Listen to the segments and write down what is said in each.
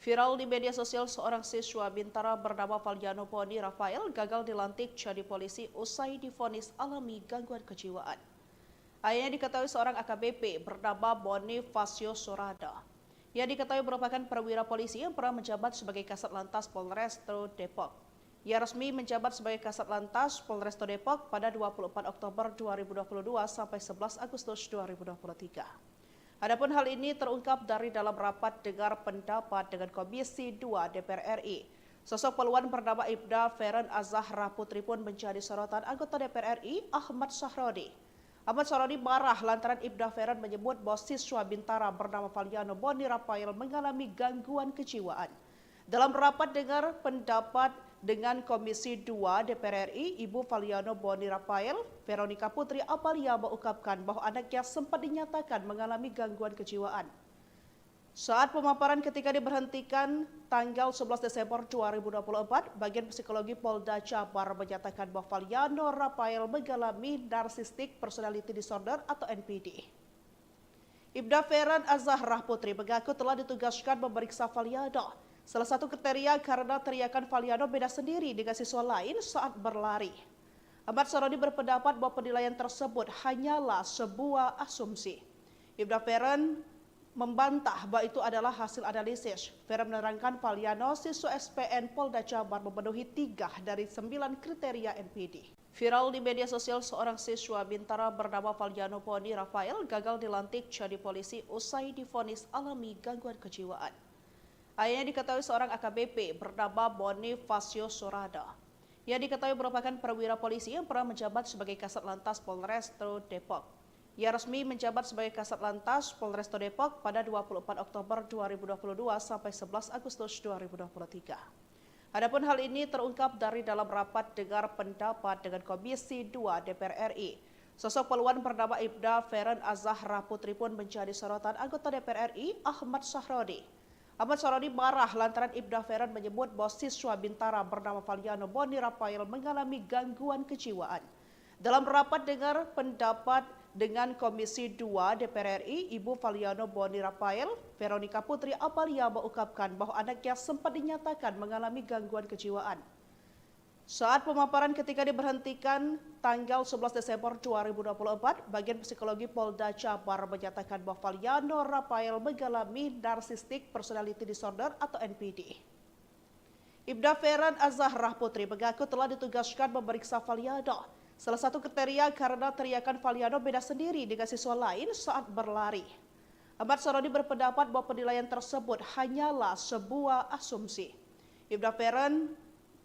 Viral di media sosial seorang siswa Bintara bernama Valdiano Poni Rafael gagal dilantik jadi polisi usai divonis alami gangguan kejiwaan. Ayahnya diketahui seorang AKBP bernama Bonifacio Sorada. Ia diketahui merupakan perwira polisi yang pernah menjabat sebagai Kasat Lantas Polresto Depok. Ia resmi menjabat sebagai Kasat Lantas Polresto Depok pada 24 Oktober 2022 sampai 11 Agustus 2023. Adapun hal ini terungkap dari dalam rapat dengar pendapat dengan Komisi 2 DPR RI. Sosok poluan bernama Ibda Feren Azahra Putri pun menjadi sorotan anggota DPR RI Ahmad Sahrodi. Ahmad Sahrodi marah lantaran Ibda Feren menyebut bahwa siswa Bintara bernama Valdiano Boni Rafael mengalami gangguan kejiwaan. Dalam rapat dengar pendapat dengan Komisi 2 DPR RI, Ibu Valdiano Boni Rafael, Veronica Putri Apalia mengungkapkan bahwa anaknya sempat dinyatakan mengalami gangguan kejiwaan. Saat pemaparan ketika diberhentikan tanggal 11 Desember 2024, bagian psikologi Polda Jabar menyatakan bahwa Valdiano Rafael mengalami narcissistic personality disorder atau NPD. Ibda Feren Azahra Putri mengaku telah ditugaskan memeriksa Valdiano. Salah satu kriteria karena teriakan Valdiano beda sendiri dengan siswa lain saat berlari. Ahmad Sahrodi berpendapat bahwa penilaian tersebut hanyalah sebuah asumsi. Ibda Feren membantah bahwa itu adalah hasil analisis. Feren menerangkan Valdiano siswa SPN Polda Jabar memenuhi 3 dari 9 kriteria NPD. Viral di media sosial seorang siswa Bintara bernama Valdiano Poni Rafael gagal dilantik jadi polisi usai divonis alami gangguan kejiwaan. Ayahnya diketahui seorang AKBP bernama Bonifacio Sorada. Ia diketahui merupakan perwira polisi yang pernah menjabat sebagai Kasat Lantas Polresto Depok. Ia resmi menjabat sebagai Kasat Lantas Polresto Depok pada 24 Oktober 2022 sampai 11 Agustus 2023. Adapun hal ini terungkap dari dalam rapat dengar pendapat dengan Komisi 2 DPR RI. Sosok poluan bernama Ibda Feren Azahra Putri pun menjadi sorotan anggota DPR RI Ahmad Sahrodi. Ahmad Sahrodi marah lantaran Ibda Feren menyebut bahwa siswa Bintara bernama Valdiano Boni Rafael mengalami gangguan kejiwaan. Dalam rapat dengar pendapat dengan Komisi 2 DPR RI, Ibu Valdiano Boni Rafael, Veronica Putri Apalia mengungkapkan bahwa anaknya sempat dinyatakan mengalami gangguan kejiwaan. Saat pemaparan ketika diberhentikan tanggal 11 Desember 2024, bagian psikologi Polda Jabar menyatakan bahwa Valdiano Rafael mengalami narcissistic personality disorder atau NPD. Ibda Feren Azahra Putri mengaku telah ditugaskan memeriksa Valdiano. Salah satu kriteria karena teriakan Valdiano beda sendiri dengan siswa lain saat berlari. Ahmad Sahrodi berpendapat bahwa penilaian tersebut hanyalah sebuah asumsi. Ibda Feren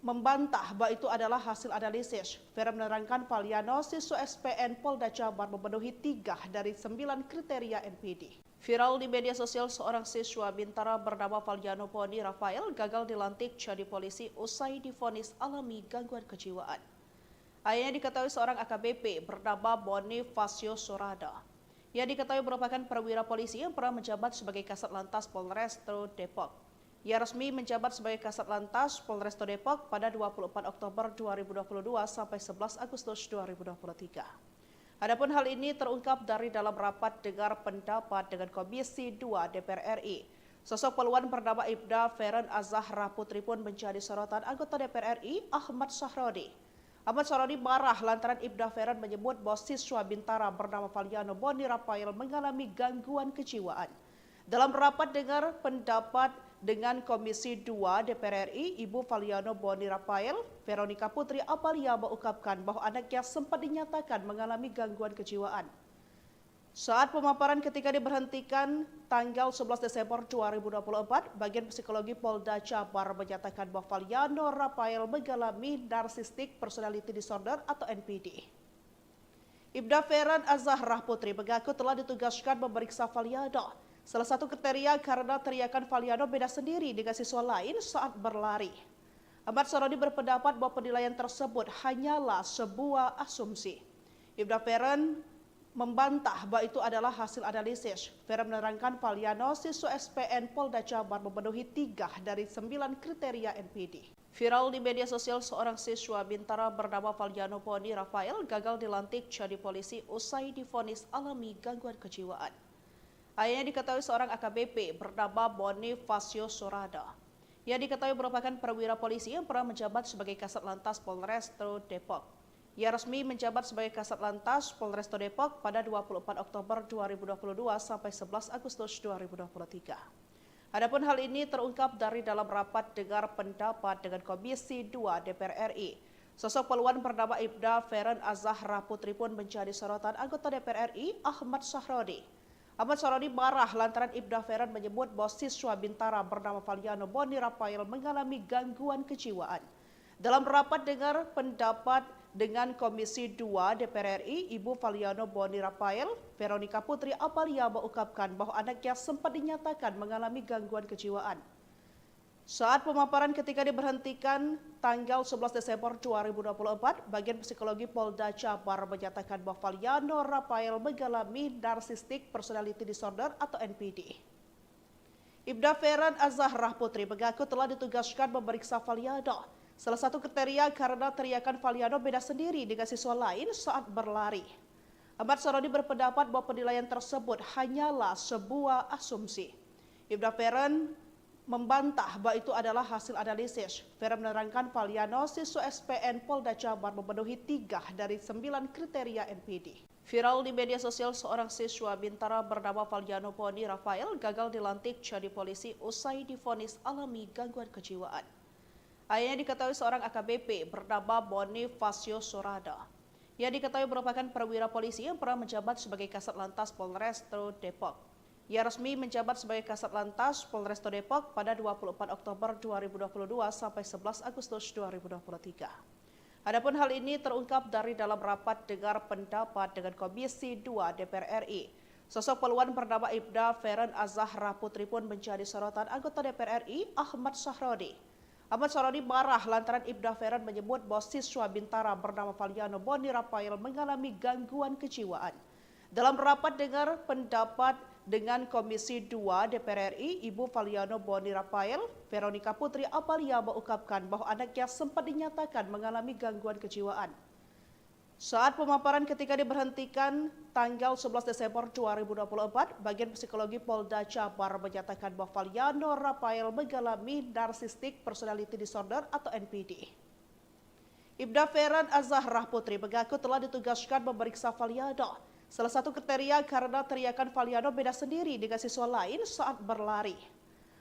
membantah bahwa itu adalah hasil analisis. Feren menerangkan Valdiano siswa SPN Polda Jabar memenuhi 3 dari 9 kriteria NPD. Viral di media sosial seorang siswa Bintara bernama Valdiano Poni Rafael gagal dilantik jadi polisi usai divonis alami gangguan kejiwaan. Ayahnya diketahui seorang AKBP bernama Bonifacio Sorada. Ia diketahui merupakan perwira polisi yang pernah menjabat sebagai Kasat Lantas Polresto Depok. Ia resmi menjabat sebagai Kasat Lantas Polresto Depok pada 24 Oktober 2022 sampai 11 Agustus 2023. Adapun hal ini terungkap dari dalam rapat dengar pendapat dengan Komisi 2 DPR RI. Sosok poluan bernama Ibda Feren Azahra Putri pun menjadi sorotan anggota DPR RI Ahmad Sahrodi. Ahmad Sahrodi marah lantaran Ibda Feren menyebut bahwa siswa Bintara bernama Valdiano Boni Rafael mengalami gangguan kejiwaan. Dalam rapat dengar pendapat dengan Komisi 2 DPR RI, Ibu Valdiano Boni Rafael, Veronica Putri Apalia mengungkapkan bahwa anaknya sempat dinyatakan mengalami gangguan kejiwaan. Saat pemaparan ketika diberhentikan tanggal 11 Desember 2024, bagian psikologi Polda Jabar menyatakan bahwa Valdiano Rafael mengalami narcissistic personality disorder atau NPD. Ibda Feren Azahra Putri mengaku telah ditugaskan memeriksa Valdiano. Salah satu kriteria karena teriakan Valdiano beda sendiri dengan siswa lain saat berlari. Ahmad Sahrodi berpendapat bahwa penilaian tersebut hanyalah sebuah asumsi. Ibda Feren membantah bahwa itu adalah hasil analisis. Feren menerangkan Valdiano siswa SPN Polda Jabar memenuhi 3 dari 9 kriteria NPD. Viral di media sosial seorang siswa Bintara bernama Valdiano Poni Rafael gagal dilantik jadi polisi usai divonis alami gangguan kejiwaan. Ayahnya diketahui seorang AKBP bernama Bonifacio Sorada. Ia diketahui merupakan perwira polisi yang pernah menjabat sebagai Kasat Lantas Polresto Depok. Ia resmi menjabat sebagai Kasat Lantas Polresto Depok pada 24 Oktober 2022 sampai 11 Agustus 2023. Adapun hal ini terungkap dari dalam rapat dengar pendapat dengan Komisi 2 DPR RI. Sosok peluan bernama Ibda Feren Azahra Putri pun menjadi sorotan anggota DPR RI Ahmad Sahrodi. Ahmad Sahrodi marah lantaran Ibda Feren menyebut bahwa siswa Bintara bernama Valiano Boni Rafael mengalami gangguan kejiwaan. Dalam rapat dengar pendapat dengan Komisi 2 DPR RI, Ibu Valiano Boni Rafael, Veronica Putri Apalia mengungkapkan bahwa anaknya sempat dinyatakan mengalami gangguan kejiwaan. Saat pemaparan ketika diberhentikan tanggal 11 Desember 2024, Bagian Psikologi Polda Jabar menyatakan bahwa Valiano Rafael mengalami Narcissistic Personality Disorder atau NPD. Ibda Feren Azahra Putri mengaku telah ditugaskan memeriksa Valiano. Salah satu kriteria karena teriakan Valiano beda sendiri dengan siswa lain saat berlari. Ahmad Sahrodi berpendapat bahwa penilaian tersebut hanyalah sebuah asumsi. Ibda Feren membantah bahwa itu adalah hasil analisis. Feren menerangkan Valiano siswa SPN Polda Jabar memenuhi 3 dari 9 kriteria NPD. Viral di media sosial, seorang siswa Bintara bernama Valiano Boni Rafael gagal dilantik jadi polisi usai divonis alami gangguan kejiwaan. Ayahnya diketahui seorang AKBP bernama Bonifacio Sorada. Ia diketahui merupakan perwira polisi yang pernah menjabat sebagai Kasat Lantas Polresto Depok. Ia resmi menjabat sebagai Kasat Lantas Polresto Depok pada 24 Oktober 2022 sampai 11 Agustus 2023. Adapun hal ini terungkap dari dalam rapat dengar pendapat dengan Komisi 2 DPR RI. Sosok peluan bernama Ibda Feren Azahra Putri pun menjadi sorotan anggota DPR RI Ahmad Sahrodi. Ahmad Sahrodi marah lantaran Ibda Feren menyebut bahwa siswa Bintara bernama Valiano Boni Rafael mengalami gangguan kejiwaan. Dalam rapat dengar pendapat dengan Komisi 2 DPR RI, Ibu Valiano Boni Rafael, Veronica Putri Apalia mengungkapkan bahwa anaknya sempat dinyatakan mengalami gangguan kejiwaan. Saat pemaparan ketika diberhentikan tanggal 11 Desember 2024, Bagian Psikologi Polda Jabar menyatakan bahwa Valiano Rafael mengalami Narcissistic Personality Disorder atau NPD. Ibda Feren Azahra Putri mengaku telah ditugaskan memeriksa Valiano. Salah satu kriteria karena teriakan Valiano beda sendiri dengan siswa lain saat berlari.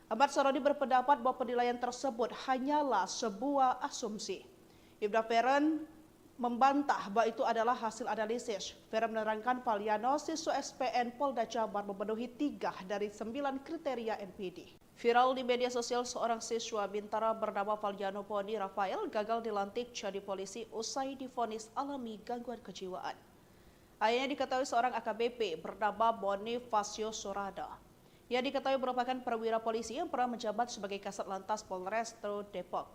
Ahmad Sahrodi berpendapat bahwa penilaian tersebut hanyalah sebuah asumsi. Ibda Feren membantah bahwa itu adalah hasil analisis. Feren menerangkan Valiano siswa SPN Polda Jabar memenuhi 3 dari 9 kriteria NPD. Viral di media sosial, seorang siswa Bintara bernama Valiano Boni Rafael gagal dilantik jadi polisi usai divonis alami gangguan kejiwaan. Ayahnya diketahui seorang AKBP bernama Bonifacio Sorada. Ia diketahui merupakan perwira polisi yang pernah menjabat sebagai Kasat Lantas Polresto Depok.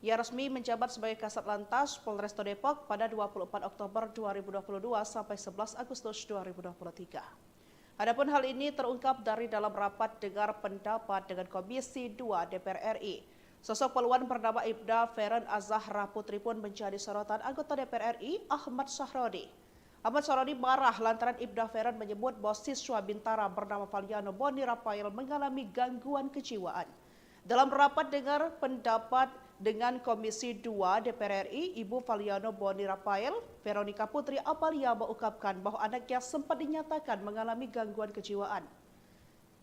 Ia resmi menjabat sebagai Kasat Lantas Polresto Depok pada 24 Oktober 2022 sampai 11 Agustus 2023. Adapun hal ini terungkap dari dalam rapat dengar pendapat dengan Komisi 2 DPR RI. Sosok peluan bernama Ibda Feren Azahra Putri pun menjadi sorotan anggota DPR RI Ahmad Sahrodi. Ahmad Sahrodi marah lantaran Ibda Feren menyebut bahwa siswa Bintara bernama Valiano Boni Rafael mengalami gangguan kejiwaan. Dalam rapat dengar pendapat dengan Komisi 2 DPR RI, Ibu Valiano Boni Rafael, Veronica Putri Apalia mengungkapkan bahwa anaknya sempat dinyatakan mengalami gangguan kejiwaan.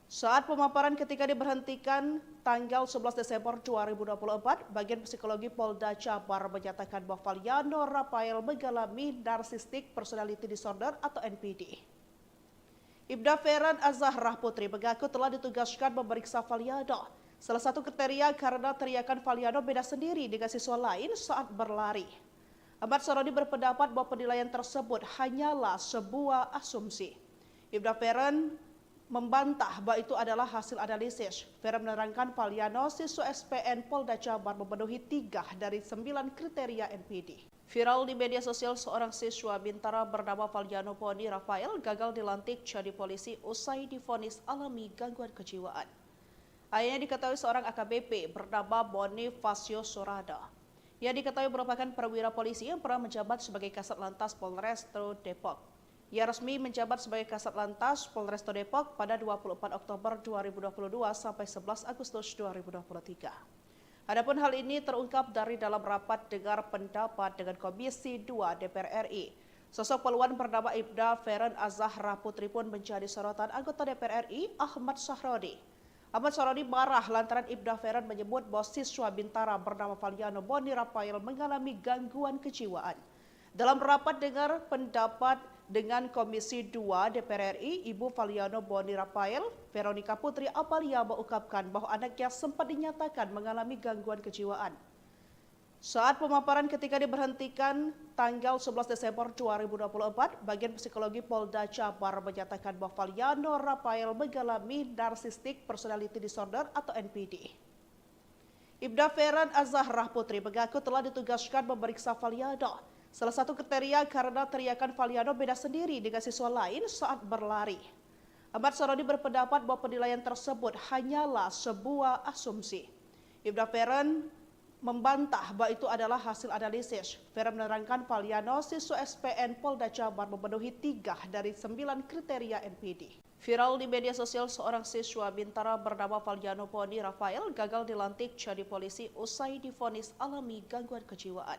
Saat pemaparan ketika diberhentikan tanggal 11 Desember 2024, Bagian Psikologi Polda Jabar menyatakan bahwa Valiano Rafael mengalami Narcissistic Personality Disorder atau NPD. Ibda Feren Azahra Putri mengaku telah ditugaskan memeriksa Valiano. Salah satu kriteria karena teriakan Valiano beda sendiri dengan siswa lain saat berlari. Ahmad Sahrodi berpendapat bahwa penilaian tersebut hanyalah sebuah asumsi. Ibda Feren membantah bahwa itu adalah hasil analisis. Feren menerangkan Valiano siswa SPN Polda Jabar memenuhi 3 dari 9 kriteria NPD. Viral di media sosial, seorang siswa Bintara bernama Valiano Boni Rafael gagal dilantik jadi polisi usai divonis alami gangguan kejiwaan. Ayahnya diketahui seorang AKBP bernama Bonifacio Sorada. Ia diketahui merupakan perwira polisi yang pernah menjabat sebagai Kasat Lantas Polresto Depok. Ia resmi menjabat sebagai Kasat Lantas Polresta Depok pada 24 Oktober 2022 sampai 11 Agustus 2023. Adapun hal ini terungkap dari dalam rapat dengar pendapat dengan Komisi 2 DPR RI. Sosok peluan bernama Ibda Feren Azahra Putri pun menjadi sorotan anggota DPR RI Ahmad Sahrodi. Ahmad Sahrodi marah lantaran Ibda Feren menyebut bahwa siswa Bintara bernama Valiano Boni Rafael mengalami gangguan kejiwaan. Dalam rapat dengar pendapat dengan Komisi 2 DPR RI, Ibu Valiano Boni Rafael, Veronica Putri Apalia mengungkapkan bahwa anaknya sempat dinyatakan mengalami gangguan kejiwaan. Saat pemaparan ketika diberhentikan tanggal 11 Desember 2024, bagian psikologi Polda Jabar menyatakan bahwa Valiano Rafael mengalami narcissistic personality disorder atau NPD. Ibda Feren Azahra Putri mengaku telah ditugaskan memeriksa Valiano. Salah satu kriteria karena teriakan Valiano beda sendiri dengan siswa lain saat berlari. Ahmad Sahrodi berpendapat bahwa penilaian tersebut hanyalah sebuah asumsi. Ibda Feren membantah bahwa itu adalah hasil analisis. Feren menerangkan Valiano siswa SPN Polda Jabar memenuhi 3 dari 9 kriteria NPD. Viral di media sosial seorang siswa Bintara bernama Valiano Boni Rafael gagal dilantik jadi polisi usai divonis alami gangguan kejiwaan.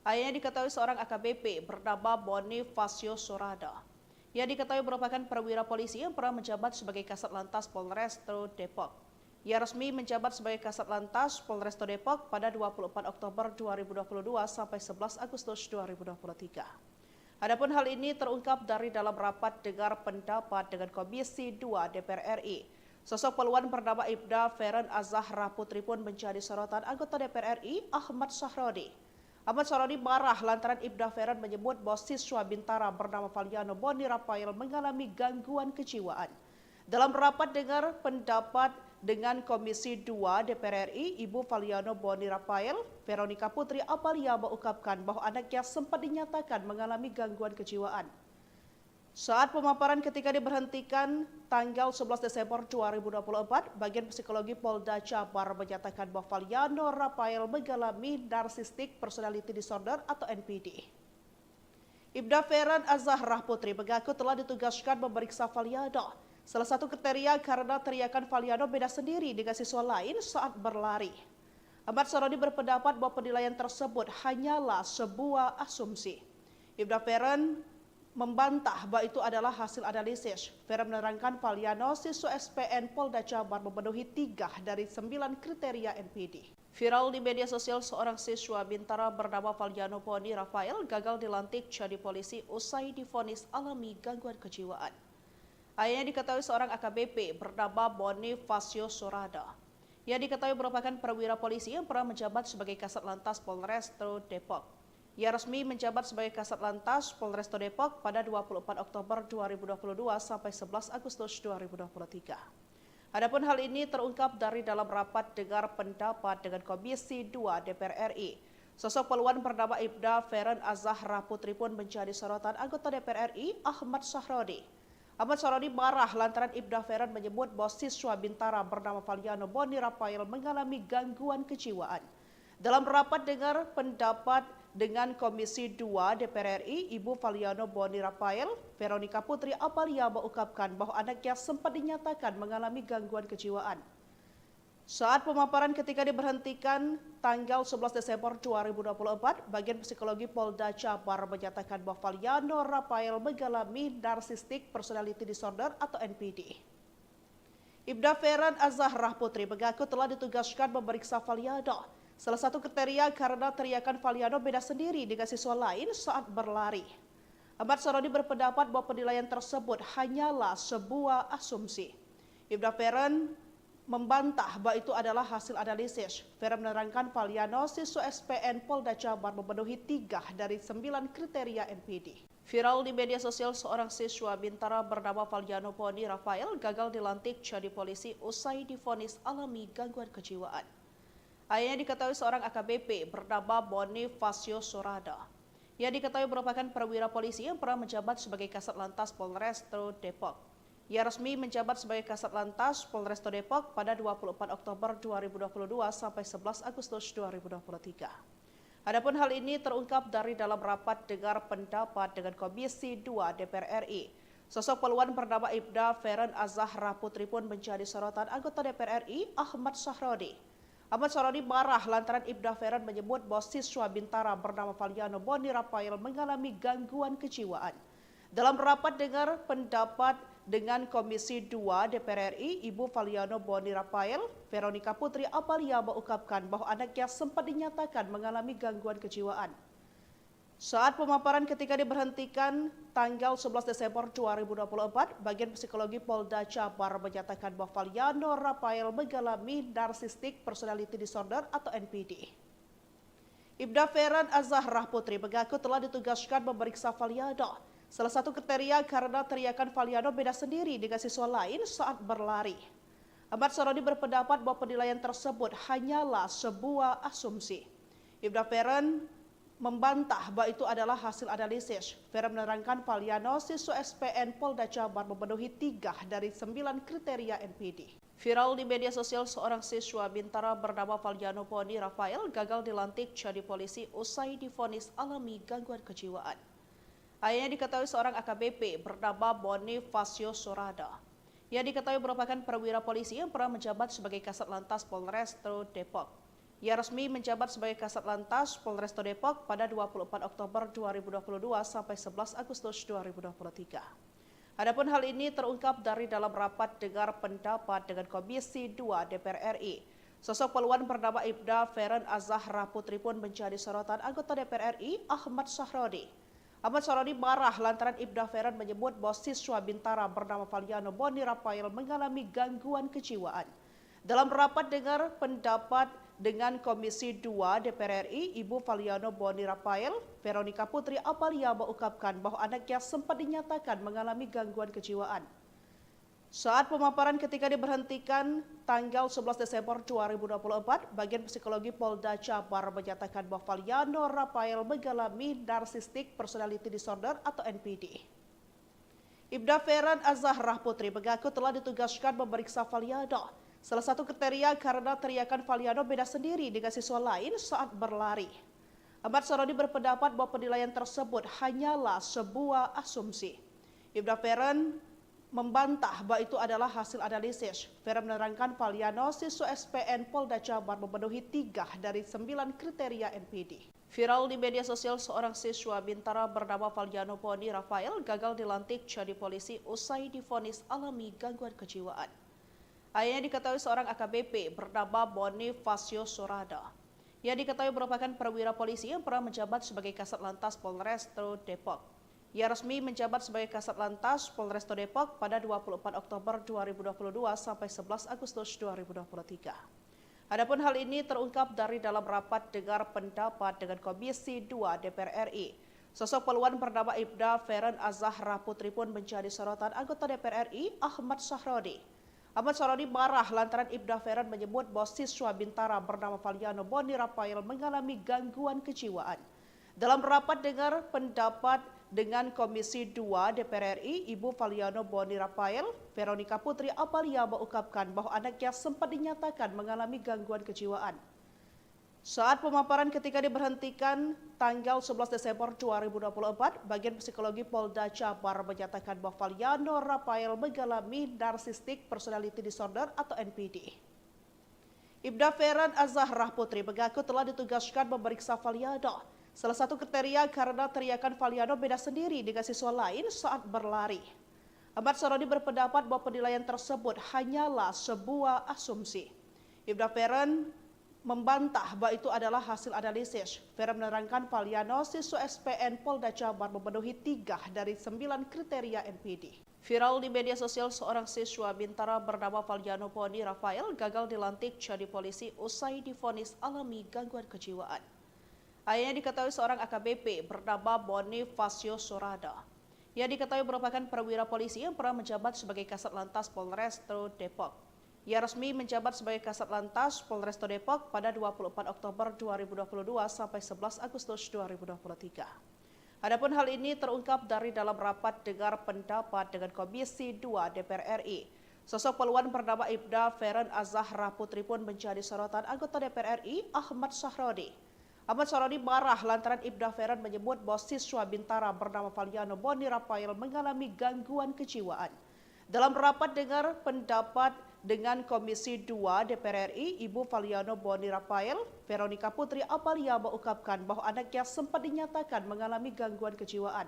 Ayahnya diketahui seorang AKBP bernama Bonifacio Sorada. Ia diketahui merupakan perwira polisi yang pernah menjabat sebagai Kasat Lantas Polresta Depok. Ia resmi menjabat sebagai Kasat Lantas Polresta Depok pada 24 Oktober 2022 sampai 11 Agustus 2023. Adapun hal ini terungkap dari dalam rapat dengar pendapat dengan Komisi 2 DPR RI. Sosok peluan bernama Ibda Feren Azahra Putri pun menjadi sorotan anggota DPR RI Ahmad Sahrodi. Ahmad Sahrodi marah lantaran Ibda Feren menyebut bahwa siswa Bintara bernama Valiano Boni Rafael mengalami gangguan kejiwaan. Dalam rapat dengar pendapat dengan Komisi 2 DPR RI, Ibu Valiano Boni Rafael, Veronica Putri Apalia mengungkapkan bahwa anaknya sempat dinyatakan mengalami gangguan kejiwaan. Saat pemaparan ketika diberhentikan tanggal 11 Desember 2024, bagian psikologi Polda Jabar menyatakan bahwa Valiano Rafael mengalami narcissistic personality disorder atau NPD. Ibda Feren Azahra Putri mengaku telah ditugaskan memeriksa Valiano. Salah satu kriteria karena teriakan Valiano beda sendiri dengan siswa lain saat berlari. Ahmad Sahrodi berpendapat bahwa penilaian tersebut hanyalah sebuah asumsi. Ibda Feren membantah bahwa itu adalah hasil analisis. Feren menerangkan Valiano siswa SPN Polda Jabar memenuhi 3 dari 9 kriteria NPD. Viral di media sosial seorang siswa Bintara bernama Valiano Boni Rafael gagal dilantik jadi polisi usai divonis alami gangguan kejiwaan. Ayahnya diketahui seorang AKBP bernama Bonifacio Sorada. Ia diketahui merupakan perwira polisi yang pernah menjabat sebagai Kasat Lantas Polresta Depok. Ia resmi menjabat sebagai Kasat Lantas Polresta Depok pada 24 Oktober 2022 sampai 11 Agustus 2023. Adapun hal ini terungkap dari dalam rapat dengar pendapat dengan Komisi 2 DPR RI. Sosok peluan bernama Ibda Feren Azahra Putri pun menjadi sorotan anggota DPR RI Ahmad Sahrodi. Ahmad Sahrodi marah lantaran Ibda Feren menyebut bahwa siswa Bintara bernama Valiano Boni Rafael mengalami gangguan kejiwaan. Dalam rapat dengar pendapat dengan Komisi 2 DPR RI, Ibu Valiano Boni Rafael, Veronica Putri Apalia mengungkapkan bahwa anaknya sempat dinyatakan mengalami gangguan kejiwaan. Saat pemaparan ketika diberhentikan tanggal 11 Desember 2024, bagian psikologi Polda Jabar menyatakan bahwa Valiano Rafael mengalami narcissistic personality disorder atau NPD. Ibda Feren Azahra Putri mengaku telah ditugaskan memeriksa Valiano. Salah satu kriteria karena teriakan Valiano beda sendiri dengan siswa lain saat berlari. Ahmad Sahrodi berpendapat bahwa penilaian tersebut hanyalah sebuah asumsi. Ibda Feren membantah bahwa itu adalah hasil analisis. Feren menerangkan Valiano siswa SPN Polda Jabar memenuhi 3 dari 9 kriteria NPD. Viral di media sosial seorang siswa Bintara bernama Valiano Boni Rafael gagal dilantik jadi polisi usai divonis alami gangguan kejiwaan. Ayahnya diketahui seorang AKBP bernama Bonifacio Sorada. Ia diketahui merupakan perwira polisi yang pernah menjabat sebagai Kasat Lantas Polresta Depok. Ia resmi menjabat sebagai Kasat Lantas Polresta Depok pada 24 Oktober 2022 sampai 11 Agustus 2023. Adapun hal ini terungkap dari dalam rapat dengar pendapat dengan Komisi 2 DPR RI. Sosok peluan bernama Ibda Feren Azahra Putri pun menjadi sorotan anggota DPR RI Ahmad Sahrodi. Ahmad Sahrodi marah lantaran Ibda Feren menyebut bahwa siswa Bintara bernama Valiano Boni Rafael mengalami gangguan kejiwaan. Dalam rapat dengar pendapat dengan Komisi 2 DPR RI, Ibu Valiano Boni Rafael, Veronica Putri Apalia mengungkapkan bahwa anaknya sempat dinyatakan mengalami gangguan kejiwaan. Saat pemaparan ketika diberhentikan tanggal 11 Desember 2024, Bagian Psikologi Polda Jabar menyatakan bahwa Valiano Rafael mengalami Narcissistic Personality Disorder atau NPD. Ibda Feren Azahra Putri mengaku telah ditugaskan memeriksa Valiano. Salah satu kriteria karena teriakan Valiano beda sendiri dengan siswa lain saat berlari. Ahmad Sahrodi berpendapat bahwa penilaian tersebut hanyalah sebuah asumsi. Ibda Feren membantah bahwa itu adalah hasil analisis. Feren menerangkan Valiano siswa SPN Polda Jabar memenuhi 3 dari 9 kriteria NPD. Viral di media sosial, seorang siswa Bintara bernama Valiano Boni Rafael gagal dilantik jadi polisi usai divonis alami gangguan kejiwaan. Ayahnya diketahui seorang AKBP bernama Bonifacio Sorada. Ia diketahui merupakan perwira polisi yang pernah menjabat sebagai Kasat Lantas Polresta Depok. Ia resmi menjabat sebagai Kasat Lantas Polresta Depok pada 24 Oktober 2022 sampai 11 Agustus 2023. Adapun hal ini terungkap dari dalam rapat dengar pendapat dengan Komisi 2 DPR RI. Sosok peluan bernama Ibda Feren Azahra Putri pun menjadi sorotan anggota DPR RI Ahmad Sahrodi. Ahmad Sahrodi marah lantaran Ibda Feren menyebut bahwa siswa Bintara bernama Valiano Boni Rafael mengalami gangguan kejiwaan. Dalam rapat dengar pendapat dengan Komisi 2 DPR RI, Ibu Valiano Boni Rafael, Veronica Putri Apalia mengungkapkan bahwa anaknya sempat dinyatakan mengalami gangguan kejiwaan. Saat pemaparan ketika diberhentikan tanggal 11 Desember 2024, Bagian Psikologi Polda Jabar menyatakan bahwa Valiano Rafael mengalami Narcissistic Personality Disorder atau NPD. Ibda Feren Azahra Putri mengaku telah ditugaskan memeriksa Valiano. Salah satu kriteria karena teriakan Valiano beda sendiri dengan siswa lain saat berlari. Ahmad Sahrodi berpendapat bahwa penilaian tersebut hanyalah sebuah asumsi. Ibda Feren membantah bahwa itu adalah hasil analisis. Feren menerangkan Valiano siswa SPN Polda Jabar memenuhi 3 dari 9 kriteria NPD. Viral di media sosial, seorang siswa Bintara bernama Valiano Boni Rafael gagal dilantik jadi polisi usai divonis alami gangguan kejiwaan. Ayahnya diketahui seorang AKBP bernama Bonifacio Sorada. Ia diketahui merupakan perwira polisi yang pernah menjabat sebagai Kasat Lantas Polresta Depok. Ia resmi menjabat sebagai Kasat Lantas Polresta Depok pada 24 Oktober 2022 sampai 11 Agustus 2023. Adapun hal ini terungkap dari dalam rapat dengar pendapat dengan Komisi 2 DPR RI. Sosok peluan bernama Ibda Feren Azahra Putri pun menjadi sorotan anggota DPR RI Ahmad Sahrodi. Ahmad Sahrodi marah lantaran Ibda Feren menyebut bahwa siswa Bintara bernama Valiano Boni Rafael mengalami gangguan kejiwaan. Dalam rapat dengar pendapat dengan Komisi 2 DPR RI, Ibu Valiano Boni Rafael, Veronica Putri Apalia mengungkapkan bahwa anaknya sempat dinyatakan mengalami gangguan kejiwaan. Saat pemaparan ketika diberhentikan tanggal 11 Desember 2024, Bagian Psikologi Polda Jabar menyatakan bahwa Valiano Rafael mengalami Narcissistic Personality Disorder atau NPD. Ibda Feren Azahra Putri mengaku telah ditugaskan memeriksa Valiano. Salah satu kriteria karena teriakan Valiano beda sendiri dengan siswa lain saat berlari. Ahmad Sahrodi berpendapat bahwa penilaian tersebut hanyalah sebuah asumsi. Ibda Feren membantah bahwa itu adalah hasil analisis. Feren menerangkan Valiano siswa SPN Polda Jabar memenuhi 3 dari 9 kriteria NPD. Viral di media sosial, seorang siswa Bintara bernama Valiano Boni Rafael gagal dilantik jadi polisi usai divonis alami gangguan kejiwaan. Ayahnya diketahui seorang AKBP bernama Bonifacio Sorada. Ia diketahui merupakan perwira polisi yang pernah menjabat sebagai Kasat Lantas Polresta Depok. Ia resmi menjabat sebagai Kasat Lantas Polresta Depok pada 24 Oktober 2022 sampai 11 Agustus 2023. Adapun hal ini terungkap dari dalam rapat dengar pendapat dengan Komisi 2 DPR RI. Sosok peluan bernama Ibda Feren Azahra Putri pun menjadi sorotan anggota DPR RI Ahmad Sahrodi. Ahmad Saroni marah lantaran Ibda Feren menyebut bahwa siswa Bintara bernama Valiano Boni Rafael mengalami gangguan kejiwaan. Dalam rapat dengar pendapat dengan Komisi 2 DPR RI, Ibu Valiano Boni Rafael, Veronica Putri Apalia mengungkapkan bahwa anaknya sempat dinyatakan mengalami gangguan kejiwaan.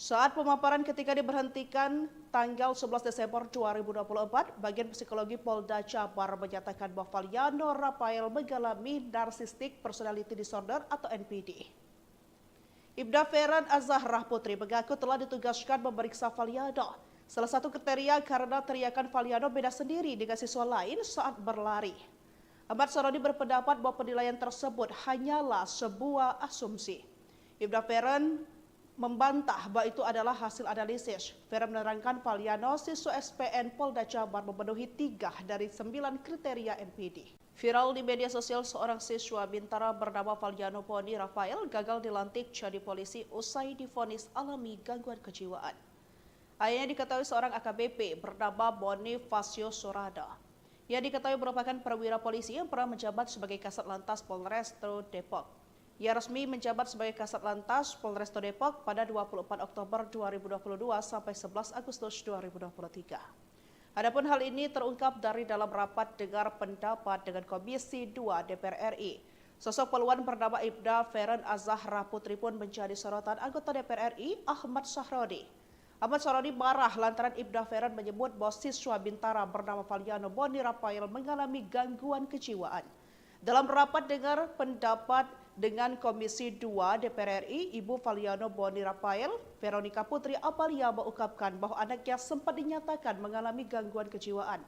Saat pemaparan ketika diberhentikan tanggal 11 Desember 2024, Bagian Psikologi Polda Jabar menyatakan bahwa Valiano Rafael mengalami Narcissistic Personality Disorder atau NPD. Ibda Feren Azahra Putri mengaku telah ditugaskan memeriksa Valiano. Salah satu kriteria karena teriakan Valiano beda sendiri dengan siswa lain saat berlari. Ahmad Saroni berpendapat bahwa penilaian tersebut hanyalah sebuah asumsi. Ibda Feren membantah bahwa itu adalah hasil analisis. Feren menerangkan Valiano siswa SPN Polda Jabar memenuhi 3 dari 9 kriteria NPD. Viral di media sosial, seorang siswa Bintara bernama Valiano Boni Rafael gagal dilantik jadi polisi usai divonis alami gangguan kejiwaan. Ayahnya diketahui seorang AKBP bernama Bonifacio Sorada. Ia diketahui merupakan perwira polisi yang pernah menjabat sebagai Kasat Lantas Polrestabes Depok. Ia resmi menjabat sebagai Kasat Lantas Polrestabes Depok pada 24 Oktober 2022 sampai 11 Agustus 2023. Adapun hal ini terungkap dari dalam rapat dengar pendapat dengan Komisi 2 DPR RI. Sosok poluan bernama Ibda Feren Azahra Putri pun menjadi sorotan anggota DPR RI Ahmad Saroni. Ahmad Saroni marah lantaran Ibda Feren menyebut bahwa siswa Bintara bernama Valiano Boni Rafael mengalami gangguan kejiwaan. Dalam rapat dengar pendapat dengan Komisi 2 DPR RI, Ibu Valiano Boni Rafael, Veronica Putri Apalia mengungkapkan bahwa anaknya sempat dinyatakan mengalami gangguan kejiwaan.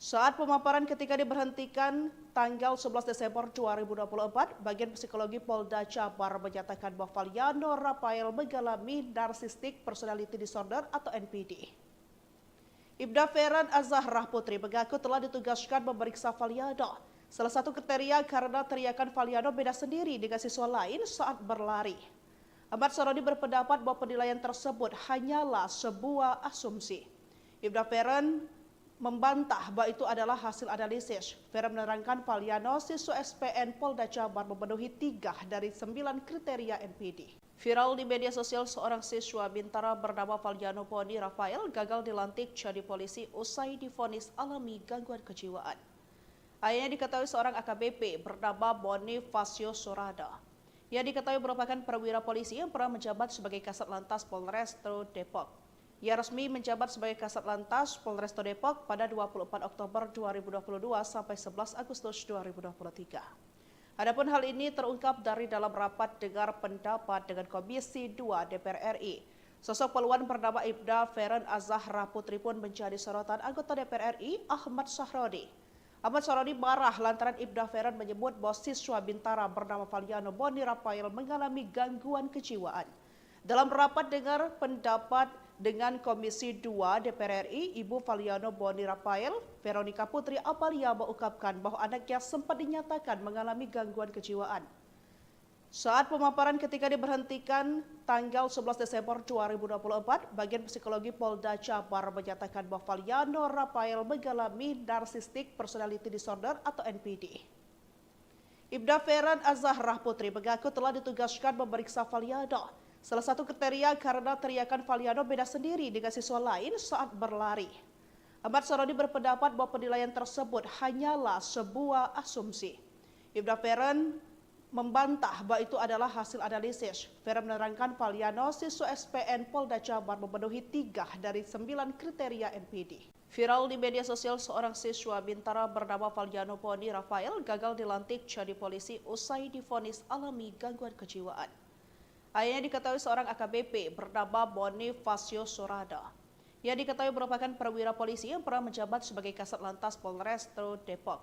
Saat pemaparan ketika diberhentikan tanggal 11 Desember 2024, Bagian Psikologi Polda Jabar menyatakan bahwa Valiano Rafael mengalami Narcissistic Personality Disorder atau NPD. Ibda Feren Azahra Putri mengaku telah ditugaskan memeriksa Valiano. Salah satu kriteria karena teriakan Valiano beda sendiri dengan siswa lain saat berlari. Ahmad Saroni berpendapat bahwa penilaian tersebut hanyalah sebuah asumsi. Ibda Feren membantah bahwa itu adalah hasil analisis. Feren menerangkan Valiano siswa SPN Polda Jabar memenuhi 3 dari 9 kriteria NPD. Viral di media sosial, seorang siswa Bintara bernama Valiano Boni Rafael gagal dilantik jadi polisi usai divonis alami gangguan kejiwaan. Ayahnya diketahui seorang AKBP bernama Bonifacio Sorada. Ia diketahui merupakan perwira polisi yang pernah menjabat sebagai Kasat Lantas Polrestabes Depok. Ia resmi menjabat sebagai Kasat Lantas Polrestabes Depok pada 24 Oktober 2022 sampai 11 Agustus 2023. Adapun hal ini terungkap dari dalam rapat dengar pendapat dengan Komisi 2 DPR RI. Sosok poluan bernama Ibda Feren Azahra Putri pun menjadi sorotan anggota DPR RI Ahmad Saroni. Ahmad Saroni marah lantaran Ibda Feren menyebut bahwa siswa Bintara bernama Valiano Boni Rafael mengalami gangguan kejiwaan. Dalam rapat dengar pendapat dengan Komisi 2 DPR RI, Ibu Valiano Boni Rafael, Veronica Putri Apalia mengungkapkan bahwa anaknya sempat dinyatakan mengalami gangguan kejiwaan. Saat pemaparan ketika diberhentikan tanggal 11 Desember 2024, Bagian Psikologi Polda Jabar menyatakan bahwa Valiano Rafael mengalami Narcissistic Personality Disorder atau NPD. Ibda Feren Azahra Putri mengaku telah ditugaskan memeriksa Valiano. Salah satu kriteria karena teriakan Valiano beda sendiri dengan siswa lain saat berlari. Ahmad Saroni berpendapat bahwa penilaian tersebut hanyalah sebuah asumsi. Ibda Feren membantah bahwa itu adalah hasil analisis. Feren menerangkan Valiano siswa SPN Polda Jabar memenuhi 3 dari 9 kriteria NPD. Viral di media sosial, seorang siswa Bintara bernama Valiano Boni Rafael gagal dilantik jadi polisi usai divonis alami gangguan kejiwaan. Ayahnya diketahui seorang AKBP bernama Bonifacio Sorada. Ia diketahui merupakan perwira polisi yang pernah menjabat sebagai Kasat Lantas Polrestabes Depok.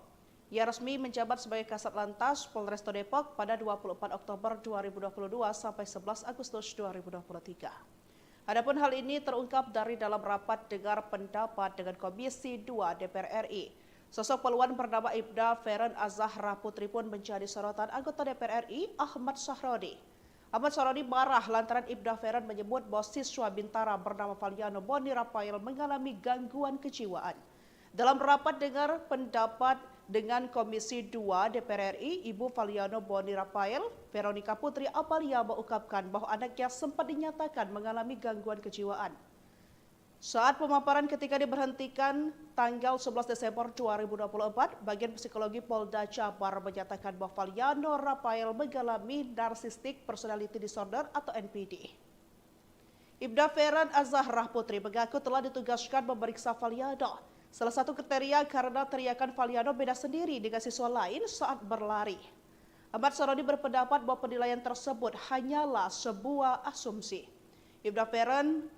Ia resmi menjabat sebagai Kasat Lantas Polrestabes Depok pada 24 Oktober 2022 sampai 11 Agustus 2023. Adapun hal ini terungkap dari dalam rapat dengar pendapat dengan Komisi 2 DPR RI. Sosok poluan bernama Ibda Feren Azahra Putri pun menjadi sorotan anggota DPR RI Ahmad Saroni. Ahmad Saroni marah lantaran Ibda Feren menyebut bahwa siswa Bintara bernama Valiano Boni Rafael mengalami gangguan kejiwaan. Dalam rapat dengar pendapat dengan Komisi 2 DPR RI, Ibu Valiano Boni Rafael, Veronica Putri Apalia mengungkapkan bahwa anaknya sempat dinyatakan mengalami gangguan kejiwaan. Saat pemaparan ketika diberhentikan tanggal 11 Desember 2024, Bagian Psikologi Polda Jabar menyatakan bahwa Valiano Rafael mengalami Narcissistic Personality Disorder atau NPD. Ibda Feran Azahra Putri mengaku telah ditugaskan memeriksa Valiano. Salah satu kriteria karena teriakan Valiano beda sendiri dengan siswa lain saat berlari. Ahmad Sarodi berpendapat bahwa penilaian tersebut hanyalah sebuah asumsi. Ibda Feran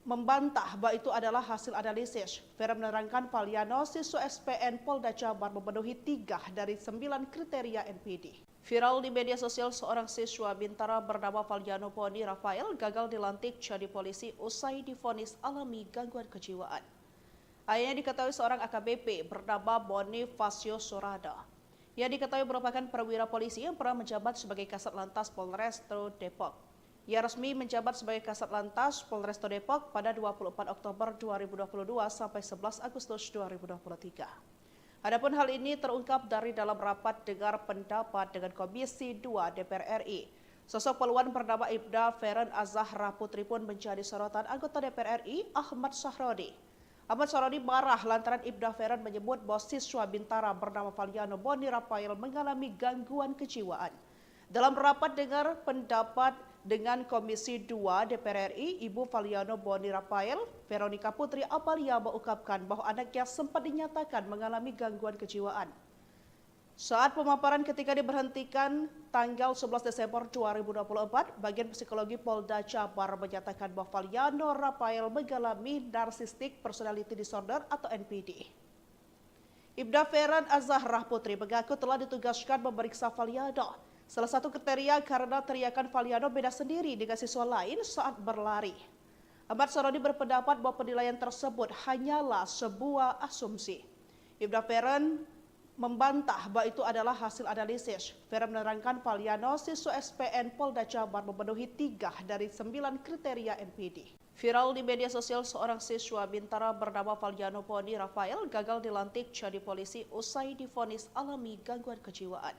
membantah bahwa itu adalah hasil analisis. Feran menerangkan Valiano siswa SPN Polda Jabar memenuhi 3 dari 9 kriteria NPD. Viral di media sosial, seorang siswa Bintara bernama Valiano Boni Rafael gagal dilantik jadi polisi usai divonis alami gangguan kejiwaan. Ayahnya diketahui seorang AKBP bernama Bonifacio Sorada. Ia diketahui merupakan perwira polisi yang pernah menjabat sebagai Kasat Lantas Polresto Depok. Ia resmi menjabat sebagai Kasat Lantas Polresto Depok pada 24 Oktober 2022 sampai 11 Agustus 2023. Adapun hal ini terungkap dari dalam rapat dengar pendapat dengan Komisi 2 DPR RI. Sosok peluan bernama Ibda Feran Azahra Putri pun menjadi sorotan anggota DPR RI Ahmad Sahrodi. Ahmad Sarodi marah lantaran Ibda Feran menyebut bahwa siswa Bintara bernama Valiano Boni Rafael mengalami gangguan kejiwaan. Dalam rapat dengar pendapat dengan Komisi 2 DPR RI, Ibu Valiano Boni Rafael, Veronica Putri Apalia mengungkapkan bahwa anaknya sempat dinyatakan mengalami gangguan kejiwaan. Saat pemaparan ketika diberhentikan tanggal 11 Desember 2024, Bagian Psikologi Polda Jabar menyatakan bahwa Valiano Rafael mengalami Narcissistic Personality Disorder atau NPD. Ibda Feran Azahra Putri mengaku telah ditugaskan memeriksa Valiano. Salah satu kriteria karena teriakan Valiano beda sendiri dengan siswa lain saat berlari. Ahmad Sarodi berpendapat bahwa penilaian tersebut hanyalah sebuah asumsi. Ibda Feran membantah bahwa itu adalah hasil analisis. Feran menerangkan Valiano siswa SPN Polda Jabar memenuhi 3 dari 9 kriteria NPD. Viral di media sosial, seorang siswa Bintara bernama Valiano Boni Rafael gagal dilantik jadi polisi usai divonis alami gangguan kejiwaan.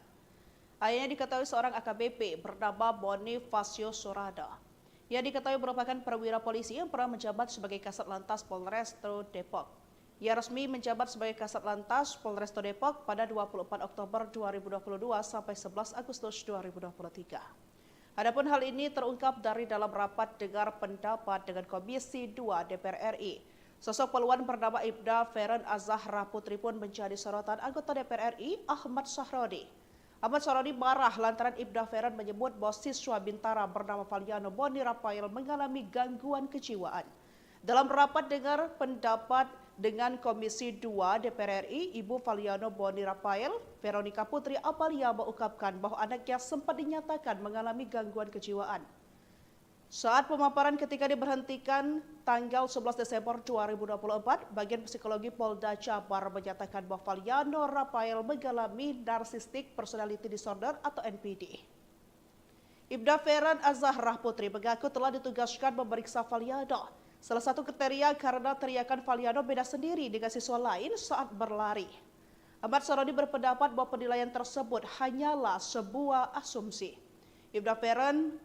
Ayahnya diketahui seorang AKBP bernama Bonifacio Sorada. Ia diketahui merupakan perwira polisi yang pernah menjabat sebagai Kasat Lantas Polresto Depok. Ia resmi menjabat sebagai Kasat Lantas Polresto Depok pada 24 Oktober 2022 sampai 11 Agustus 2023. Adapun hal ini terungkap dari dalam rapat dengar pendapat dengan Komisi 2 DPR RI. Sosok peluan bernama Ibda Feran Azahra Putri pun menjadi sorotan anggota DPR RI Ahmad Sahrodi. Ahmad Sarodi marah lantaran Ibda Feran menyebut bahwa siswa Bintara bernama Valiano Boni Rafael mengalami gangguan kejiwaan. Dalam rapat dengar pendapat dengan Komisi 2 DPR RI, Ibu Valiano Boni Rafael, Veronica Putri Apalia mengungkapkan bahwa anaknya sempat dinyatakan mengalami gangguan kejiwaan. Saat pemaparan ketika diberhentikan tanggal 11 Desember 2024, Bagian Psikologi Polda Jabar menyatakan bahwa Valiano Rafael mengalami Narcissistic Personality Disorder atau NPD. Ibda Feran Azahra Putri mengaku telah ditugaskan memeriksa Valiano. Salah satu kriteria karena teriakan Valiano beda sendiri dengan siswa lain saat berlari. Ahmad Sarodi berpendapat bahwa penilaian tersebut hanyalah sebuah asumsi. Ibda Feran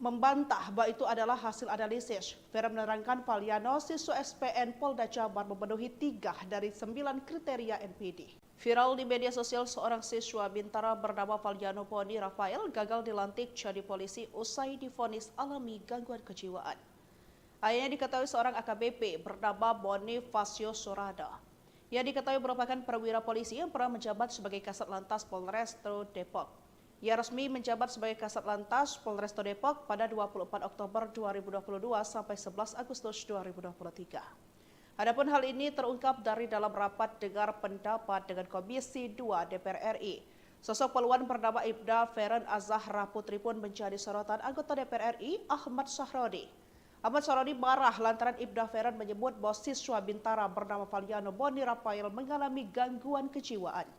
membantah bahwa itu adalah hasil analisis. Feran menerangkan Valiano siswa SPN Polda Jabar memenuhi 3 dari 9 kriteria NPD. Viral di media sosial, seorang siswa Bintara bernama Valiano Boni Rafael gagal dilantik jadi polisi usai divonis alami gangguan kejiwaan. Ayahnya diketahui seorang AKBP bernama Bonifacio Sorada. Ia diketahui merupakan perwira polisi yang pernah menjabat sebagai Kasat Lantas Polresto Depok. Ia resmi menjabat sebagai Kasat Lantas Polresto Depok pada 24 Oktober 2022 sampai 11 Agustus 2023. Adapun hal ini terungkap dari dalam rapat dengar pendapat dengan Komisi 2 DPR RI. Sosok peluan bernama Ibda Feran Azahra Putri pun menjadi sorotan anggota DPR RI Ahmad Sahrodi. Ahmad Sarodi marah lantaran Ibda Feran menyebut bahwa siswa Bintara bernama Valiano Boni Rafael mengalami gangguan kejiwaan.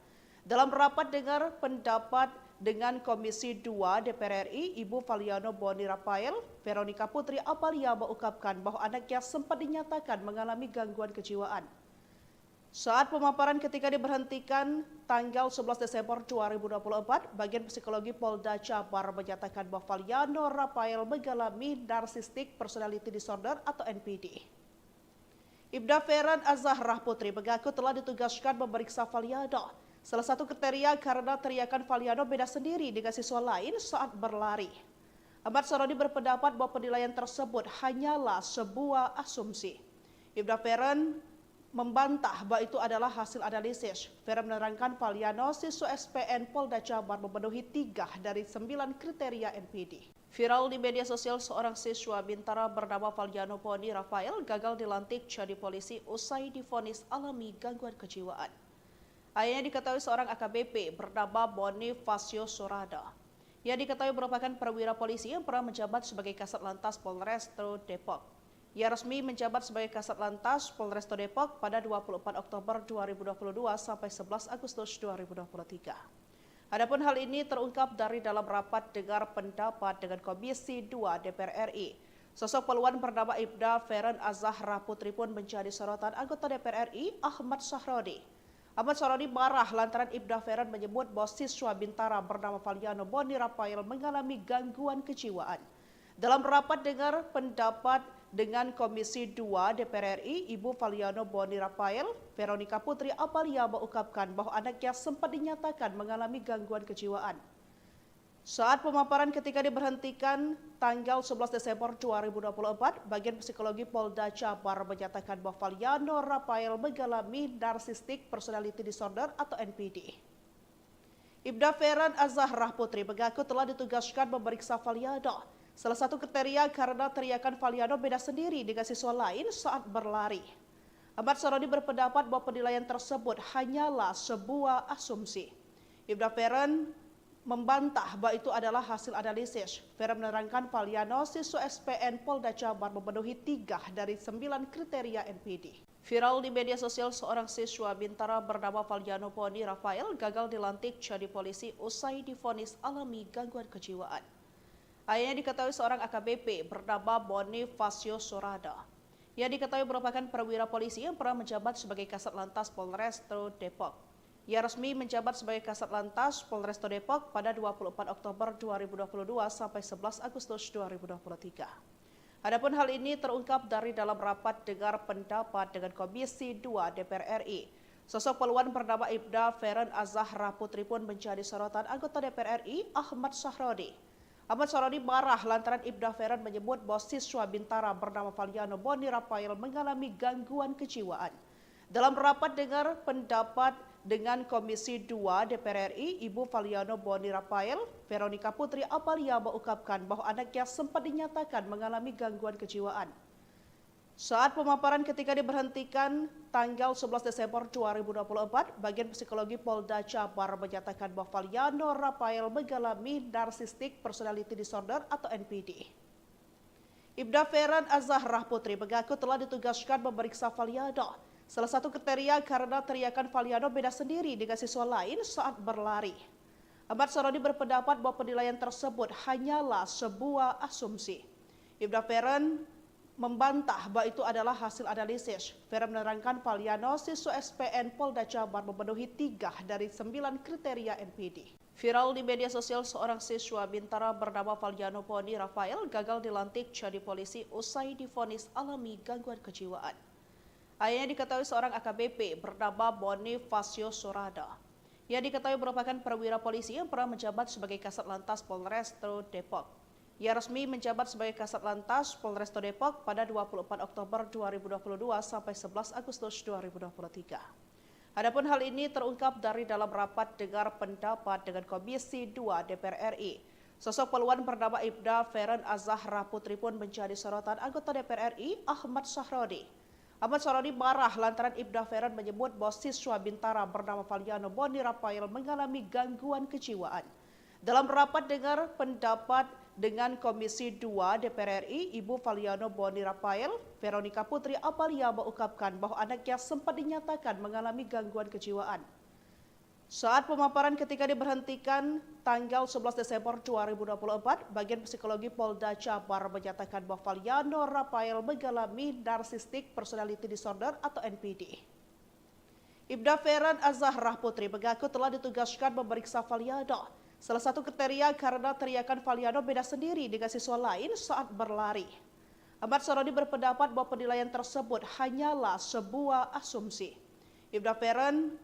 Dalam rapat dengar pendapat dengan Komisi 2 DPR RI, Ibu Valiano Boni Rafael, Veronica Putri Apalia mengungkapkan bahwa anaknya sempat dinyatakan mengalami gangguan kejiwaan. Saat pemaparan ketika diberhentikan tanggal 11 Desember 2024, Bagian Psikologi Polda Jabar menyatakan bahwa Valiano Rafael mengalami Narcissistic Personality Disorder atau NPD. Ibda Feren Azahra Putri mengaku telah ditugaskan memeriksa Valiano. Salah satu kriteria karena teriakan Valiano beda sendiri dengan siswa lain saat berlari. Ahmad Saroni berpendapat bahwa penilaian tersebut hanyalah sebuah asumsi. Ibda Feren membantah bahwa itu adalah hasil analisis. Feren menerangkan Valiano siswa SPN Polda Jabar memenuhi 3 dari 9 kriteria NPD. Viral di media sosial, seorang siswa Bintara bernama Valiano Poni Rafael gagal dilantik jadi polisi usai divonis alami gangguan kejiwaan. Ayahnya diketahui seorang AKBP bernama Bonifacio Sorada. Ia diketahui merupakan perwira polisi yang pernah menjabat sebagai Kasat Lantas Polrestabes Depok. Ia resmi menjabat sebagai Kasat Lantas Polrestabes Depok pada 24 Oktober 2022 sampai 11 Agustus 2023. Adapun hal ini terungkap dari dalam rapat dengar pendapat dengan Komisi 2 DPR RI. Sosok peluan bernama Ibda Feren Azahra Putri pun menjadi sorotan anggota DPR RI Ahmad Sahroni. Ahmad Saroni marah lantaran Ibda Feren menyebut bahwa siswa Bintara bernama Valiano Boni Rafael mengalami gangguan kejiwaan. Dalam rapat dengar pendapat dengan Komisi 2 DPR RI, Ibu Valiano Boni Rafael, Veronica Putri Apalia mengungkapkan bahwa anaknya sempat dinyatakan mengalami gangguan kejiwaan. Saat pemaparan ketika diberhentikan tanggal 11 Desember 2024, Bagian Psikologi Polda Jabar menyatakan bahwa Valiano Rafael mengalami Narcissistic Personality Disorder atau NPD. Ibda Feren Azahra Putri mengaku telah ditugaskan memeriksa Valiano. Salah satu kriteria karena teriakan Valiano beda sendiri dengan siswa lain saat berlari. Ahmad Saroni berpendapat bahwa penilaian tersebut hanyalah sebuah asumsi. Ibda Feren membantah bahwa itu adalah hasil analisis. Feren menerangkan Valiano siswa SPN Polda Jabar memenuhi 3 dari 9 kriteria NPD. Viral di media sosial, seorang siswa Bintara bernama Valiano Poni Rafael gagal dilantik jadi polisi usai divonis alami gangguan kejiwaan. Ayahnya diketahui seorang AKBP bernama Bonifacio Sorada. Ia diketahui merupakan perwira polisi yang pernah menjabat sebagai Kasat Lantas Polrestabes Depok. Ia resmi menjabat sebagai Kasat Lantas Polrestabes Depok pada 24 Oktober 2022 sampai 11 Agustus 2023. Adapun hal ini terungkap dari dalam rapat dengar pendapat dengan Komisi 2 DPR RI. Sosok peluan bernama Ibda Feren Azahra Putri pun menjadi sorotan anggota DPR RI Ahmad Sahroni. Ahmad Saroni marah lantaran Ibda Feren menyebut bahwa siswa Bintara bernama Valiano Boni Rafael mengalami gangguan kejiwaan. Dalam rapat dengar pendapat dengan Komisi 2 DPR RI, Ibu Valiano Boni Rafael, Veronica Putri Apalia mengungkapkan bahwa anaknya sempat dinyatakan mengalami gangguan kejiwaan. Saat pemaparan ketika diberhentikan tanggal 11 Desember 2024, Bagian Psikologi Polda Jabar menyatakan bahwa Valiano Rafael mengalami Narcissistic Personality Disorder atau NPD. Ibda Feren Azahra Putri mengaku telah ditugaskan memeriksa Valiano. Salah satu kriteria karena teriakan Valiano beda sendiri dengan siswa lain saat berlari. Ahmad Saroni berpendapat bahwa penilaian tersebut hanyalah sebuah asumsi. Ibda Feren membantah bahwa itu adalah hasil analisis. Feren menerangkan Valiano siswa SPN Polda Jabar memenuhi 3 dari 9 kriteria NPD. Viral di media sosial, seorang siswa Bintara bernama Valiano Poni Rafael gagal dilantik jadi polisi usai divonis alami gangguan kejiwaan. Ayahnya diketahui seorang AKBP bernama Bonifacio Sorada. Ia diketahui merupakan perwira polisi yang pernah menjabat sebagai Kasat Lantas Polrestabes Depok. Ia resmi menjabat sebagai Kasat Lantas Polrestabes Depok pada 24 Oktober 2022 sampai 11 Agustus 2023. Adapun hal ini terungkap dari dalam rapat dengar pendapat dengan Komisi 2 DPR RI. Sosok peluan bernama Ibda Feren Azahra Putri pun menjadi sorotan anggota DPR RI Ahmad Sahroni. Ahmad Saroni marah lantaran Ibda Feren menyebut bahwa siswa Bintara bernama Valiano Boni Rafael mengalami gangguan kejiwaan. Dalam rapat dengar pendapat dengan Komisi 2 DPR RI, Ibu Valiano Boni Rafael, Veronica Putri Apalia mengungkapkan bahwa anaknya sempat dinyatakan mengalami gangguan kejiwaan. Saat pemaparan ketika diberhentikan tanggal 11 Desember 2024, Bagian Psikologi Polda Jabar menyatakan bahwa Valiano Rafael mengalami Narcissistic Personality Disorder atau NPD. Ibda Feren Azzahrah Putri mengaku telah ditugaskan memeriksa Valiano. Salah satu kriteria karena teriakan Valiano beda sendiri dengan siswa lain saat berlari. Ahmad Sarodi berpendapat bahwa penilaian tersebut hanyalah sebuah asumsi. Ibda Feren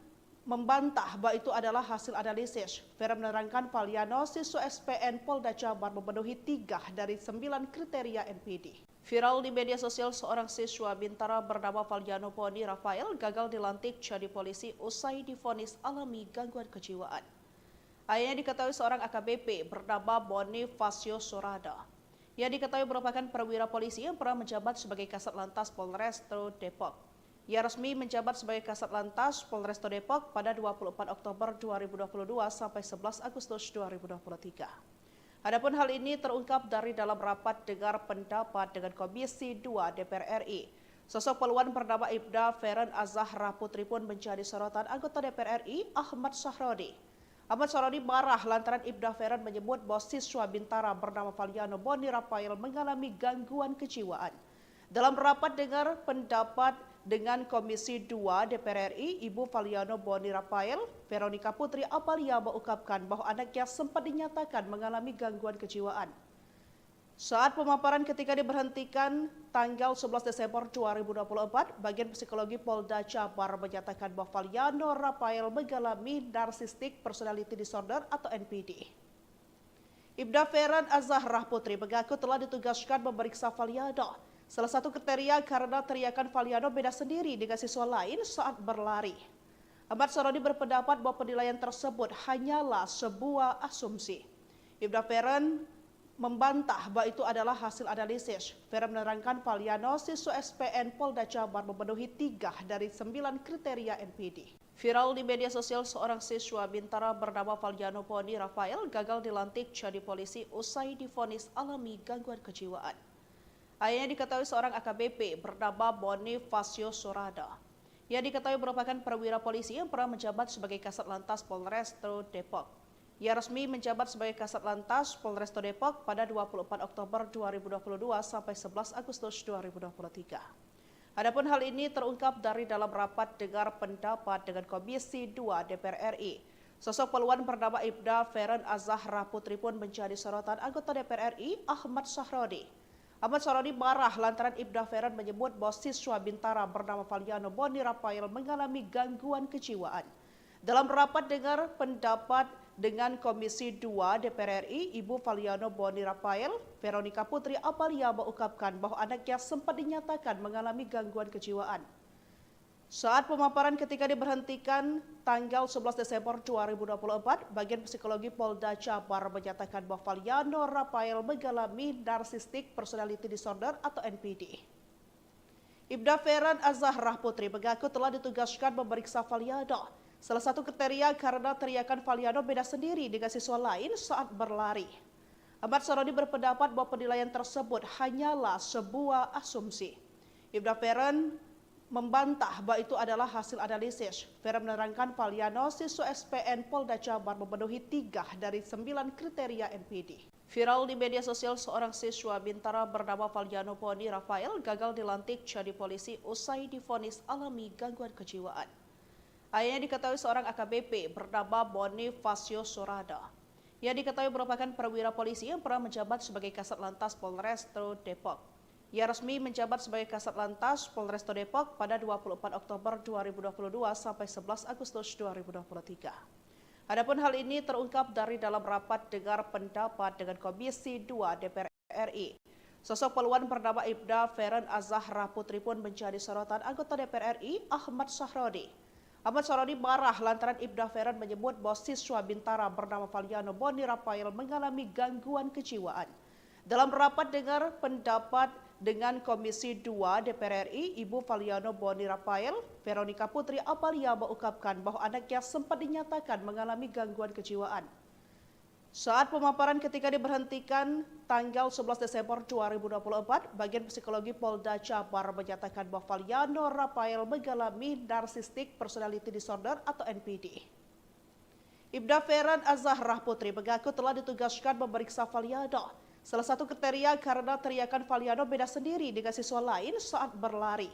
membantah bahwa itu adalah hasil analisis. Feren menerangkan Valiano siswa SPN Polda Jabar memenuhi 3 dari 9 kriteria NPD. Viral di media sosial, seorang siswa Bintara bernama Valiano Poni Rafael gagal dilantik jadi polisi usai divonis alami gangguan kejiwaan. Ayahnya diketahui seorang AKBP bernama Bonifacio Sorada. Ia diketahui merupakan perwira polisi yang pernah menjabat sebagai Kasat Lantas Polresto Depok. Ia resmi menjabat sebagai Kasat Lantas Polresto Depok pada 24 Oktober 2022 sampai 11 Agustus 2023. Adapun hal ini terungkap dari dalam rapat dengar pendapat dengan Komisi 2 DPR RI. Sosok poluan bernama Ibda Feren Azzahrah Putri pun menjadi sorotan anggota DPR RI Ahmad Sahrodi. Ahmad Sahrodi marah lantaran Ibda Feren menyebut bahwa siswa Bintara bernama Valiano Boni Rafael mengalami gangguan kejiwaan. Dalam rapat dengar pendapat dengan Komisi 2 DPR RI, Ibu Valiano Boni Rafael, Veronica Putri Apalia mengungkapkan bahwa anaknya sempat dinyatakan mengalami gangguan kejiwaan. Saat pemaparan ketika diberhentikan tanggal 11 Desember 2024, bagian psikologi Polda Jabar menyatakan bahwa Valiano Rafael mengalami narcissistic personality disorder atau NPD. Ibda Feren Azzahrah Putri mengaku telah ditugaskan memeriksa Valiano. Salah satu kriteria karena teriakan Valiano beda sendiri dengan siswa lain saat berlari. Ahmad Sarodi berpendapat bahwa penilaian tersebut hanyalah sebuah asumsi. Ibda Feren membantah bahwa itu adalah hasil analisis. Feren menerangkan Valiano siswa SPN Polda Jabar memenuhi 3 dari 9 kriteria NPD. Viral di media sosial, seorang siswa Bintara bernama Valiano Poni Rafael gagal dilantik jadi polisi usai divonis alami gangguan kejiwaan. Ayahnya diketahui seorang AKBP bernama Bonifacio Sorada. Ia diketahui merupakan perwira polisi yang pernah menjabat sebagai Kasat Lantas Polresto Depok. Ia resmi menjabat sebagai Kasat Lantas Polresto Depok pada 24 Oktober 2022 sampai 11 Agustus 2023. Adapun hal ini terungkap dari dalam rapat dengar pendapat dengan Komisi 2 DPR RI. Sosok poluan bernama Ibda Feren Azzahrah Putri pun menjadi sorotan anggota DPR RI Ahmad Sahrodi. Ahmad Sarodi marah lantaran Ibda Feren menyebut bahwa siswa Bintara bernama Valiano Boni Rafael mengalami gangguan kejiwaan. Dalam rapat dengar pendapat dengan Komisi 2 DPR RI, Ibu Valiano Boni Rafael, Veronica Putri Apalia mengungkapkan bahwa anaknya sempat dinyatakan mengalami gangguan kejiwaan. Saat pemaparan ketika diberhentikan tanggal 11 Desember 2024, bagian psikologi Polda Jabar menyatakan bahwa Valiano Rafael mengalami narcissistic personality disorder atau NPD. Ibda Feren Azzahrah Putri mengaku telah ditugaskan memeriksa Valiano. Salah satu kriteria karena teriakan Valiano beda sendiri dengan siswa lain saat berlari. Ahmad Sarodi berpendapat bahwa penilaian tersebut hanyalah sebuah asumsi. Ibda Feren membantah bahwa itu adalah hasil analisis. Feren menerangkan Valiano siswa SPN Polda Jabar memenuhi 3 dari 9 kriteria NPD. Viral di media sosial, seorang siswa Bintara bernama Valiano Poni Rafael gagal dilantik jadi polisi usai divonis alami gangguan kejiwaan. Ayahnya diketahui seorang AKBP bernama Bonifacio Sorada. Ia diketahui merupakan perwira polisi yang pernah menjabat sebagai Kasat Lantas Polresto Depok. Ia resmi menjabat sebagai Kasat Lantas Polresto Depok pada 24 Oktober 2022 sampai 11 Agustus 2023. Adapun hal ini terungkap dari dalam rapat dengar pendapat dengan Komisi 2 DPR RI. Sosok poluan bernama Ibda Feren Azzahrah Putri pun menjadi sorotan anggota DPR RI Ahmad Sahrodi. Ahmad Sahrodi marah lantaran Ibda Feren menyebut bahwa siswa Bintara bernama Valiano Boni Rafael mengalami gangguan kejiwaan. Dalam rapat dengar pendapat dengan Komisi 2 DPR RI, Ibu Valiano Boni Rafael, Veronica Putri Apalia mengungkapkan bahwa anaknya sempat dinyatakan mengalami gangguan kejiwaan. Saat pemaparan ketika diberhentikan tanggal 11 Desember 2024, bagian psikologi Polda Jabar menyatakan bahwa Valiano Rafael mengalami narcissistic personality disorder atau NPD. Ibda Feren Azzahrah Putri mengaku telah ditugaskan memeriksa Valiano. Salah satu kriteria karena teriakan Valiano beda sendiri dengan siswa lain saat berlari.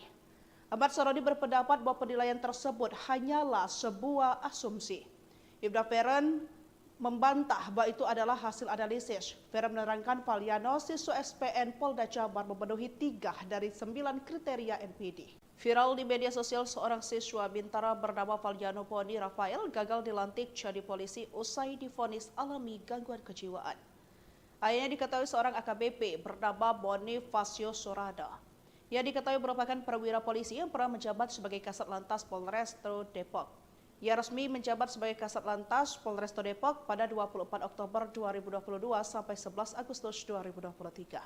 Ahmad Sarodi berpendapat bahwa penilaian tersebut hanyalah sebuah asumsi. Ibda Feren membantah bahwa itu adalah hasil analisis. Feren menerangkan Valiano, siswa SPN Polda Jabar memenuhi 3 dari 9 kriteria NPD. Viral di media sosial, seorang siswa Bintara bernama Valiano Poni Rafael gagal dilantik jadi polisi usai divonis alami gangguan kejiwaan. Ayahnya diketahui seorang AKBP bernama Bonifacio Sorada. Ia diketahui merupakan perwira polisi yang pernah menjabat sebagai Kasat Lantas Polresto Depok. Ia resmi menjabat sebagai Kasat Lantas Polresto Depok pada 24 Oktober 2022 sampai 11 Agustus 2023.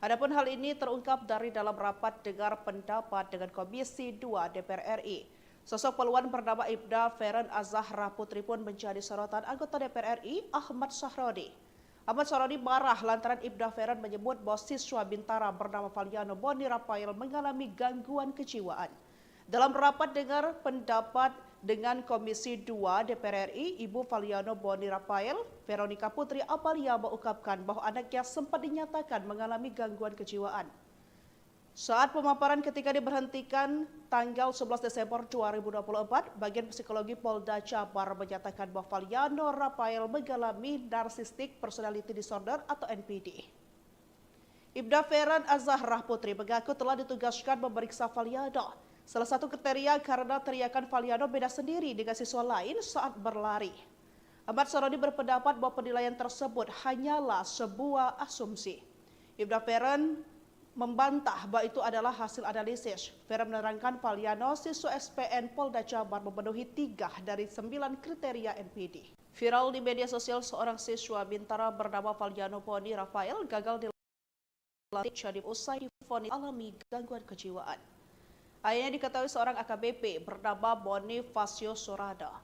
Adapun hal ini terungkap dari dalam rapat dengar pendapat dengan Komisi 2 DPR RI. Sosok peluan bernama Ibda Feren Azahra Putri pun menjadi sorotan anggota DPR RI Ahmad Sarodi. Ahmad Sarodi marah lantaran Ibda Feren menyebut bahwa siswa Bintara bernama Valiano Boni Rafael mengalami gangguan kejiwaan. Dalam rapat dengar pendapat dengan Komisi 2 DPR RI, Ibu Valiano Boni Rafael, Veronica Putri Apalia mengungkapkan bahwa anaknya sempat dinyatakan mengalami gangguan kejiwaan. Saat pemaparan ketika diberhentikan tanggal 11 Desember 2024, Bagian Psikologi Polda Jabar menyatakan bahwa Valiano Rafael mengalami Narcissistic Personality Disorder atau NPD. Ibda Feren Azahra Putri mengaku telah ditugaskan memeriksa Valiano. Salah satu kriteria karena teriakan Valiano beda sendiri dengan siswa lain saat berlari. Ahmad Sarodi berpendapat bahwa penilaian tersebut hanyalah sebuah asumsi. Ibda Feren membantah bahwa itu adalah hasil analisis. Feren menerangkan Valiano, siswa SPN Polda Jabar memenuhi 3 dari 9 kriteria NPD. Viral di media sosial, seorang siswa Bintara bernama Valiano Poni Rafael gagal dilantik jadi usai divonis alami gangguan kejiwaan. Ayahnya diketahui seorang AKBP bernama Bonifacio Sorada.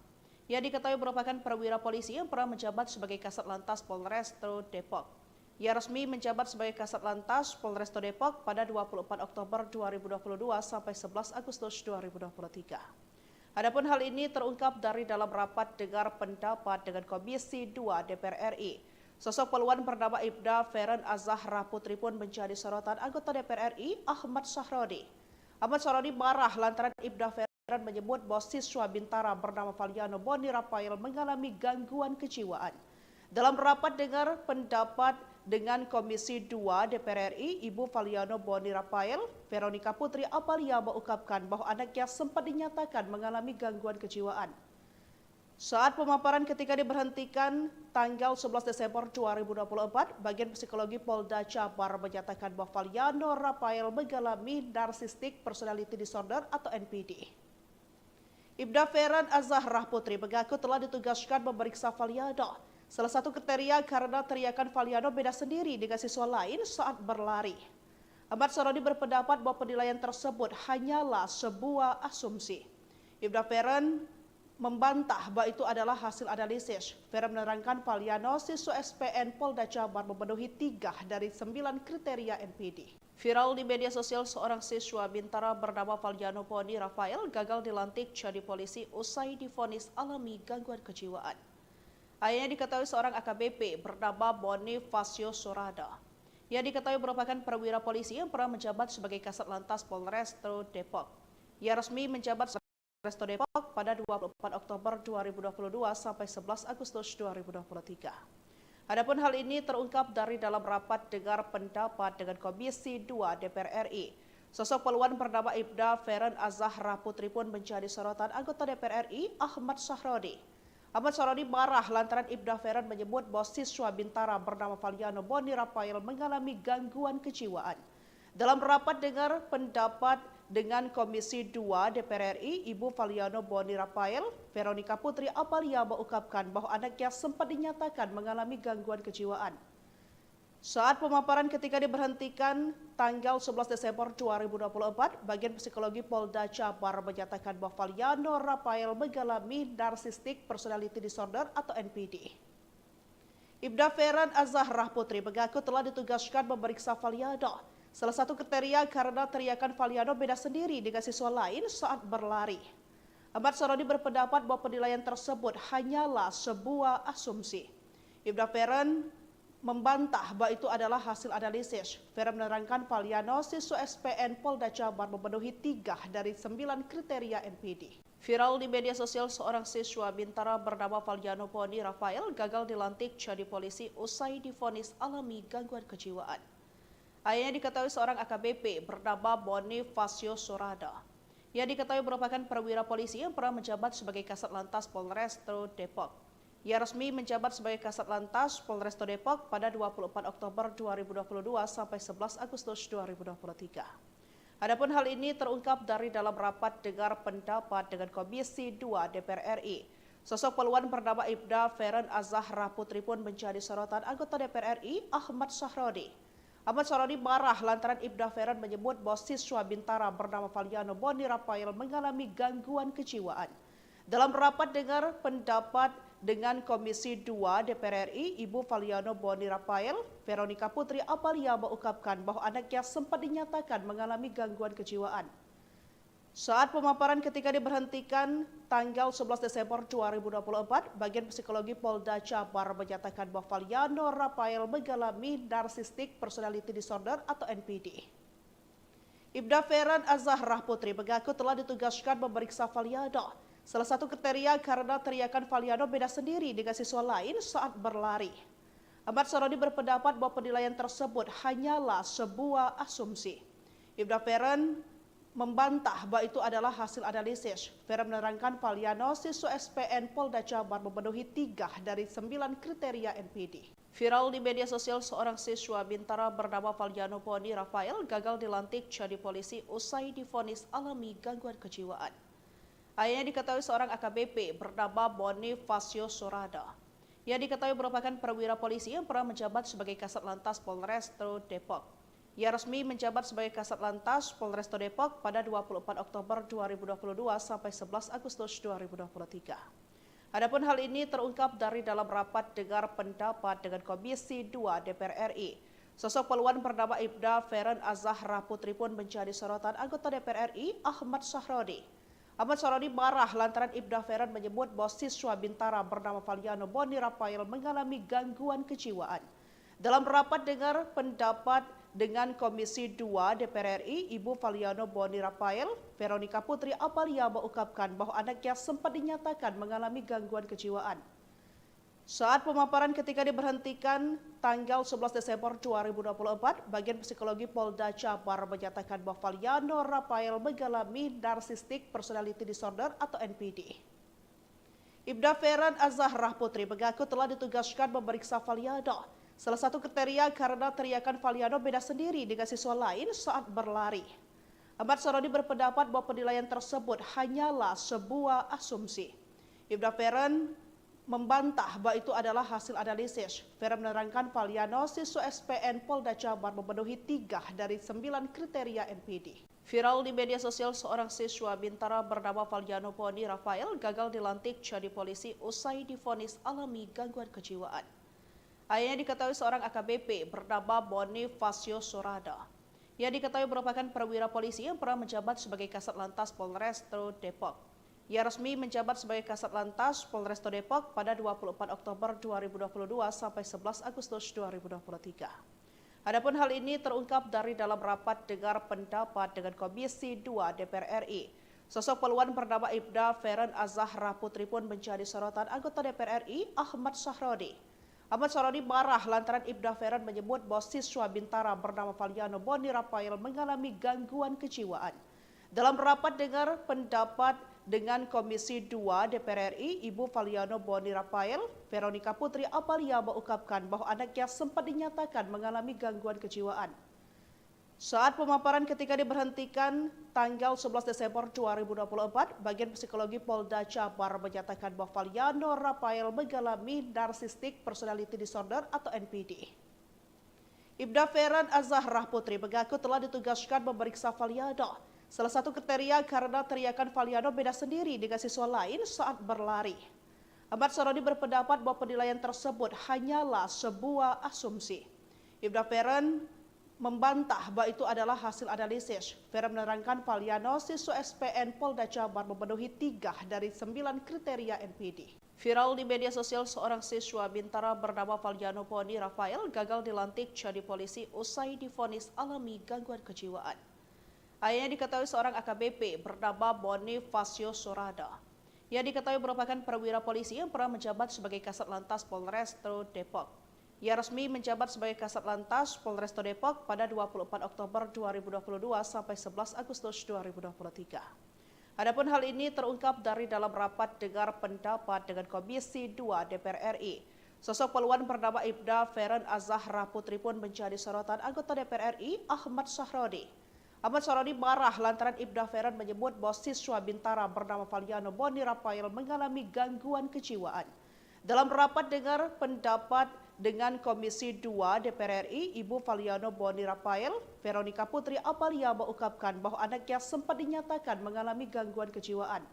Ia diketahui merupakan perwira polisi yang pernah menjabat sebagai Kasat Lantas Polresto Depok. Ia resmi menjabat sebagai Kasat Lantas Polresto Depok pada 24 Oktober 2022 sampai 11 Agustus 2023. Adapun hal ini terungkap dari dalam rapat dengar pendapat dengan Komisi 2 DPR RI. Sosok peluan bernama Ibda Feren Azahra Putri pun menjadi sorotan anggota DPR RI Ahmad Sarodi. Ahmad Sarodi marah lantaran Ibda Feren menyebut bahwa siswa Bintara bernama Valiano Boni Rafael mengalami gangguan kejiwaan. Dalam rapat dengar pendapat dengan Komisi 2 DPR RI, Ibu Valiano Boni Rafael, Veronica Putri Apalia mengungkapkan bahwa anaknya sempat dinyatakan mengalami gangguan kejiwaan. Saat pemaparan ketika diberhentikan tanggal 11 Desember 2024, Bagian Psikologi Polda Jabar menyatakan bahwa Valiano Rafael mengalami Narcissistic Personality Disorder atau NPD. Ibda Feren Azahra Putri mengaku telah ditugaskan memeriksa Valiano. Salah satu kriteria karena teriakan Valiano beda sendiri dengan siswa lain saat berlari. Ahmad Sarodi berpendapat bahwa penilaian tersebut hanyalah sebuah asumsi. Ibda Feren membantah bahwa itu adalah hasil analisis. Feren menerangkan Valiano, siswa SPN Polda Jabar memenuhi 3 dari 9 kriteria NPD. Viral di media sosial, seorang siswa Bintara bernama Valiano Poni Rafael gagal dilantik jadi polisi usai divonis alami gangguan kejiwaan. Ayahnya diketahui seorang AKBP bernama Bonifacio Sorada. Ia diketahui merupakan perwira polisi yang pernah menjabat sebagai Kasat Lantas Polresto Depok. Ia resmi menjabat sebagai Polresto Depok pada 24 Oktober 2022 sampai 11 Agustus 2023. Adapun hal ini terungkap dari dalam rapat dengar pendapat dengan Komisi 2 DPR RI. Sosok peluan bernama Ibda Feren Azahra Putri pun menjadi sorotan anggota DPR RI Ahmad Sarodi. Ahmad Sarodi marah lantaran Ibda Feren menyebut bahwa siswa Bintara bernama Valiano Boni Rafael mengalami gangguan kejiwaan. Dalam rapat dengar pendapat dengan Komisi 2 DPR RI, Ibu Valiano Boni Rafael, Veronica Putri Apalia mengungkapkan bahwa anaknya sempat dinyatakan mengalami gangguan kejiwaan. Saat pemaparan ketika diberhentikan tanggal 11 Desember 2024, Bagian Psikologi Polda Jabar menyatakan bahwa Valiano Rafael mengalami Narcissistic Personality Disorder atau NPD. Ibda Feren Azahra Putri mengaku telah ditugaskan memeriksa Valiano. Salah satu kriteria karena teriakan Valiano beda sendiri dengan siswa lain saat berlari. Ahmad Sarodi berpendapat bahwa penilaian tersebut hanyalah sebuah asumsi. Ibda Feren membantah bahwa itu adalah hasil analisis. Vera menerangkan Valiano, siswa SPN Polda Jabar memenuhi 3 dari 9 kriteria NPD. Viral di media sosial, seorang siswa Bintara bernama Valiano Poni Rafael gagal dilantik jadi polisi usai divonis alami gangguan kejiwaan. Ayahnya diketahui seorang AKBP bernama Bonifacio Sorada. Ia diketahui merupakan perwira polisi yang pernah menjabat sebagai Kasat Lantas Polresta Depok. Ia resmi menjabat sebagai Kasat Lantas Polresta Depok pada 24 Oktober 2022 sampai 11 Agustus 2023. Adapun hal ini terungkap dari dalam rapat dengar pendapat dengan Komisi 2 DPR RI. Sosok poluan bernama Ibda Feren Azahra Putri pun menjadi sorotan anggota DPR RI Ahmad Sahrodi. Ahmad Sahrodi marah lantaran Ibda Feren menyebut bahwa siswa Bintara bernama Valiano Boni Rafael mengalami gangguan kejiwaan. Dalam rapat dengar pendapat dengan Komisi 2 DPR RI, Ibu Valiano Boni Rafael, Veronica Putri Apalia mengungkapkan bahwa anaknya sempat dinyatakan mengalami gangguan kejiwaan. Saat pemaparan ketika diberhentikan tanggal 11 Desember 2024, bagian psikologi Polda Jabar menyatakan bahwa Valiano Rafael mengalami narcissistic personality disorder atau NPD. Ibda Feren Azahra Putri mengaku telah ditugaskan memeriksa Valiano. Salah satu kriteria karena teriakan Valiano beda sendiri dengan siswa lain saat berlari. Ahmad Sahrodi berpendapat bahwa penilaian tersebut hanyalah sebuah asumsi. Ibda Feren membantah bahwa itu adalah hasil analisis. Feren menerangkan Valiano, siswa SPN Polda Jabar memenuhi 3 dari 9 kriteria NPD. Viral di media sosial, seorang siswa Bintara bernama Valiano Poni Rafael gagal dilantik jadi polisi usai divonis alami gangguan kejiwaan. Ayahnya diketahui seorang AKBP bernama Bonifacio Sorada. Ia diketahui merupakan perwira polisi yang pernah menjabat sebagai Kasat Lantas Polresta Depok. Ia resmi menjabat sebagai Kasat Lantas Polresta Depok pada 24 Oktober 2022 sampai 11 Agustus 2023. Adapun hal ini terungkap dari dalam rapat dengar pendapat dengan Komisi 2 DPR RI. Sosok poluan bernama Ibda Feren Azahra Putri pun menjadi sorotan anggota DPR RI Ahmad Sahrodi. Ahmad Sahrodi marah lantaran Ibda Feren menyebut bahwa siswa Bintara bernama Valiano Boni Rafael mengalami gangguan kejiwaan. Dalam rapat dengar pendapat dengan Komisi 2 DPR RI, Ibu Valiano Boni Rafael, Veronica Putri Apalia mengungkapkan bahwa anaknya sempat dinyatakan mengalami gangguan kejiwaan. Saat pemaparan ketika diberhentikan tanggal 11 Desember 2024, bagian psikologi Polda Jabar menyatakan bahwa Valiano Rafael mengalami narcissistic personality disorder atau NPD. Ibda Feren Azahra Putri mengaku telah ditugaskan memeriksa Valiano. Salah satu kriteria karena teriakan Valiano beda sendiri dengan siswa lain saat berlari. Ahmad Sahrodi berpendapat bahwa penilaian tersebut hanyalah sebuah asumsi. Ibda Feren membantah bahwa itu adalah hasil analisis. Vera menerangkan Valiano, siswa SPN Polda Jabar memenuhi 3 dari 9 kriteria NPD. Viral di media sosial, seorang siswa Bintara bernama Valiano Poni Rafael gagal dilantik jadi polisi usai divonis alami gangguan kejiwaan. Ayahnya diketahui seorang AKBP bernama Bonifacio Sorada. Ia diketahui merupakan perwira polisi yang pernah menjabat sebagai Kasat Lantas Polresta Depok. Ia resmi menjabat sebagai Kasat Lantas Polresta Depok pada 24 Oktober 2022 sampai 11 Agustus 2023. Adapun hal ini terungkap dari dalam rapat dengar pendapat dengan Komisi 2 DPR RI. Sosok poluan bernama Ibda Feren Azahra Putri pun menjadi sorotan anggota DPR RI Ahmad Sahrodi. Ahmad Sahrodi marah lantaran Ibda Feren menyebut bahwa siswa Bintara bernama Valiano Boni Rafael mengalami gangguan kejiwaan. Dalam rapat dengar pendapat dengan Komisi 2 DPR RI, Ibu Valiano Boni Rafael, Veronica Putri Apalia mengungkapkan bahwa anaknya sempat dinyatakan mengalami gangguan kejiwaan. Saat pemaparan ketika diberhentikan tanggal 11 Desember 2024, bagian psikologi Polda Jabar menyatakan bahwa Valiano Rafael mengalami narcissistic personality disorder atau NPD. Ibda Feren Azahra Putri mengaku telah ditugaskan memeriksa Valiano. Salah satu kriteria karena teriakan Valiano beda sendiri dengan siswa lain saat berlari. Ahmad Sahrodi berpendapat bahwa penilaian tersebut hanyalah sebuah asumsi. Ibda Feren membantah bahwa itu adalah hasil analisis. Vera menerangkan Valiano, siswa SPN Polda Jabar memenuhi 3 dari 9 kriteria NPD. Viral di media sosial, seorang siswa Bintara bernama Valiano Poni Rafael gagal dilantik jadi polisi usai divonis alami gangguan kejiwaan. Ayahnya diketahui seorang AKBP bernama Bonifacio Sorada. Ia diketahui merupakan perwira polisi yang pernah menjabat sebagai Kasat Lantas Polrestabes Depok. Ia resmi menjabat sebagai Kasat Lantas Polrestabes Depok pada 24 Oktober 2022 sampai 11 Agustus 2023. Adapun hal ini terungkap dari dalam rapat dengar pendapat dengan Komisi 2 DPR RI. Sosok peluan bernama Ibda Feren Azahra Putri pun menjadi sorotan anggota DPR RI Ahmad Sahrodi. Ahmad Sahrodi marah lantaran Ibda Feren menyebut bahwa siswa Bintara bernama Valiano Boni Rafael mengalami gangguan kejiwaan. Dalam rapat dengar pendapat dengan Komisi 2 DPR RI, Ibu Valiano Boni Rafael, Veronica Putri Apalia mengungkapkan bahwa anaknya sempat dinyatakan mengalami gangguan kejiwaan.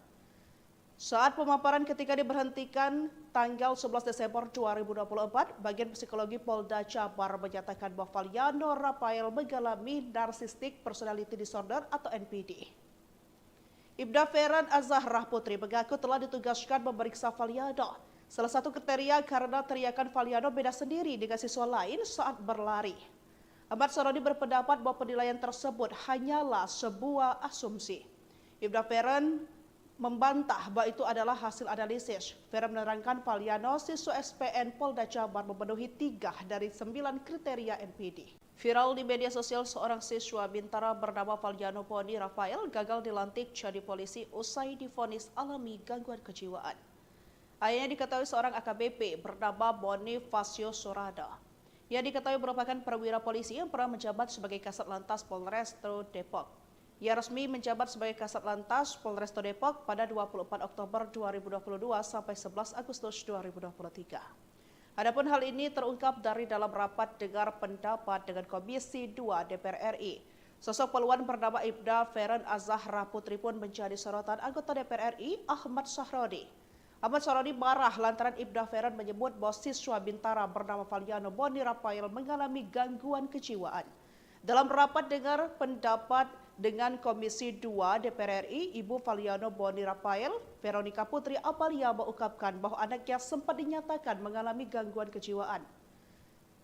Saat pemaparan ketika diberhentikan tanggal 11 Desember 2024, Bagian Psikologi Polda Jabar menyatakan bahwa Valiano Rafael mengalami Narcissistic Personality Disorder atau NPD. Ibda Feren Azahra Putri mengaku telah ditugaskan memeriksa Valiano. Salah satu kriteria karena teriakan Valiano beda sendiri dengan siswa lain saat berlari. Ahmad Sahrodi berpendapat bahwa penilaian tersebut hanyalah sebuah asumsi. Ibda Feren membantah bahwa itu adalah hasil analisis. Feren menerangkan Valiano, siswa SPN Polda Jabar memenuhi 3 dari 9 kriteria NPD. Viral di media sosial, seorang siswa Bintara bernama Valiano Poni Rafael gagal dilantik jadi polisi usai divonis alami gangguan kejiwaan. Ayahnya diketahui seorang AKBP bernama Bonifacio Sorada. Ia diketahui merupakan perwira polisi yang pernah menjabat sebagai Kasat Lantas Polrestabes Depok. Ia resmi menjabat sebagai Kasat Lantas Polrestabes Depok pada 24 Oktober 2022 sampai 11 Agustus 2023. Adapun hal ini terungkap dari dalam rapat dengar pendapat dengan Komisi 2 DPR RI. Sosok peluan bernama Ibda Feren Azahra Putri pun menjadi sorotan anggota DPR RI Ahmad Sahrodi. Ahmad Sahrodi marah lantaran Ibda Feren menyebut bahwa siswa Bintara bernama Valiano Boni Rafael mengalami gangguan kejiwaan. Dalam rapat dengar pendapat dengan Komisi 2 DPR RI, Ibu Valiano Boni Rafael, Veronica Putri Apalia mengungkapkan bahwa anaknya sempat dinyatakan mengalami gangguan kejiwaan.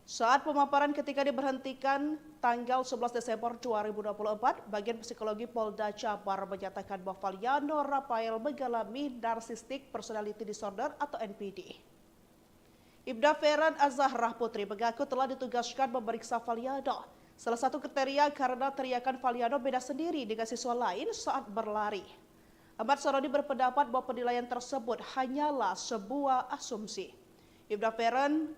Saat pemaparan ketika diberhentikan tanggal 11 Desember 2024, Bagian Psikologi Polda Jabar menyatakan bahwa Valiano Rafael mengalami Narcissistic Personality Disorder atau NPD. Ibda Feren Azahra Putri mengaku telah ditugaskan memeriksa Valiano. Salah satu kriteria karena teriakan Valiano beda sendiri dengan siswa lain saat berlari. Ahmad Sahrodi berpendapat bahwa penilaian tersebut hanyalah sebuah asumsi. Ibda Feren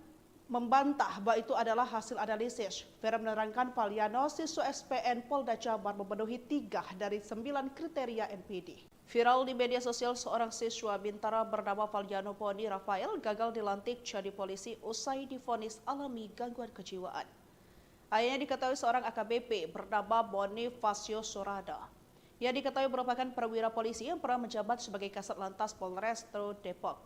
membantah bahwa itu adalah hasil analisis. Vera menerangkan Valiano, siswa SPN Polda Jabar memenuhi 3 dari 9 kriteria NPD. Viral di media sosial, seorang siswa Bintara bernama Valiano Poni Rafael gagal dilantik jadi polisi usai divonis alami gangguan kejiwaan. Ayahnya diketahui seorang AKBP bernama Bonifacio Sorada. Ia diketahui merupakan perwira polisi yang pernah menjabat sebagai Kasat Lantas Polrestabes Depok.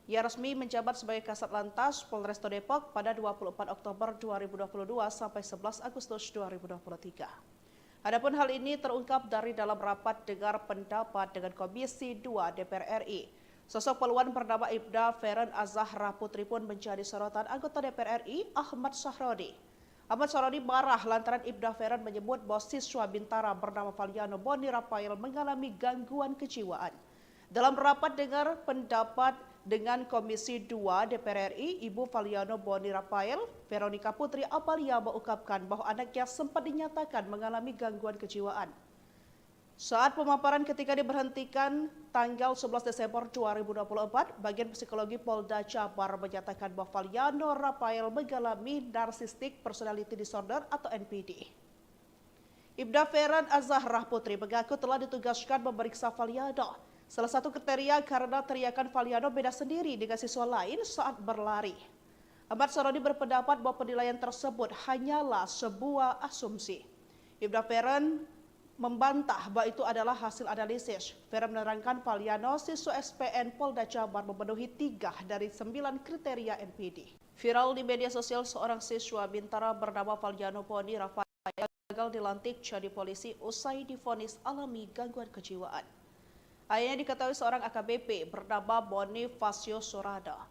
Ia resmi menjabat sebagai Kasat Lantas Polrestabes Depok pada 24 Oktober 2022 sampai 11 Agustus 2023. Adapun hal ini terungkap dari dalam rapat dengar pendapat dengan Komisi 2 DPR RI. Sosok peluan bernama Ibda Feren Azahra Putri pun menjadi sorotan anggota DPR RI Ahmad Sahrodi. Ahmad Sahrodi marah lantaran Ibda Feren menyebut bahwa siswa Bintara bernama Valiano Boni Rafael mengalami gangguan kejiwaan. Dalam rapat dengar pendapat dengan Komisi 2 DPR RI, Ibu Valiano Boni Rafael, Veronica Putri Apalia mengungkapkan bahwa anaknya sempat dinyatakan mengalami gangguan kejiwaan. Saat pemaparan ketika diberhentikan tanggal 11 Desember 2024, Bagian Psikologi Polda Jabar menyatakan bahwa Valiano Rafael mengalami Narcissistic Personality Disorder atau NPD. Ibda Feren Azahra Putri mengaku telah ditugaskan memeriksa Valiano. Salah satu kriteria karena teriakan Valiano beda sendiri dengan siswa lain saat berlari. Ahmad Sahrodi berpendapat bahwa penilaian tersebut hanyalah sebuah asumsi. Ibda Feren membantah bahwa itu adalah hasil analisis. Feren menerangkan Valiano, siswa SPN Polda Jabar memenuhi 3 dari 9 kriteria NPD. Viral di media sosial, seorang siswa Bintara bernama Valiano Poni Rafael gagal dilantik jadi polisi usai divonis alami gangguan kejiwaan. Ayahnya diketahui seorang AKBP bernama Bonifacio Sorada.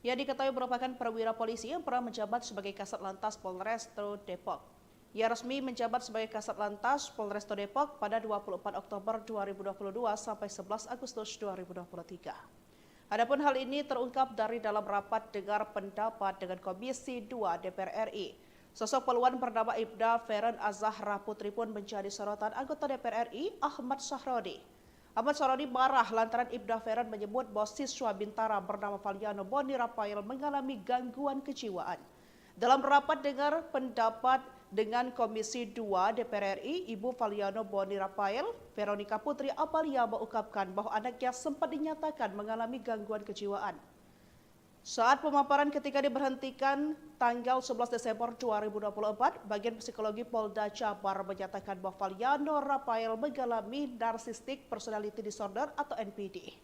Ia diketahui merupakan perwira polisi yang pernah menjabat sebagai Kasat Lantas Polrestabes Depok. Ia resmi menjabat sebagai Kasat Lantas Polrestabes Depok pada 24 Oktober 2022 sampai 11 Agustus 2023. Adapun hal ini terungkap dari dalam rapat dengar pendapat dengan Komisi 2 DPR RI. Sosok peluan bernama Ibda Feren Azahra Putri pun menjadi sorotan anggota DPR RI Ahmad Sahrodi. Ahmad Sahrodi marah lantaran Ibda Feren menyebut bahwa siswa Bintara bernama Valiano Boni Rafael mengalami gangguan kejiwaan. Dalam rapat dengar pendapat dengan Komisi 2 DPR RI, Ibu Valiano Boni Rafael, Veronica Putri Apalia mengungkapkan bahwa anaknya sempat dinyatakan mengalami gangguan kejiwaan. Saat pemaparan ketika diberhentikan tanggal 11 Desember 2024, Bagian Psikologi Polda Jabar menyatakan bahwa Valiano Rafael mengalami Narcissistic Personality Disorder atau NPD.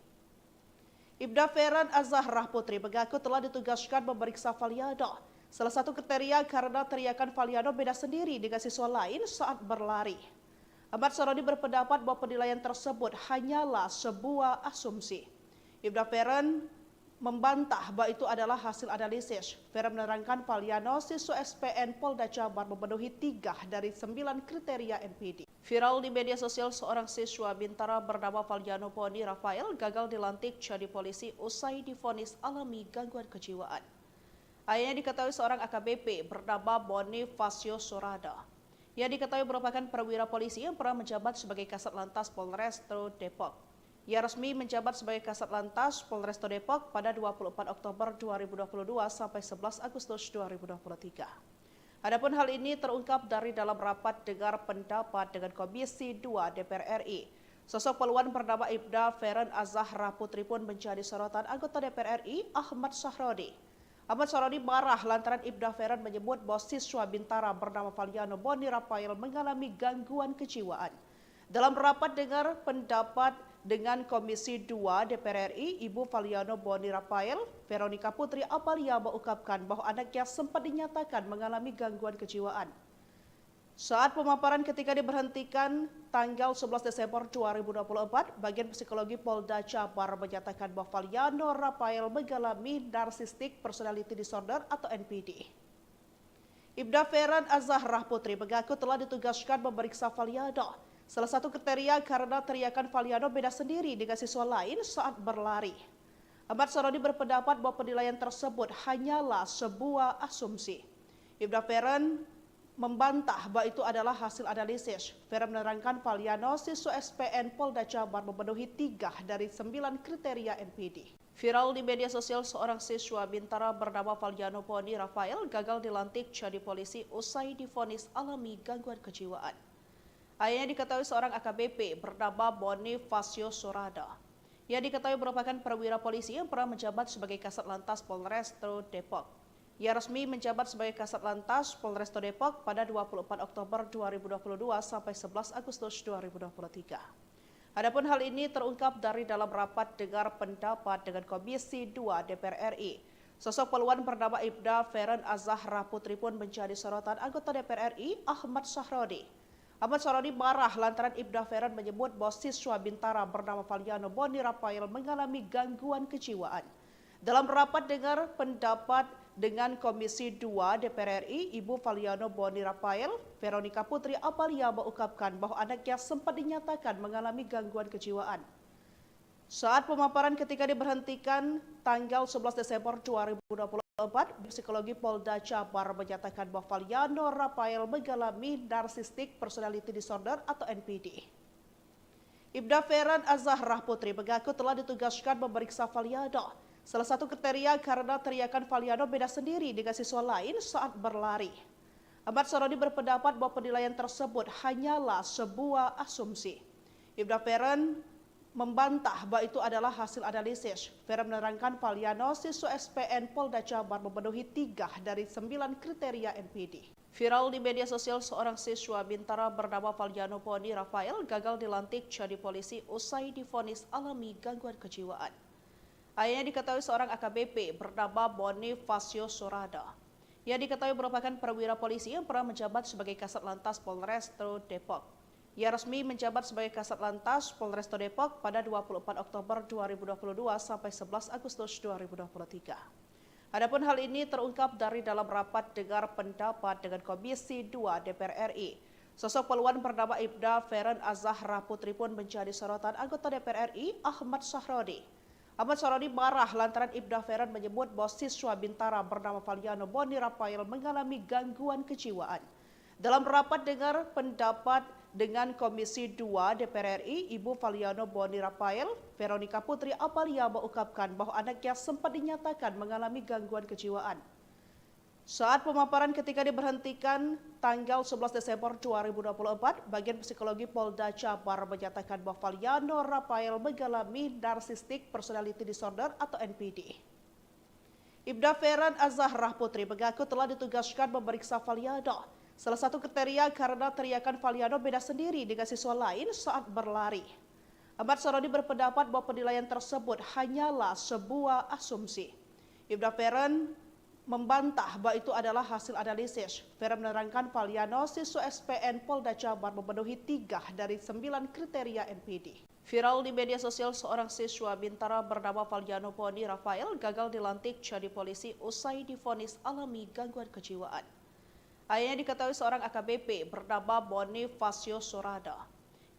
Ibda Feren Azahra Putri mengaku telah ditugaskan memeriksa Valiano. Salah satu kriteria karena teriakan Valiano beda sendiri dengan siswa lain saat berlari. Ahmad Sahrodi berpendapat bahwa penilaian tersebut hanyalah sebuah asumsi. Ibda Feren membantah bahwa itu adalah hasil analisis. Feren menerangkan Valiano siswa SPN Polda Jabar memenuhi 3 dari 9 kriteria NPD. Viral di media sosial, seorang siswa Bintara bernama Valiano Boni Rafael gagal dilantik jadi polisi usai divonis alami gangguan kejiwaan. Ayahnya diketahui seorang AKBP bernama Bonifacio Sorada. Ia diketahui merupakan perwira polisi yang pernah menjabat sebagai Kasat Lantas Polrestabes Depok. Ia resmi menjabat sebagai Kasat Lantas Polrestabes Depok pada 24 Oktober 2022 sampai 11 Agustus 2023. Adapun hal ini terungkap dari dalam rapat dengar pendapat dengan Komisi 2 DPR RI. Sosok peluan bernama Ibda Feren Azahra Putri pun menjadi sorotan anggota DPR RI Ahmad Sahrodi. Ahmad Sahrodi marah lantaran Ibda Feren menyebut bahwa siswa Bintara bernama Valiano Boni Rafael mengalami gangguan kejiwaan. Dalam rapat dengar pendapat dengan Komisi 2 DPR RI, Ibu Valiano Boni Rafael, Veronica Putri Apalia mengungkapkan bahwa anaknya sempat dinyatakan mengalami gangguan kejiwaan. Saat pemaparan ketika diberhentikan tanggal 11 Desember 2024, Bagian Psikologi Polda Jabar menyatakan bahwa Valiano Rafael mengalami Narcissistic Personality Disorder atau NPD. Ibda Feren Azahra Putri mengaku telah ditugaskan memeriksa Valiano. Salah satu kriteria karena teriakan Valiano beda sendiri dengan siswa lain saat berlari. Ahmad Sahrodi berpendapat bahwa penilaian tersebut hanyalah sebuah asumsi. Ibda Feren membantah bahwa itu adalah hasil analisis. Feren menerangkan Valiano siswa SPN Polda Jabar memenuhi 3 dari 9 kriteria NPD. Viral di media sosial, seorang siswa Bintara bernama Valiano Boni Rafael gagal dilantik jadi polisi usai divonis alami gangguan kejiwaan. Ayahnya diketahui seorang AKBP bernama Bonifacio Sorada. Ia diketahui merupakan perwira polisi yang pernah menjabat sebagai Kasat Lantas Polrestabes Depok. Ia resmi menjabat sebagai Kasat Lantas Polrestabes Depok pada 24 Oktober 2022 sampai 11 Agustus 2023. Adapun hal ini terungkap dari dalam rapat dengar pendapat dengan Komisi 2 DPR RI. Sosok peluan bernama Ibda Feren Azahra Putri pun menjadi sorotan anggota DPR RI Ahmad Sahrodi. Ahmad Sahrodi marah lantaran Ibda Feren menyebut bahwa siswa Bintara bernama Valiano Boni Rafael mengalami gangguan kejiwaan. Dalam rapat dengar pendapat dengan Komisi 2 DPR RI, Ibu Valiano Boni Rafael, Veronica Putri Apalia mengungkapkan bahwa anaknya sempat dinyatakan mengalami gangguan kejiwaan. Saat pemaparan ketika diberhentikan tanggal 11 Desember 2024, Psikologi Polda Jabar menyatakan bahwa Valiano Rafael mengalami Narcissistic Personality Disorder atau NPD. Ibda Feren Azahra Putri mengaku telah ditugaskan memeriksa Valiano. Salah satu kriteria karena teriakan Valiano beda sendiri dengan siswa lain saat berlari. Ahmad Sahrodi berpendapat bahwa penilaian tersebut hanyalah sebuah asumsi. Ibda Feren membantah bahwa itu adalah hasil analisis. Feren menerangkan Valiano siswa SPN Polda Jabar memenuhi 3 dari 9 kriteria NPD. Viral di media sosial, seorang siswa Bintara bernama Valiano Boni Rafael gagal dilantik jadi polisi usai divonis alami gangguan kejiwaan. Ayahnya diketahui seorang AKBP bernama Bonifacio Sorada. Ia diketahui merupakan perwira polisi yang pernah menjabat sebagai Kasat Lantas Polresto Depok. Ia resmi menjabat sebagai Kasat Lantas Polresto Depok pada 24 Oktober 2022 sampai 11 Agustus 2023. Adapun hal ini terungkap dari dalam rapat dengar pendapat dengan Komisi 2 DPR RI. Sosok poluan bernama Ibda Feren Azahra Putri pun menjadi sorotan anggota DPR RI Ahmad Sahrodi. Ahmad Sahrodi marah lantaran Ibda Feren menyebut bahwa siswa Bintara bernama Valiano Boni Rafael mengalami gangguan kejiwaan. Dalam rapat dengar pendapat dengan Komisi 2 DPR RI, Ibu Valiano Boni Rafael, Veronica Putri Apalia mengungkapkan bahwa anaknya sempat dinyatakan mengalami gangguan kejiwaan. Saat pemaparan ketika diberhentikan tanggal 11 Desember 2024, Bagian Psikologi Polda Jabar menyatakan bahwa Valiano Rafael mengalami Narcissistic Personality Disorder atau NPD. Ibda Feren Azahra Putri mengaku telah ditugaskan memeriksa Valiano. Salah satu kriteria karena teriakan Valiano beda sendiri dengan siswa lain saat berlari. Ahmad Sahrodi berpendapat bahwa penilaian tersebut hanyalah sebuah asumsi. Ibda Feren membantah bahwa itu adalah hasil analisis. Feren menerangkan Valiano siswa SPN Polda Jabar memenuhi 3 dari 9 kriteria NPD. Viral di media sosial, seorang siswa Bintara bernama Valiano Boni Rafael gagal dilantik jadi polisi usai divonis alami gangguan kejiwaan. Ayahnya diketahui seorang AKBP bernama Bonifacio Sorada.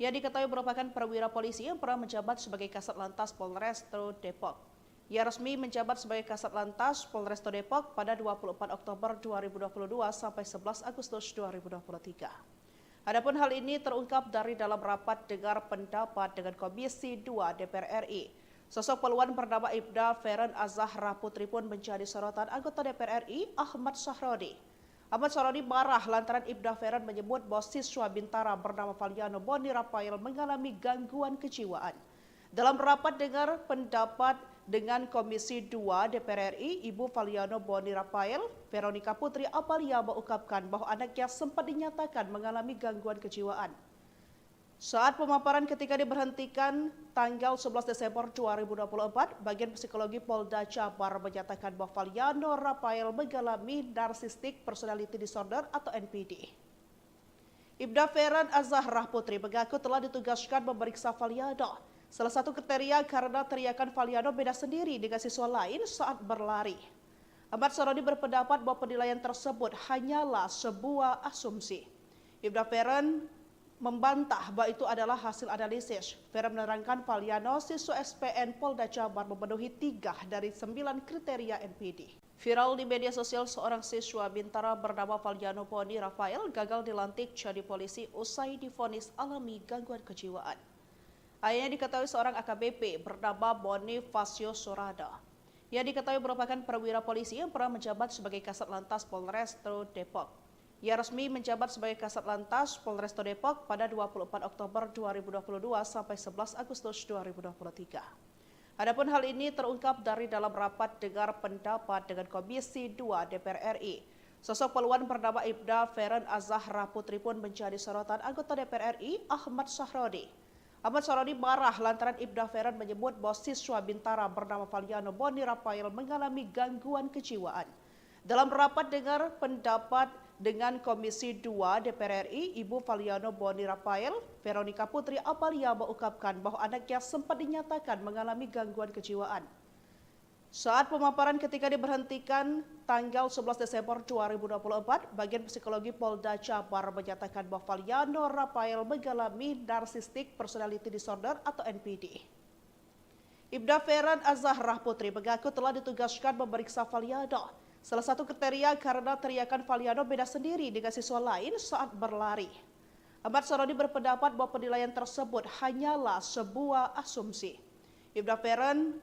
Ia diketahui merupakan perwira polisi yang pernah menjabat sebagai Kasat Lantas Polresto Depok. Ia resmi menjabat sebagai Kasat Lantas Polresto Depok pada 24 Oktober 2022 sampai 11 Agustus 2023. Adapun hal ini terungkap dari dalam rapat dengar pendapat dengan Komisi 2 DPR RI. Sosok poluan bernama Ibda Feren Azahra Putri pun menjadi sorotan anggota DPR RI Ahmad Sahrodi. Ahmad Sahrodi marah lantaran Ibda Feren menyebut bahwa siswa Bintara bernama Valiano Boni Rafael mengalami gangguan kejiwaan. Dalam rapat dengar pendapat dengan Komisi 2 DPR RI, Ibu Valiano Boni Rafael, Veronica Putri Apalia mengungkapkan bahwa anaknya sempat dinyatakan mengalami gangguan kejiwaan. Saat pemaparan ketika diberhentikan tanggal 11 Desember 2024, Bagian Psikologi Polda Jabar menyatakan bahwa Valiano Rafael mengalami Narcissistic Personality Disorder atau NPD. Ibda Feren Azahra Putri mengaku telah ditugaskan memeriksa Valiano. Salah satu kriteria karena teriakan Valiano beda sendiri dengan siswa lain saat berlari. Ahmad Sahrodi berpendapat bahwa penilaian tersebut hanyalah sebuah asumsi. Ibda Feren membantah bahwa itu adalah hasil analisis. Feren menerangkan Valiano siswa SPN Polda Jabar memenuhi 3 dari 9 kriteria NPD. Viral di media sosial, seorang siswa Bintara bernama Valiano Boni Rafael gagal dilantik jadi polisi usai divonis alami gangguan kejiwaan. Ayahnya diketahui seorang AKBP bernama Bonifacio Sorada. Ia diketahui merupakan perwira polisi yang pernah menjabat sebagai Kasat Lantas Polresto Depok. Ia resmi menjabat sebagai Kasat Lantas Polresto Depok pada 24 Oktober 2022 sampai 11 Agustus 2023. Adapun hal ini terungkap dari dalam rapat dengar pendapat dengan Komisi 2 DPR RI. Sosok poluan bernama Ibda Feren Azahra Putri pun menjadi sorotan anggota DPR RI Ahmad Sahrodi. Ahmad Sahrodi marah lantaran Ibda Feren menyebut bahwa siswa Bintara bernama Valiano Boni Rafael mengalami gangguan kejiwaan. Dalam rapat dengar pendapat dengan Komisi 2 DPR RI, Ibu Valiano Boni Rafael, Veronica Putri Apalia mengungkapkan bahwa anaknya sempat dinyatakan mengalami gangguan kejiwaan. Saat pemaparan ketika diberhentikan tanggal 11 Desember 2024, Bagian Psikologi Polda Jabar menyatakan bahwa Valiano Rafael mengalami Narcissistic Personality Disorder atau NPD. Ibda Feren Azahra Putri mengaku telah ditugaskan memeriksa Valiano. Salah satu kriteria karena teriakan Valiano beda sendiri dengan siswa lain saat berlari. Ahmad Sahrodi berpendapat bahwa penilaian tersebut hanyalah sebuah asumsi. Ibda Feren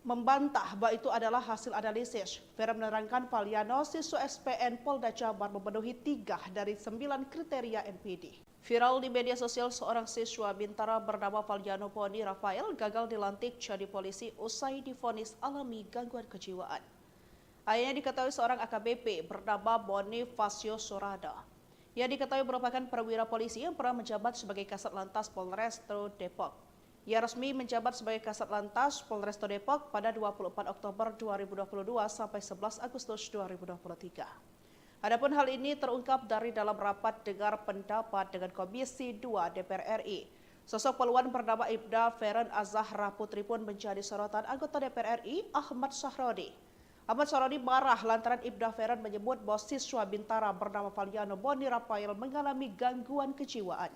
membantah bahwa itu adalah hasil analisis. Feren menerangkan Valiano siswa SPN Polda Jabar memenuhi 3 dari 9 kriteria NPD. Viral di media sosial, seorang siswa Bintara bernama Valiano Boni Rafael gagal dilantik jadi polisi usai divonis alami gangguan kejiwaan. Ayahnya diketahui seorang AKBP bernama Bonifacio Sorada. Ia diketahui merupakan perwira polisi yang pernah menjabat sebagai Kasat Lantas Polresto Depok. Ia resmi menjabat sebagai Kasat Lantas Polresto Depok pada 24 Oktober 2022 sampai 11 Agustus 2023. Adapun hal ini terungkap dari dalam rapat dengar pendapat dengan Komisi 2 DPR RI. Sosok peluan bernama Ibda Feren Azahra Putri pun menjadi sorotan anggota DPR RI Ahmad Sahrodi. Ahmad Sahrodi marah lantaran Ibda Feren menyebut bahwa siswa Bintara bernama Valiano Boni Rafael mengalami gangguan kejiwaan.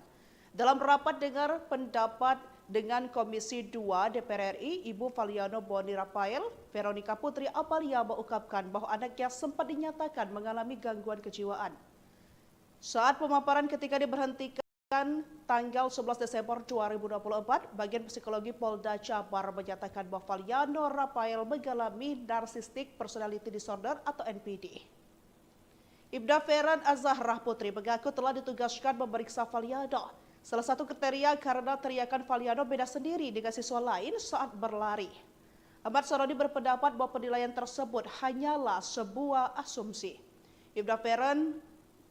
Dalam rapat dengar pendapat dengan Komisi 2 DPR RI, Ibu Valiano Boni Rafael, Veronica Putri Apalia mengungkapkan bahwa anaknya sempat dinyatakan mengalami gangguan kejiwaan. Saat pemaparan ketika diberhentikan tanggal 11 Desember 2024, Bagian Psikologi Polda Jabar menyatakan bahwa Valiano Rafael mengalami Narcissistic Personality Disorder atau NPD. Ibda Feren Azahra Putri mengaku telah ditugaskan memeriksa Valiano. Salah satu kriteria karena teriakan Valiano beda sendiri dengan siswa lain saat berlari. Ahmad Sahrodi berpendapat bahwa penilaian tersebut hanyalah sebuah asumsi. Ibda Feren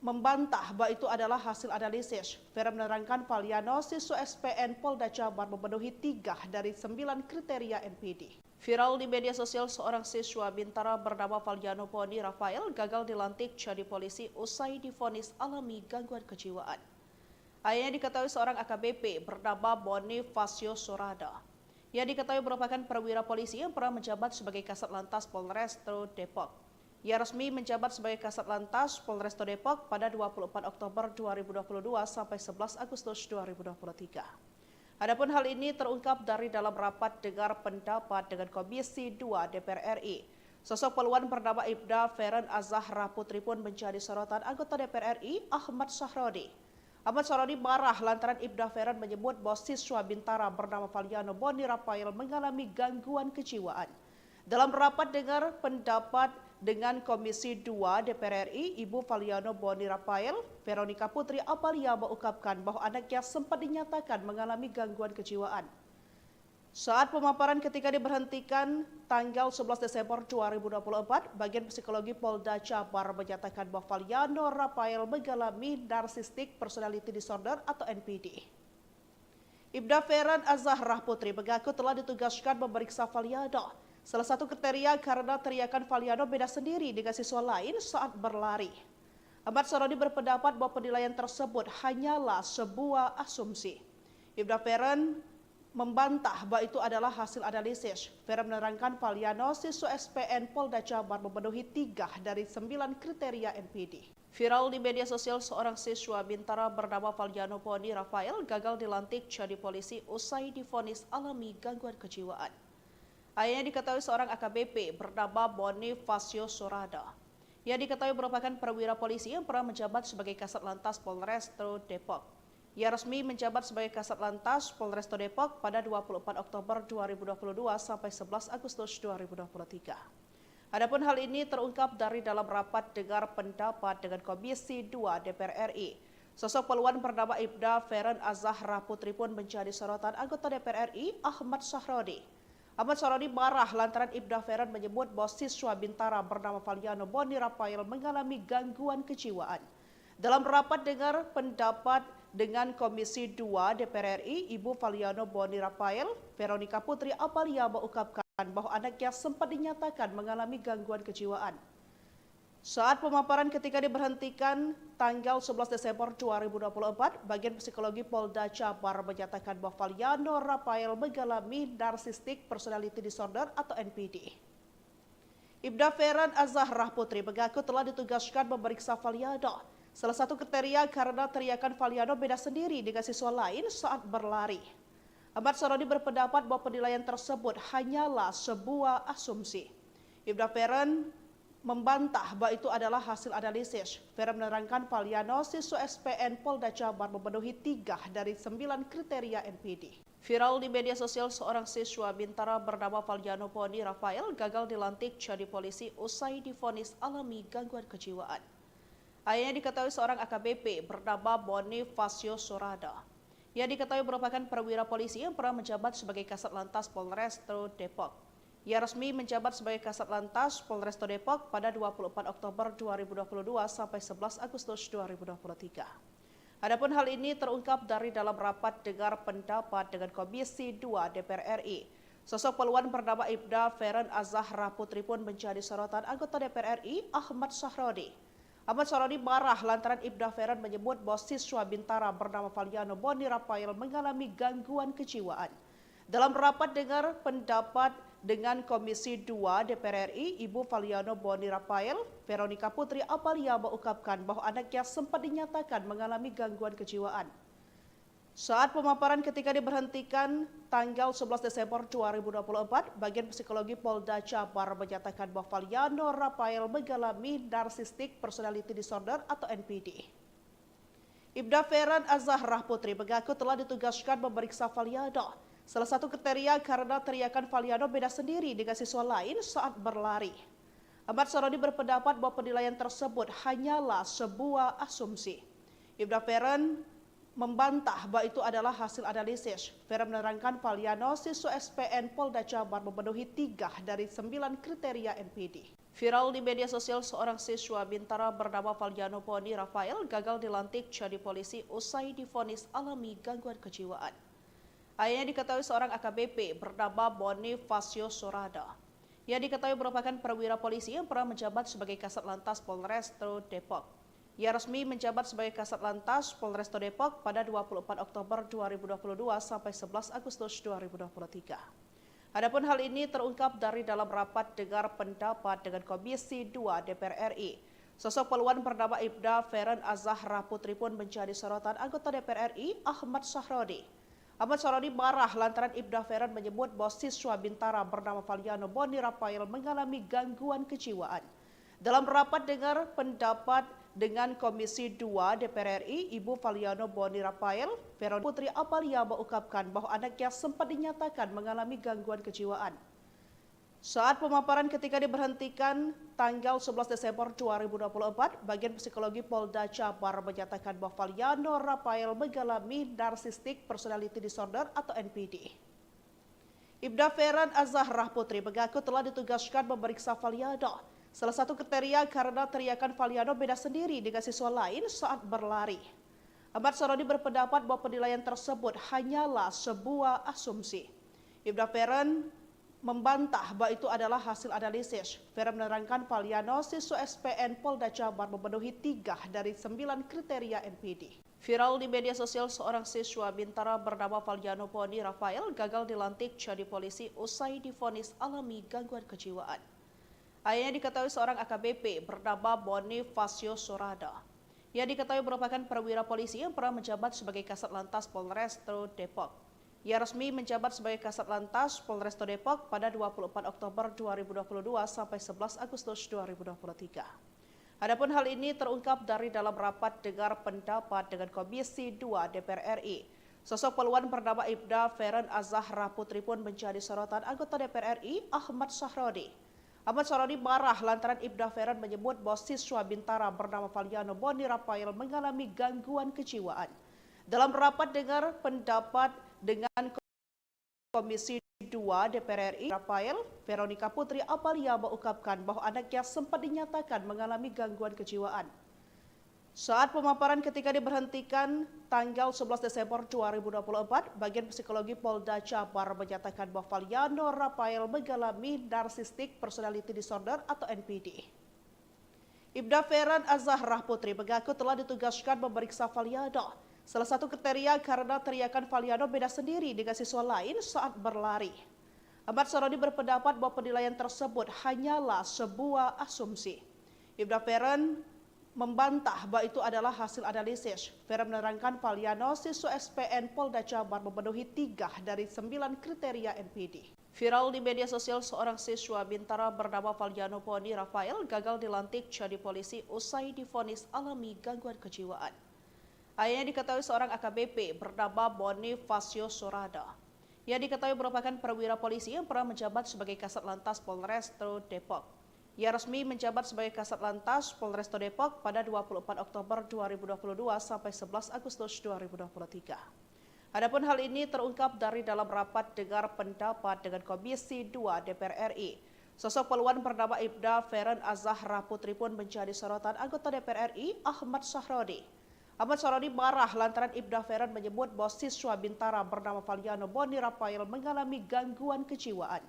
membantah bahwa itu adalah hasil analisis. Feren menerangkan Valiano siswa SPN Polda Jabar memenuhi 3 dari 9 kriteria NPD. Viral di media sosial, seorang siswa Bintara bernama Valiano Boni Rafael gagal dilantik jadi polisi usai divonis alami gangguan kejiwaan. Ayahnya diketahui seorang AKBP bernama Bonifacio Sorada. Ia diketahui merupakan perwira polisi yang pernah menjabat sebagai Kasat Lantas Polresto Depok. Ia resmi menjabat sebagai Kasat Lantas Polresto Depok pada 24 Oktober 2022 sampai 11 Agustus 2023. Adapun hal ini terungkap dari dalam rapat dengar pendapat dengan Komisi 2 DPR RI. Sosok peluan bernama Ibda Feren Azahra Putri pun menjadi sorotan anggota DPR RI Ahmad Sahrodi. Ahmad Sahrodi marah lantaran Ibda Feren menyebut bahwa siswa Bintara bernama Valiano Boni Rafael mengalami gangguan kejiwaan. Dalam rapat dengar pendapat dengan Komisi 2 DPR RI, Ibu Valiano Boni Rafael, Veronica Putri Apalia mengungkapkan bahwa anaknya sempat dinyatakan mengalami gangguan kejiwaan. Saat pemaparan ketika diberhentikan tanggal 11 Desember 2024, Bagian Psikologi Polda Jabar menyatakan bahwa Valiano Rafael mengalami Narcissistic Personality Disorder atau NPD. Ibda Feren Azahra Putri mengaku telah ditugaskan memeriksa Valiano. Salah satu kriteria karena teriakan Valiano beda sendiri dengan siswa lain saat berlari. Ahmad Sahrodi berpendapat bahwa penilaian tersebut hanyalah sebuah asumsi. Ibda Feren membantah bahwa itu adalah hasil analisis. Feren menerangkan Valiano siswa SPN Polda Jabar memenuhi 3 dari 9 kriteria NPD. Viral di media sosial, seorang siswa Bintara bernama Valiano Boni Rafael gagal dilantik jadi polisi usai divonis alami gangguan kejiwaan. Ayahnya diketahui seorang AKBP bernama Bonifacio Sorada. Ia diketahui merupakan perwira polisi yang pernah menjabat sebagai Kasat Lantas Polresto Depok. Ia resmi menjabat sebagai Kasat Lantas Polresto Depok pada 24 Oktober 2022 sampai 11 Agustus 2023. Adapun hal ini terungkap dari dalam rapat dengar pendapat dengan Komisi 2 DPR RI. Sosok peluan bernama Ibda Feren Azahra Putri pun menjadi sorotan anggota DPR RI Ahmad Sahrodi. Ahmad Sahrodi marah lantaran Ibda Feren menyebut bahwa siswa Bintara bernama Valiano Boni Rafael mengalami gangguan kejiwaan. Dalam rapat dengar pendapat dengan Komisi 2 DPR RI, Ibu Valiano Boni Rafael, Veronica Putri Apalia mengungkapkan bahwa anaknya sempat dinyatakan mengalami gangguan kejiwaan. Saat pemaparan ketika diberhentikan tanggal 11 Desember 2024, Bagian Psikologi Polda Jabar menyatakan bahwa Valiano Rafael mengalami Narcissistic Personality Disorder atau NPD. Ibda Feren Azahra Putri mengaku telah ditugaskan memeriksa Valiano. Salah satu kriteria karena teriakan Valiano beda sendiri dengan siswa lain saat berlari. Ahmad Sahrodi berpendapat bahwa penilaian tersebut hanyalah sebuah asumsi. Ibda Feren membantah bahwa itu adalah hasil analisis. Feren menerangkan Valiano siswa SPN Polda Jabar memenuhi 3 dari 9 kriteria NPD. Viral di media sosial, seorang siswa Bintara bernama Valiano Boni Rafael gagal dilantik jadi polisi usai divonis alami gangguan kejiwaan. Ayahnya diketahui seorang AKBP bernama Bonifacio Sorada. Ia diketahui merupakan perwira polisi yang pernah menjabat sebagai Kasat Lantas Polresto Depok. Ia resmi menjabat sebagai Kasat Lantas Polresto Depok pada 24 Oktober 2022 sampai 11 Agustus 2023. Adapun hal ini terungkap dari dalam rapat dengar pendapat dengan Komisi 2 DPR RI. Sosok peluan bernama Ibda Feren Azahra Putri pun menjadi sorotan anggota DPR RI Ahmad Sahrodi. Ahmad Saroni marah lantaran Ibda Feren menyebut bahwa siswa Bintara bernama Valiano Boni Rafael mengalami gangguan kejiwaan. Dalam rapat dengar pendapat dengan Komisi 2 DPR RI, Ibu Valiano Boni Rafael, Veronica Putri Apalia mengungkapkan bahwa anaknya sempat dinyatakan mengalami gangguan kejiwaan. Saat pemaparan ketika diberhentikan tanggal 11 Desember 2024, Bagian Psikologi Polda Jabar menyatakan bahwa Valiano Rafael mengalami Narcissistic Personality Disorder atau NPD. Ibda Feren Azzahrah Putri mengaku telah ditugaskan memeriksa Valiano. Salah satu kriteria karena teriakan Valiano beda sendiri dengan siswa lain saat berlari. Ahmad Saroni berpendapat bahwa penilaian tersebut hanyalah sebuah asumsi. Ibda Feren membantah bahwa itu adalah hasil analisis. Feren menerangkan Valiano siswa SPN Polda Jabar memenuhi 3 dari 9 kriteria NPD. Viral di media sosial, seorang siswa Bintara bernama Valiano Boni Rafael gagal dilantik jadi polisi usai divonis alami gangguan kejiwaan. Ayahnya diketahui seorang AKBP bernama Bonifacio Sorada. Ia diketahui merupakan perwira polisi yang pernah menjabat sebagai Kasat Lantas Polrestabes Depok. Ia resmi menjabat sebagai Kasat Lantas Polrestabes Depok pada 24 Oktober 2022 sampai 11 Agustus 2023. Adapun hal ini terungkap dari dalam rapat dengar pendapat dengan Komisi 2 DPR RI. Sosok peluan bernama Ibda Feren Azzahrah Putri pun menjadi sorotan anggota DPR RI Ahmad Saroni. Ahmad Saroni marah lantaran Ibda Feren menyebut bahwa siswa Bintara bernama Valiano Boni Rafael mengalami gangguan kejiwaan. Dalam rapat dengar pendapat dengan Komisi 2 DPR RI, Ibu Valiano Boni Rafael, Veronica Putri Apalia mengungkapkan bahwa anaknya sempat dinyatakan mengalami gangguan kejiwaan. Saat pemaparan ketika diberhentikan tanggal 11 Desember 2024, Bagian Psikologi Polda Jabar menyatakan bahwa Valiano Rafael mengalami Narcissistic Personality Disorder atau NPD. Ibda Feren Azzahrah Putri mengaku telah ditugaskan memeriksa Valiano. Salah satu kriteria karena teriakan Valiano beda sendiri dengan siswa lain saat berlari. Ahmad Saroni berpendapat bahwa penilaian tersebut hanyalah sebuah asumsi. Ibda Feren membantah bahwa itu adalah hasil analisis. Feren menerangkan Valiano siswa SPN Polda Jabar memenuhi 3 dari 9 kriteria NPD. Viral di media sosial, seorang siswa Bintara bernama Valiano Boni Rafael gagal dilantik jadi polisi usai divonis alami gangguan kejiwaan. Ayahnya diketahui seorang AKBP bernama Bonifacio Sorada. Ia diketahui merupakan perwira polisi yang pernah menjabat sebagai Kasat Lantas Polrestabes Depok. Ia resmi menjabat sebagai Kasat Lantas Polrestabes Depok pada 24 Oktober 2022 sampai 11 Agustus 2023. Adapun hal ini terungkap dari dalam rapat dengar pendapat dengan Komisi 2 DPR RI. Sosok peluan bernama Ibda Feren Azzahrah Putri pun menjadi sorotan anggota DPR RI Ahmad Saroni. Ahmad Saroni marah lantaran Ibda Feren menyebut bahwa siswa Bintara bernama Valiano Boni Rafael mengalami gangguan kejiwaan. Dalam rapat dengar pendapat dengan Komisi 2 DPR RI, Rafael, Veronica Putri Apalia mengungkapkan bahwa anaknya sempat dinyatakan mengalami gangguan kejiwaan. Saat pemaparan ketika diberhentikan tanggal 11 Desember 2024, Bagian Psikologi Polda Jabar menyatakan bahwa Valiano Rafael mengalami Narcissistic Personality Disorder atau NPD. Ibda Feren Azzahrah Putri mengaku telah ditugaskan memeriksa Valiano. Salah satu kriteria karena teriakan Valiano beda sendiri dengan siswa lain saat berlari. Ahmad Saroni berpendapat bahwa penilaian tersebut hanyalah sebuah asumsi. Ibda Feren membantah bahwa itu adalah hasil analisis. Feren menerangkan Valiano siswa SPN Polda Jabar memenuhi 3 dari 9 kriteria NPD. Viral di media sosial, seorang siswa Bintara bernama Valiano Boni Rafael gagal dilantik jadi polisi usai divonis alami gangguan kejiwaan. Ayahnya diketahui seorang AKBP bernama Bonifacio Sorada. Ia diketahui merupakan perwira polisi yang pernah menjabat sebagai Kasat Lantas Polrestabes Depok. Ia resmi menjabat sebagai Kasat Lantas Polrestabes Depok pada 24 Oktober 2022 sampai 11 Agustus 2023. Adapun hal ini terungkap dari dalam rapat dengar pendapat dengan Komisi 2 DPR RI. Sosok peluan bernama Ibda Feren Azzahrah Putri pun menjadi sorotan anggota DPR RI Ahmad Saroni. Ahmad Saroni marah lantaran Ibda Feren menyebut bahwa siswa Bintara bernama Valiano Boni Rafael mengalami gangguan kejiwaan.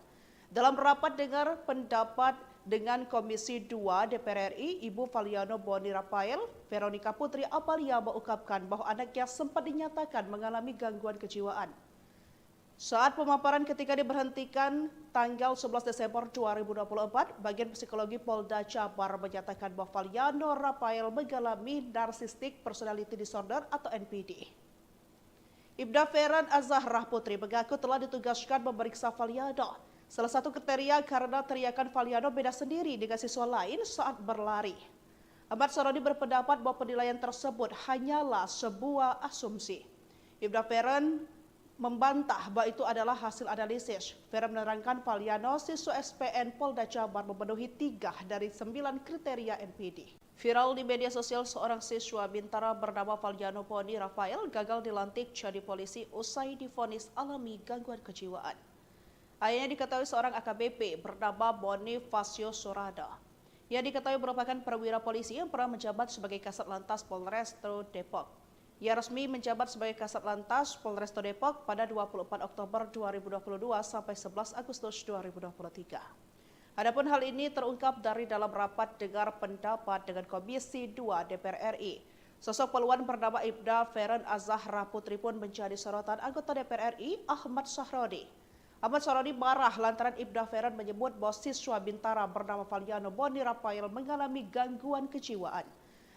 Dalam rapat dengar pendapat dengan Komisi 2 DPR RI, Ibu Valiano Boni Rafael, Veronica Putri Apalia mengungkapkan bahwa anaknya sempat dinyatakan mengalami gangguan kejiwaan. Saat pemaparan ketika diberhentikan tanggal 11 Desember 2024, Bagian Psikologi Polda Jabar menyatakan bahwa Valiano Rafael mengalami Narcissistic Personality Disorder atau NPD. Ibda Feran Azahrah Putri mengaku telah ditugaskan memeriksa Valiano. Salah satu kriteria karena teriakan Valiano beda sendiri dengan siswa lain saat berlari. Ahmad Sarodi berpendapat bahwa penilaian tersebut hanyalah sebuah asumsi. Ibda Feran membantah bahwa itu adalah hasil analisis. Feran menerangkan Valiano siswa SPN Polda Jabar memenuhi 3 dari 9 kriteria NPD. Viral di media sosial, seorang siswa Bintara bernama Valiano Boni Rafael gagal dilantik jadi polisi usai divonis alami gangguan kejiwaan. Ayahnya diketahui seorang AKBP bernama Bonifacio Sorada. Ia diketahui merupakan perwira polisi yang pernah menjabat sebagai Kasat Lantas Polrestabes Depok. Ia resmi menjabat sebagai Kasat Lantas Polrestabes Depok pada 24 Oktober 2022 sampai 11 Agustus 2023. Adapun hal ini terungkap dari dalam rapat dengar pendapat dengan Komisi 2 DPR RI. Sosok peluan bernama Ibda Feran Azahrah Putri pun menjadi sorotan anggota DPR RI Ahmad Sarodi. Ahmad Sarodi marah lantaran Ibda Feran menyebut bahwa siswa Bintara bernama Valiano Boni Rafael mengalami gangguan kejiwaan.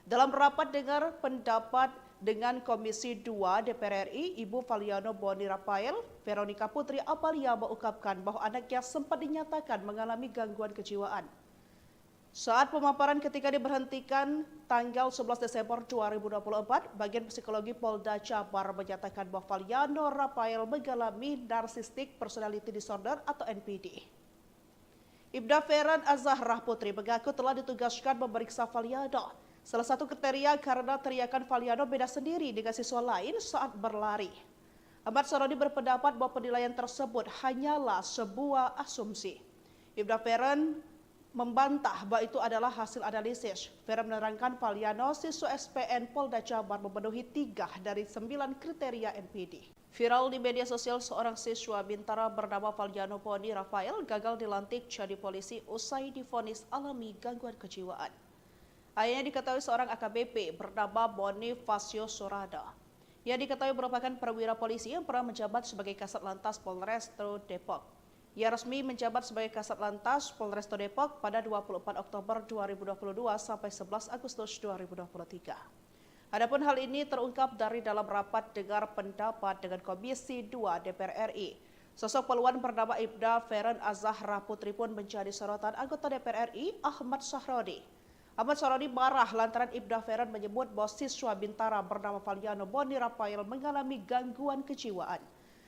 Dalam rapat dengar pendapat dengan Komisi 2 DPR RI, Ibu Valiano Boni Rafael, Veronica Putri Apalia mengungkapkan bahwa anaknya sempat dinyatakan mengalami gangguan kejiwaan. Saat pemaparan ketika diberhentikan tanggal 11 Desember 2024, Bagian Psikologi Polda Jabar menyatakan bahwa Valiano Rafael mengalami Narcissistic Personality Disorder atau NPD. Ibda Feran Azahrah Putri mengaku telah ditugaskan memeriksa Valiano. Salah satu kriteria karena teriakan Valiano beda sendiri dengan siswa lain saat berlari. Ahmad Sarodi berpendapat bahwa penilaian tersebut hanyalah sebuah asumsi. Ibda Feran membantah bahwa itu adalah hasil analisis. Feran menerangkan Valiano siswa SPN Polda Jabar memenuhi 3 dari 9 kriteria NPD. Viral di media sosial, seorang siswa Bintara bernama Valiano Boni Rafael gagal dilantik jadi polisi usai divonis alami gangguan kejiwaan. Ayahnya diketahui seorang AKBP bernama Bonifacio Sorada. Ia diketahui merupakan perwira polisi yang pernah menjabat sebagai Kasat Lantas Polrestabes Depok. Ia resmi menjabat sebagai Kasat Lantas Polrestabes Depok pada 24 Oktober 2022 sampai 11 Agustus 2023. Adapun hal ini terungkap dari dalam rapat dengar pendapat dengan Komisi 2 DPR RI. Sosok peluan bernama Ibda Feran Azahrah Putri pun menjadi sorotan anggota DPR RI Ahmad Sarodi. Ahmad Sarodi marah lantaran Ibda Feran menyebut bahwa siswa Bintara bernama Valiano Boni Rafael mengalami gangguan kejiwaan.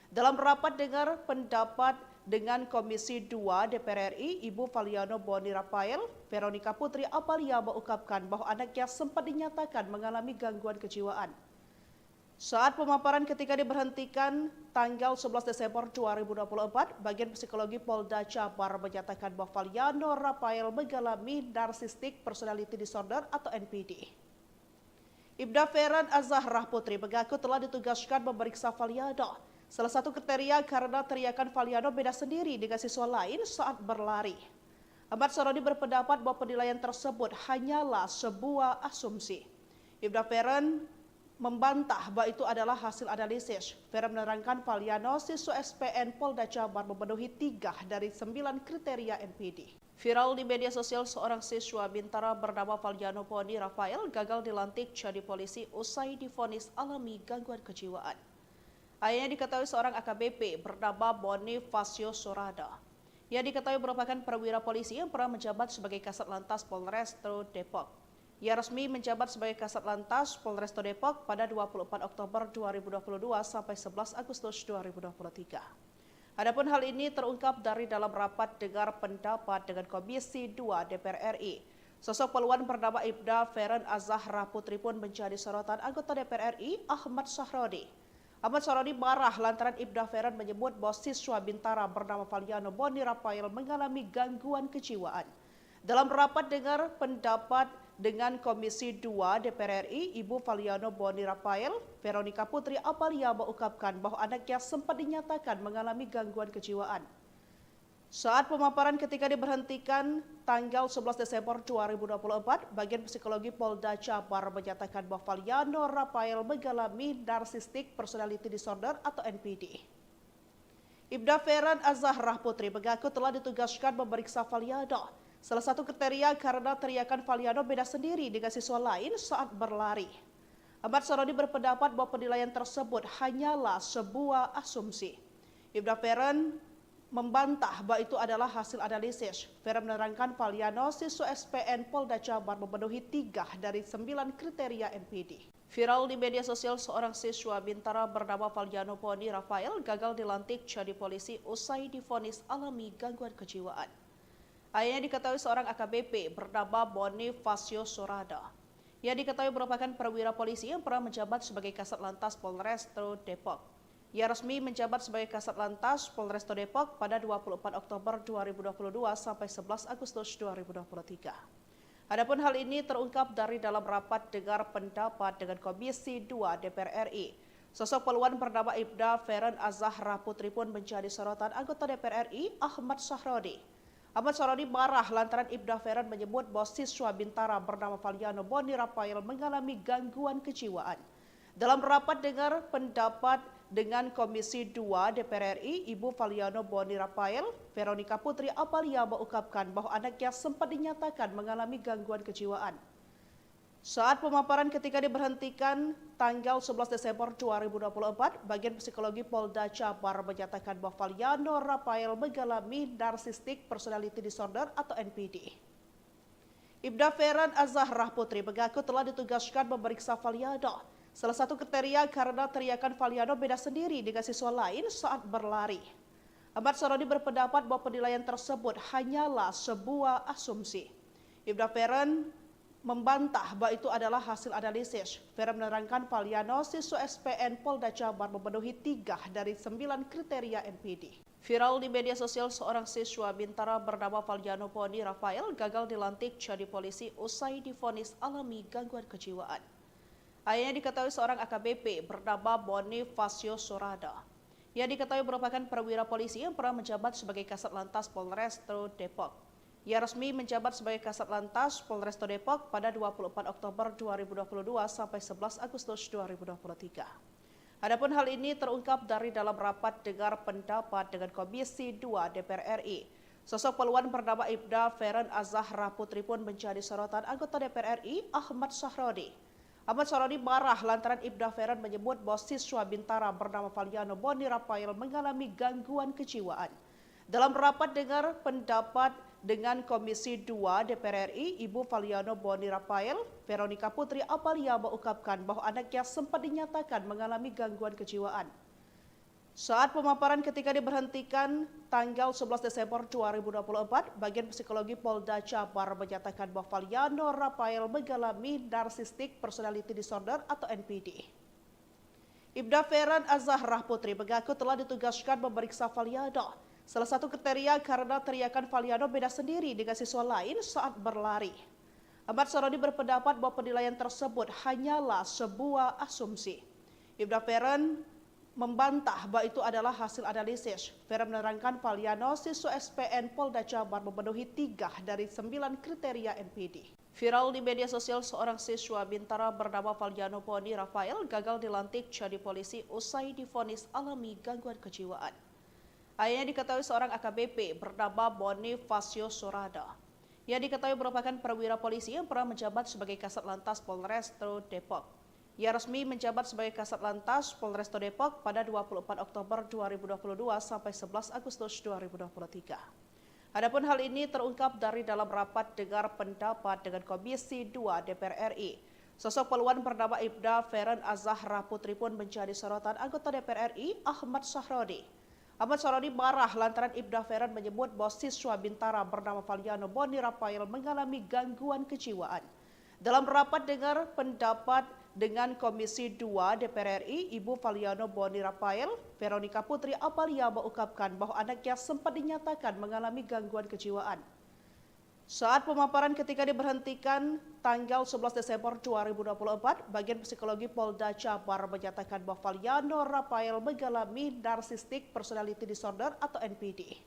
Dalam rapat dengar pendapat dengan Komisi 2 DPR RI, Ibu Valiano Boni Rafael, Veronica Putri Apalia mengungkapkan bahwa anaknya sempat dinyatakan mengalami gangguan kejiwaan. Saat pemaparan ketika diberhentikan tanggal 11 Desember 2024, Bagian Psikologi Polda Jabar menyatakan bahwa Valiano Rafael mengalami Narcissistic Personality Disorder atau NPD. Ibda Feran Azahrah Putri mengaku telah ditugaskan memeriksa Valiano. Salah satu kriteria karena teriakan Valiano beda sendiri dengan siswa lain saat berlari. Ahmad Sarodi berpendapat bahwa penilaian tersebut hanyalah sebuah asumsi. Ibda Feran membantah bahwa itu adalah hasil analisis. Feran menerangkan Valiano siswa SPN Polda Jabar memenuhi 3 dari 9 kriteria NPD. Viral di media sosial, seorang siswa Bintara bernama Valiano Boni Rafael gagal dilantik jadi polisi usai divonis alami gangguan kejiwaan. Ayahnya diketahui seorang AKBP bernama Bonifacio Sorada. Ia diketahui merupakan perwira polisi yang pernah menjabat sebagai Kasat Lantas Polrestabes Depok. Ia resmi menjabat sebagai Kasat Lantas Polrestabes Depok pada 24 Oktober 2022 sampai 11 Agustus 2023. Adapun hal ini terungkap dari dalam rapat dengar pendapat dengan Komisi 2 DPR RI. Sosok peluan bernama Ibda Feran Azahrah Putri pun menjadi sorotan anggota DPR RI Ahmad Sarodi. Ahmad Sarodi marah lantaran Ibda Feran menyebut bahwa siswa Bintara bernama Valiano Boni Rafael mengalami gangguan kejiwaan. Dalam rapat dengar pendapat dengan Komisi 2 DPR RI, Ibu Valiano Boni Rafael, Veronica Putri Apalia mengungkapkan bahwa anaknya sempat dinyatakan mengalami gangguan kejiwaan. Saat pemaparan ketika diberhentikan tanggal 11 Desember 2024, Bagian Psikologi Polda Jabar menyatakan bahwa Valiano Rafael mengalami Narcissistic Personality Disorder atau NPD. Ibda Feren Azzahrah Putri mengaku telah ditugaskan memeriksa Valiano. Salah satu kriteria karena teriakan Valiano beda sendiri dengan siswa lain saat berlari. Ahmad Saroni berpendapat bahwa penilaian tersebut hanyalah sebuah asumsi. Ibda Feren membantah bahwa itu adalah hasil analisis. Feren menerangkan Valiano siswa SPN Polda Jabar memenuhi 3 dari 9 kriteria NPD. Viral di media sosial, seorang siswa Bintara bernama Valiano Poni Rafael gagal dilantik jadi polisi usai divonis alami gangguan kejiwaan. Ayahnya diketahui seorang AKBP bernama Bonifacio Sorada. Ia diketahui merupakan perwira polisi yang pernah menjabat sebagai Kasat Lantas Polresta Depok. Ia resmi menjabat sebagai Kasat Lantas Polresta Depok pada 24 Oktober 2022 sampai 11 Agustus 2023. Adapun hal ini terungkap dari dalam rapat dengar pendapat dengan Komisi 2 DPR RI. Sosok poluan bernama Ibda Feren Azzahrah Putri pun menjadi sorotan anggota DPR RI Ahmad Sahroni. Ahmad Saroni marah lantaran Ibda Feren menyebut bahwa siswa Bintara bernama Valiano Boni Rafael mengalami gangguan kejiwaan. Dalam rapat dengar pendapat dengan Komisi 2 DPR RI, Ibu Valiano Boni Rafael, Veronica Putri Apalia mengungkapkan bahwa anaknya sempat dinyatakan mengalami gangguan kejiwaan. Saat pemaparan ketika diberhentikan tanggal 11 Desember 2024, Bagian Psikologi Polda Jabar menyatakan bahwa Valiano Rafael mengalami Narcissistic Personality Disorder atau NPD. Ibda Feren Azzahrah Putri mengaku telah ditugaskan memeriksa Valiano. Salah satu kriteria karena teriakan Valiano beda sendiri dengan siswa lain saat berlari. Ahmad Saroni berpendapat bahwa penilaian tersebut hanyalah sebuah asumsi. Ibda Feren membantah bahwa itu adalah hasil analisis. Feren menerangkan Valiano siswa SPN Polda Jabar memenuhi 3 dari 9 kriteria NPD. Viral di media sosial, seorang siswa Bintara bernama Valiano Poni Rafael gagal dilantik jadi polisi usai divonis alami gangguan kejiwaan. Ayahnya diketahui seorang AKBP bernama Bonifacio Sorada. Ia diketahui merupakan perwira polisi yang pernah menjabat sebagai Kasat Lantas Polresta Depok. Ia resmi menjabat sebagai Kasat Lantas Polresta Depok pada 24 Oktober 2022 sampai 11 Agustus 2023. Adapun hal ini terungkap dari dalam rapat dengar pendapat dengan Komisi 2 DPR RI. Sosok poluan bernama Ibda Feren Azzahrah Putri pun menjadi sorotan anggota DPR RI Ahmad Sahroni. Ahmad Saroni marah lantaran Ibda Feren menyebut bahwa siswa Bintara bernama Valiano Boni Rafael mengalami gangguan kejiwaan. Dalam rapat dengar pendapat dengan Komisi 2 DPR RI, Ibu Valiano Boni Rafael, Veronica Putri Apalia mengungkapkan bahwa anaknya sempat dinyatakan mengalami gangguan kejiwaan. Saat pemaparan ketika diberhentikan tanggal 11 Desember 2024, Bagian Psikologi Polda Jabar menyatakan bahwa Valiano Rafael mengalami Narcissistic Personality Disorder atau NPD. Ibda Feren Azzahrah Putri mengaku telah ditugaskan memeriksa Valiano. Salah satu kriteria karena teriakan Valiano beda sendiri dengan siswa lain saat berlari. Ahmad Saroni berpendapat bahwa penilaian tersebut hanyalah sebuah asumsi. Ibda Feren membantah bahwa itu adalah hasil analisis. Feren menerangkan Valiano siswa SPN Polda Jabar memenuhi 3 dari 9 kriteria NPD. Viral di media sosial, seorang siswa Bintara bernama Valiano Poni Rafael gagal dilantik jadi polisi usai divonis alami gangguan kejiwaan. Ayahnya diketahui seorang AKBP bernama Bonifacio Sorada. Ia diketahui merupakan perwira polisi yang pernah menjabat sebagai Kasat Lantas Polresta Depok. Ia resmi menjabat sebagai Kasat Lantas Polresta Depok pada 24 Oktober 2022 sampai 11 Agustus 2023. Adapun hal ini terungkap dari dalam rapat dengar pendapat dengan Komisi 2 DPR RI. Sosok poluan bernama Ibda Feren Azzahrah Putri pun menjadi sorotan anggota DPR RI Ahmad Sahroni. Ahmad Saroni marah lantaran Ibda Feren menyebut bahwa siswa Bintara bernama Valiano Boni Rafael mengalami gangguan kejiwaan. Dalam rapat dengar pendapat dengan Komisi 2 DPR RI, Ibu Valiano Boni Rafael, Veronica Putri Apalia mengungkapkan bahwa anaknya sempat dinyatakan mengalami gangguan kejiwaan. Saat pemaparan ketika diberhentikan tanggal 11 Desember 2024, Bagian Psikologi Polda Jabar menyatakan bahwa Valiano Rafael mengalami Narcissistic Personality Disorder atau NPD.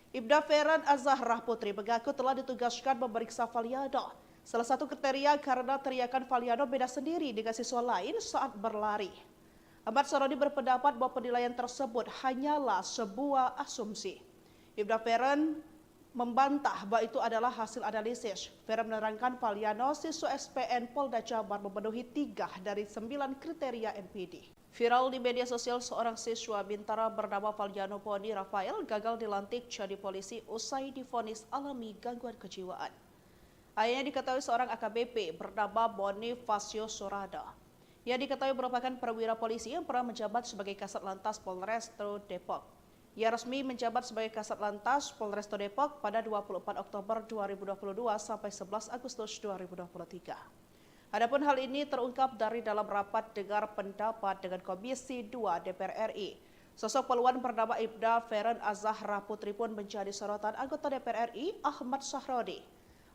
Ibda Feren Azzahrah Putri mengaku telah ditugaskan memeriksa Valiano. Salah satu kriteria karena teriakan Valiano beda sendiri dengan siswa lain saat berlari. Ahmad Sarodi berpendapat bahwa penilaian tersebut hanyalah sebuah asumsi. Ibda Feren membantah bahwa itu adalah hasil analisis. Feren menerangkan Valiano siswa SPN Polda Jabar memenuhi 3 dari 9 kriteria NPD. Viral di media sosial seorang siswa Bintara bernama Valiano Poni Rafael gagal dilantik jadi polisi usai divonis alami gangguan kejiwaan. Ayahnya diketahui seorang AKBP bernama Bonifacio Sorada. Ia diketahui merupakan perwira polisi yang pernah menjabat sebagai Kasat Lantas Polresto Depok. Ia resmi menjabat sebagai Kasat Lantas Polresto Depok pada 24 Oktober 2022 sampai 11 Agustus 2023. Adapun hal ini terungkap dari dalam rapat dengar pendapat dengan Komisi 2 DPR RI. Sosok poluan bernama Ibda Feren Azzahrah Putri pun menjadi sorotan anggota DPR RI Ahmad Sahrodi.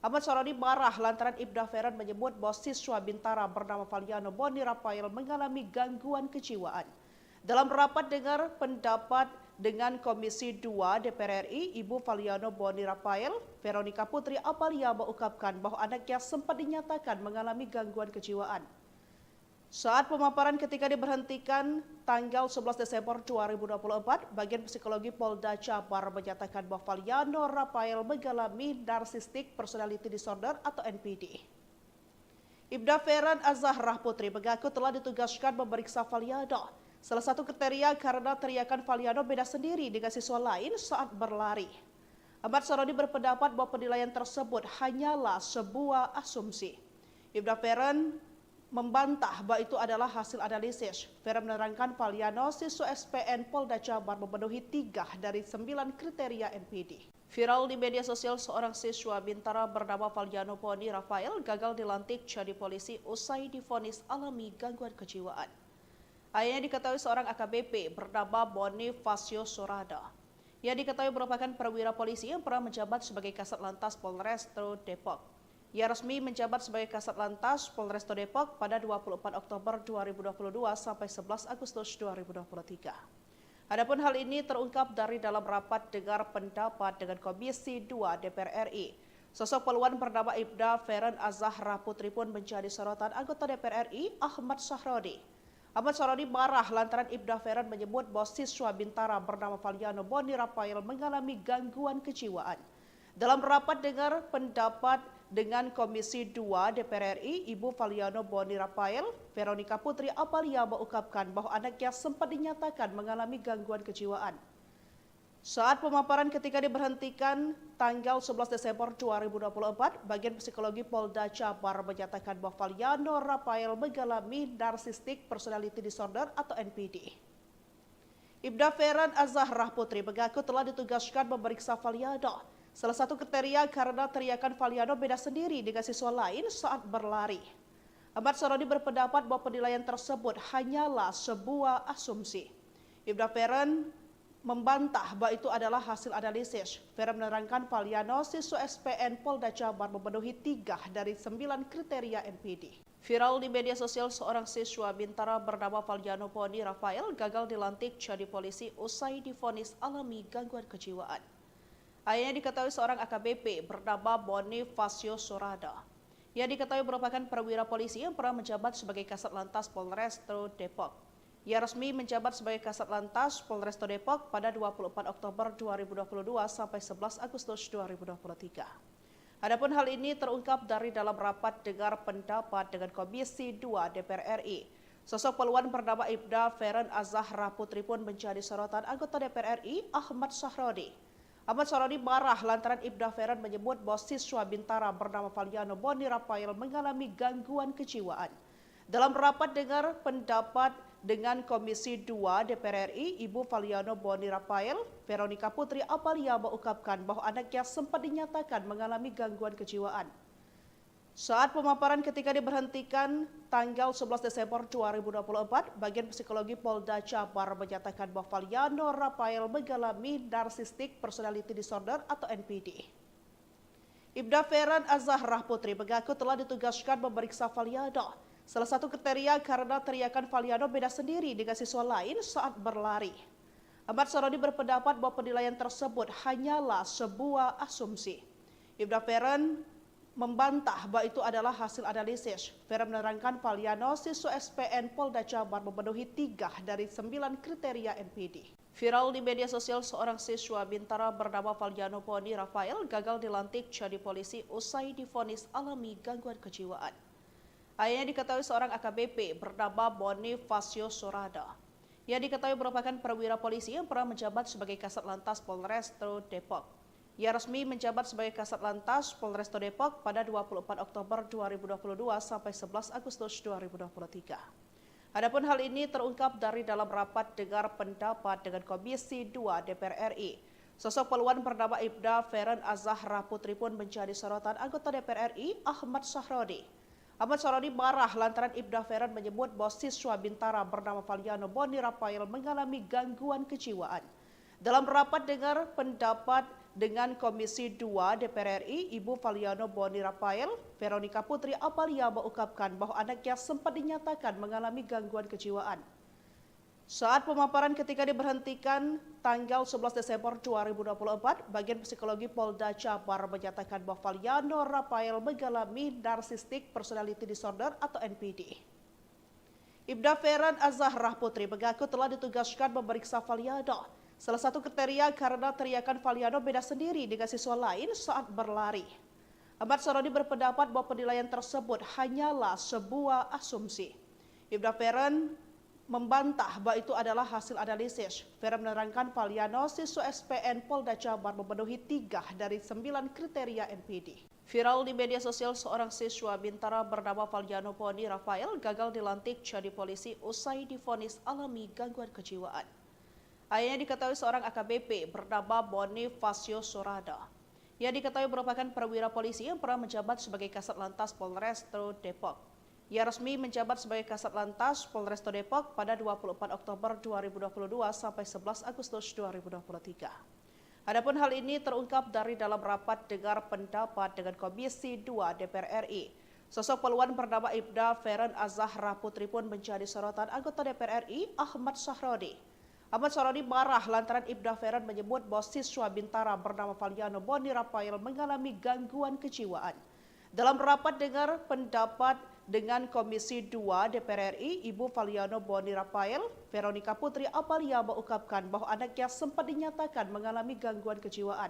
Ahmad Sahrodi marah lantaran Ibda Feren menyebut bahwa siswa Bintara bernama Valiano Boni Rafael mengalami gangguan kejiwaan. Dalam rapat dengar pendapat dengan Komisi 2 DPR RI, Ibu Valiano Boni Rafael, Veronica Putri Apalia mengungkapkan bahwa anaknya sempat dinyatakan mengalami gangguan kejiwaan. Saat pemaparan ketika diberhentikan tanggal 11 Desember 2024, bagian psikologi Polda Jabar menyatakan bahwa Valiano Rafael mengalami narcissistic personality disorder atau NPD. Ibda Feren Azzahrah Putri mengaku telah ditugaskan memeriksa Valiano. Salah satu kriteria karena teriakan Valiano beda sendiri dengan siswa lain saat berlari. Ahmad Sarodi berpendapat bahwa penilaian tersebut hanyalah sebuah asumsi. Ibda Feren membantah bahwa itu adalah hasil analisis. Feren menerangkan Valiano siswa SPN Polda Jabar memenuhi 3 dari 9 kriteria NPD. Viral di media sosial seorang siswa Bintara bernama Valiano Poni Rafael gagal dilantik jadi polisi usai divonis alami gangguan kejiwaan. Ayahnya diketahui seorang AKBP bernama Bonifacio Sorada. Ia diketahui merupakan perwira polisi yang pernah menjabat sebagai Kasat Lantas Polresto Depok. Ia resmi menjabat sebagai Kasat Lantas Polresto Depok pada 24 Oktober 2022 sampai 11 Agustus 2023. Adapun hal ini terungkap dari dalam rapat dengar pendapat dengan Komisi 2 DPR RI. Sosok poluan bernama Ibda Feren Azzahrah Putri pun menjadi sorotan anggota DPR RI Ahmad Sahrodi. Ahmad Sarodi marah lantaran Ibda Feren menyebut bahwa siswa Bintara bernama Valiano Boni Rafael mengalami gangguan kejiwaan. Dalam rapat dengar pendapat dengan Komisi 2 DPR RI, Ibu Valiano Boni Rafael, Veronica Putri Apalia mengungkapkan bahwa anaknya sempat dinyatakan mengalami gangguan kejiwaan. Saat pemaparan ketika diberhentikan tanggal 11 Desember 2024, bagian psikologi Polda Jabar menyatakan bahwa Valiano Rafael mengalami narcissistic personality disorder atau NPD. Ibda Feren Azzahrah Putri mengaku telah ditugaskan memeriksa Valiano. Salah satu kriteria karena teriakan Valiano beda sendiri dengan siswa lain saat berlari. Ahmad Sarodi berpendapat bahwa penilaian tersebut hanyalah sebuah asumsi. Ibda Feren membantah bahwa itu adalah hasil analisis. Feren menerangkan Valiano siswa SPN Polda Jabar memenuhi 3 dari 9 kriteria NPD. Viral di media sosial seorang siswa Bintara bernama Valiano Poni Rafael gagal dilantik jadi polisi usai divonis alami gangguan kejiwaan. Ayahnya diketahui seorang AKBP bernama Bonifacio Sorada. Ia diketahui merupakan perwira polisi yang pernah menjabat sebagai Kasat Lantas Polresto Depok. Ia resmi menjabat sebagai Kasat Lantas Polresto Depok pada 24 Oktober 2022 sampai 11 Agustus 2023. Adapun hal ini terungkap dari dalam rapat dengar pendapat dengan Komisi 2 DPR RI. Sosok poluan bernama Ibda Feren Azzahrah Putri pun menjadi sorotan anggota DPR RI Ahmad Sahrodi. Ahmad Sahrodi marah lantaran Ibda Feren menyebut bahwa siswa Bintara bernama Valiano Boni Rafael mengalami gangguan kejiwaan. Dalam rapat dengar pendapat dengan Komisi 2 DPR RI, Ibu Valiano Boni Rafael, Veronica Putri Apalia mengungkapkan bahwa anaknya sempat dinyatakan mengalami gangguan kejiwaan. Saat pemaparan ketika diberhentikan tanggal 11 Desember 2024, bagian psikologi Polda Jabar menyatakan bahwa Valiano Rafael mengalami narcissistic personality disorder atau NPD. Ibda Feren Azzahrah Putri mengaku telah ditugaskan memeriksa Valiano. Salah satu kriteria karena teriakan Valiano beda sendiri dengan siswa lain saat berlari. Ahmad Sarodi berpendapat bahwa penilaian tersebut hanyalah sebuah asumsi. Ibda Feren membantah bahwa itu adalah hasil analisis. Feren menerangkan Valiano, siswa SPN Polda Jabar, memenuhi 3 dari 9 kriteria NPD. Viral di media sosial, seorang siswa Bintara bernama Valiano Poni Rafael gagal dilantik jadi polisi usai divonis alami gangguan kejiwaan. Ayahnya diketahui seorang AKBP bernama Bonifacio Sorada. Ia diketahui merupakan perwira polisi yang pernah menjabat sebagai Kasat Lantas Polresto Depok. Ia resmi menjabat sebagai Kasat Lantas Polresto Depok pada 24 Oktober 2022 sampai 11 Agustus 2023. Adapun hal ini terungkap dari dalam rapat dengar pendapat dengan Komisi 2 DPR RI. Sosok peluan bernama Ibda Feren Azahra Putri pun menjadi sorotan anggota DPR RI Ahmad Sahrodi. Ahmad Sarodi marah lantaran Ibda Feren menyebut bahwa siswa Bintara bernama Valiano Boni Rafael mengalami gangguan kejiwaan. Dalam rapat dengar pendapat dengan Komisi 2 DPR RI, Ibu Valiano Boni Rafael, Veronica Putri Apalia, mengungkapkan bahwa anaknya sempat dinyatakan mengalami gangguan kejiwaan. Saat pemaparan ketika diberhentikan tanggal 11 Desember 2024, Bagian Psikologi Polda Jabar menyatakan bahwa Valiano Rafael mengalami Narcissistic Personality Disorder atau NPD. Ibda Feren Azahra Putri mengaku telah ditugaskan memeriksa Valiano. Salah satu kriteria karena teriakan Valiano beda sendiri dengan siswa lain saat berlari. Ahmad Sarodi berpendapat bahwa penilaian tersebut hanyalah sebuah asumsi. Ibda Feren membantah bahwa itu adalah hasil analisis. Feren menerangkan Valiano, siswa SPN Polda Jabar, memenuhi 3 dari 9 kriteria NPD. Viral di media sosial, seorang siswa Bintara bernama Valiano Poni Rafael gagal dilantik jadi polisi usai divonis alami gangguan kejiwaan. Ayahnya diketahui seorang AKBP bernama Bonifacio Sorada. Ia diketahui merupakan perwira polisi yang pernah menjabat sebagai Kasat Lantas Polresto Depok. Ia resmi menjabat sebagai Kasat Lantas Polresto Depok pada 24 Oktober 2022 sampai 11 Agustus 2023. Adapun hal ini terungkap dari dalam rapat dengar pendapat dengan Komisi 2 DPR RI. Sosok peluan bernama Ibda Feren Azahra Putri pun menjadi sorotan anggota DPR RI Ahmad Sahrodi. Ahmad Sarodi marah lantaran Ibda Feren menyebut bahwa siswa Bintara bernama Valiano Boni Rafael mengalami gangguan kejiwaan. Dalam rapat dengar pendapat dengan Komisi 2 DPR RI, Ibu Valiano Boni Rafael, Veronica Putri Apalia, mengungkapkan bahwa anaknya sempat dinyatakan mengalami gangguan kejiwaan.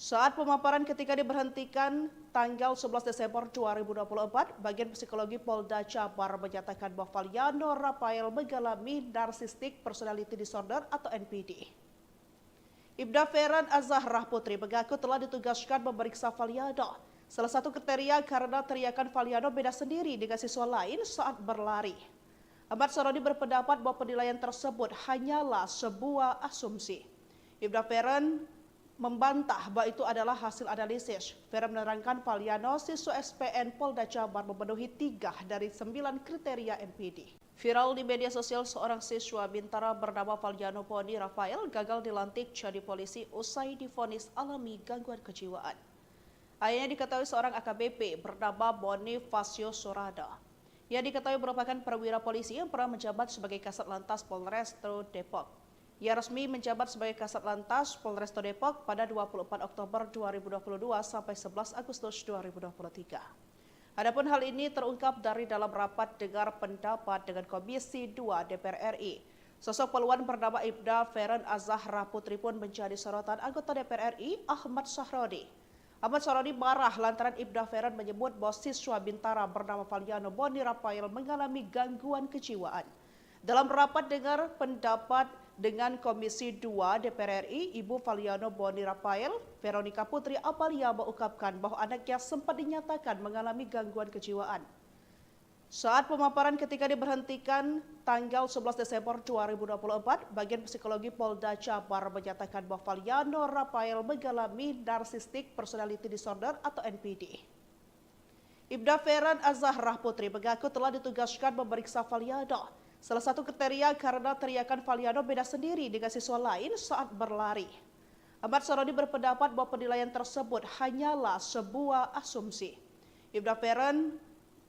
Saat pemaparan ketika diberhentikan tanggal 11 Desember 2024, Bagian Psikologi Polda Jabar menyatakan bahwa Valiano Rafael mengalami Narcissistic Personality Disorder atau NPD. Ibda Feren Azahra Putri mengaku telah ditugaskan memeriksa Valiano. Salah satu kriteria karena teriakan Valiano beda sendiri dengan siswa lain saat berlari. Ahmad Sarodi berpendapat bahwa penilaian tersebut hanyalah sebuah asumsi. Ibda Feren membantah bahwa itu adalah hasil analisis. Feren menerangkan Valiano, siswa SPN Polda Jabar, memenuhi 3 dari 9 kriteria NPD. Viral di media sosial, seorang siswa Bintara bernama Valiano Poni Rafael gagal dilantik jadi polisi usai divonis alami gangguan kejiwaan. Ayahnya diketahui seorang AKBP bernama Bonifacio Sorada. Ia diketahui merupakan perwira polisi yang pernah menjabat sebagai Kasat Lantas Polresto Depok. Ia resmi menjabat sebagai Kasat Lantas Polresto Depok pada 24 Oktober 2022 sampai 11 Agustus 2023. Adapun hal ini terungkap dari dalam rapat dengar pendapat dengan Komisi 2 DPR RI. Sosok peluan bernama Ibda Feren Azahra Putri pun menjadi sorotan anggota DPR RI Ahmad Sahrodi. Ahmad Sarodi marah lantaran Ibda Feren menyebut bahwa siswa Bintara bernama Valiano Boni Rafael mengalami gangguan kejiwaan. Dalam rapat dengar pendapat dengan Komisi 2 DPR RI, Ibu Valiano Boni Rafael, Veronica Putri Apalia, mengungkapkan bahwa anaknya sempat dinyatakan mengalami gangguan kejiwaan. Saat pemaparan ketika diberhentikan tanggal 11 Desember 2024, Bagian Psikologi Polda Jabar menyatakan bahwa Valiano Rafael mengalami Narcissistic Personality Disorder atau NPD. Ibda Feren Azahra Putri mengaku telah ditugaskan memeriksa Valiano. Salah satu kriteria karena teriakan Valiano beda sendiri dengan siswa lain saat berlari. Ahmad Sarodi berpendapat bahwa penilaian tersebut hanyalah sebuah asumsi. Ibda Feren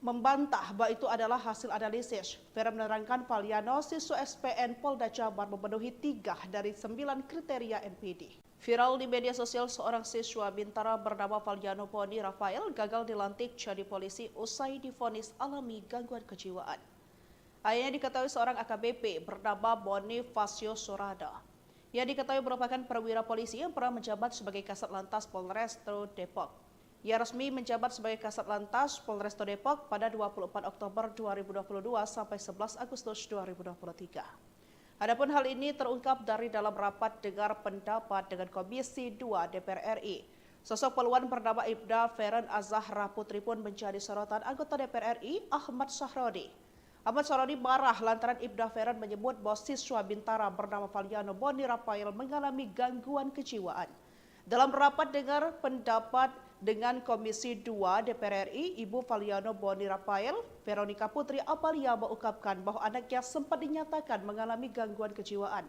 membantah bahwa itu adalah hasil analisis. Vera menerangkan Valiano, siswa SPN Polda Jabar, memenuhi 3 dari 9 kriteria NPD. Viral di media sosial, seorang siswa Bintara bernama Valiano Poni Rafael gagal dilantik jadi polisi usai divonis alami gangguan kejiwaan. Ayahnya diketahui seorang AKBP bernama Bonifacio Sorada. Ia diketahui merupakan perwira polisi yang pernah menjabat sebagai Kasat Lantas Polresta Depok. Ia resmi menjabat sebagai Kasat Lantas Polresta Depok pada 24 Oktober 2022 sampai 11 Agustus 2023. Adapun hal ini terungkap dari dalam rapat dengar pendapat dengan Komisi 2 DPR RI. Sosok peluan bernama Ibda Feren Azahra Putri pun menjadi sorotan anggota DPR RI Ahmad Sahrodi. Ahmad Sahrodi marah lantaran Ibda Feren menyebut bahwa siswa Bintara bernama Valiano Boni Rafael mengalami gangguan kejiwaan. Dalam rapat dengar pendapat dengan Komisi 2 DPR RI, Ibu Valiano Boni Rafael, Veronica Putri Apalia mengungkapkan bahwa anaknya sempat dinyatakan mengalami gangguan kejiwaan.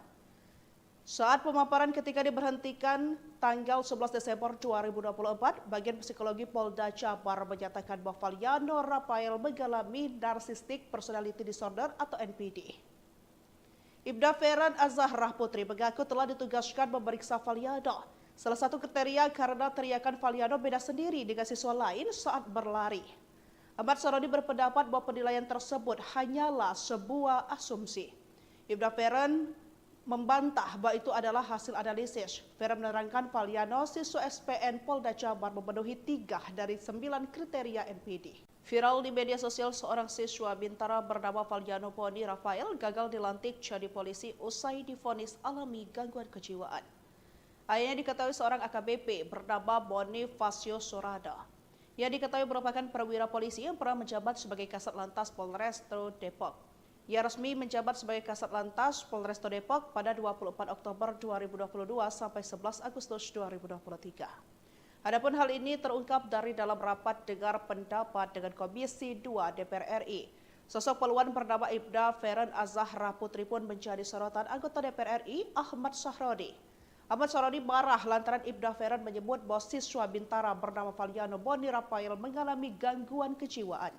Saat pemaparan ketika diberhentikan tanggal 11 Desember 2024, bagian psikologi Polda Jabar menyatakan bahwa Valiano Rafael mengalami narcissistic personality disorder atau NPD. Ibda Feren Azahra Putri mengaku telah ditugaskan memeriksa Valiano. Salah satu kriteria karena teriakan Valiano beda sendiri dengan siswa lain saat berlari. Ahmad Sahrodi berpendapat bahwa penilaian tersebut hanyalah sebuah asumsi. Ibda Feren membantah bahwa itu adalah hasil analisis. Feren menerangkan Valiano, siswa SPN Polda Jabar, memenuhi 3 dari 9 kriteria NPD. Viral di media sosial, seorang siswa Bintara bernama Valiano Poni Rafael gagal dilantik jadi polisi usai divonis alami gangguan kejiwaan. Ayahnya diketahui seorang AKBP bernama Bonifacio Sorada. Ia diketahui merupakan perwira polisi yang pernah menjabat sebagai Kasat Lantas Polresta Depok. Ia resmi menjabat sebagai Kasat Lantas Polresta Depok pada 24 Oktober 2022 sampai 11 Agustus 2023. Adapun hal ini terungkap dari dalam rapat dengar pendapat dengan Komisi 2 DPR RI. Sosok peluan bernama Ibda Feren Azahra Putri pun menjadi sorotan anggota DPR RI Ahmad Sahrodi. Ahmad Sahrodi marah lantaran Ibda Feren menyebut bahwa siswa Bintara bernama Valiano Boni Rafael mengalami gangguan kejiwaan.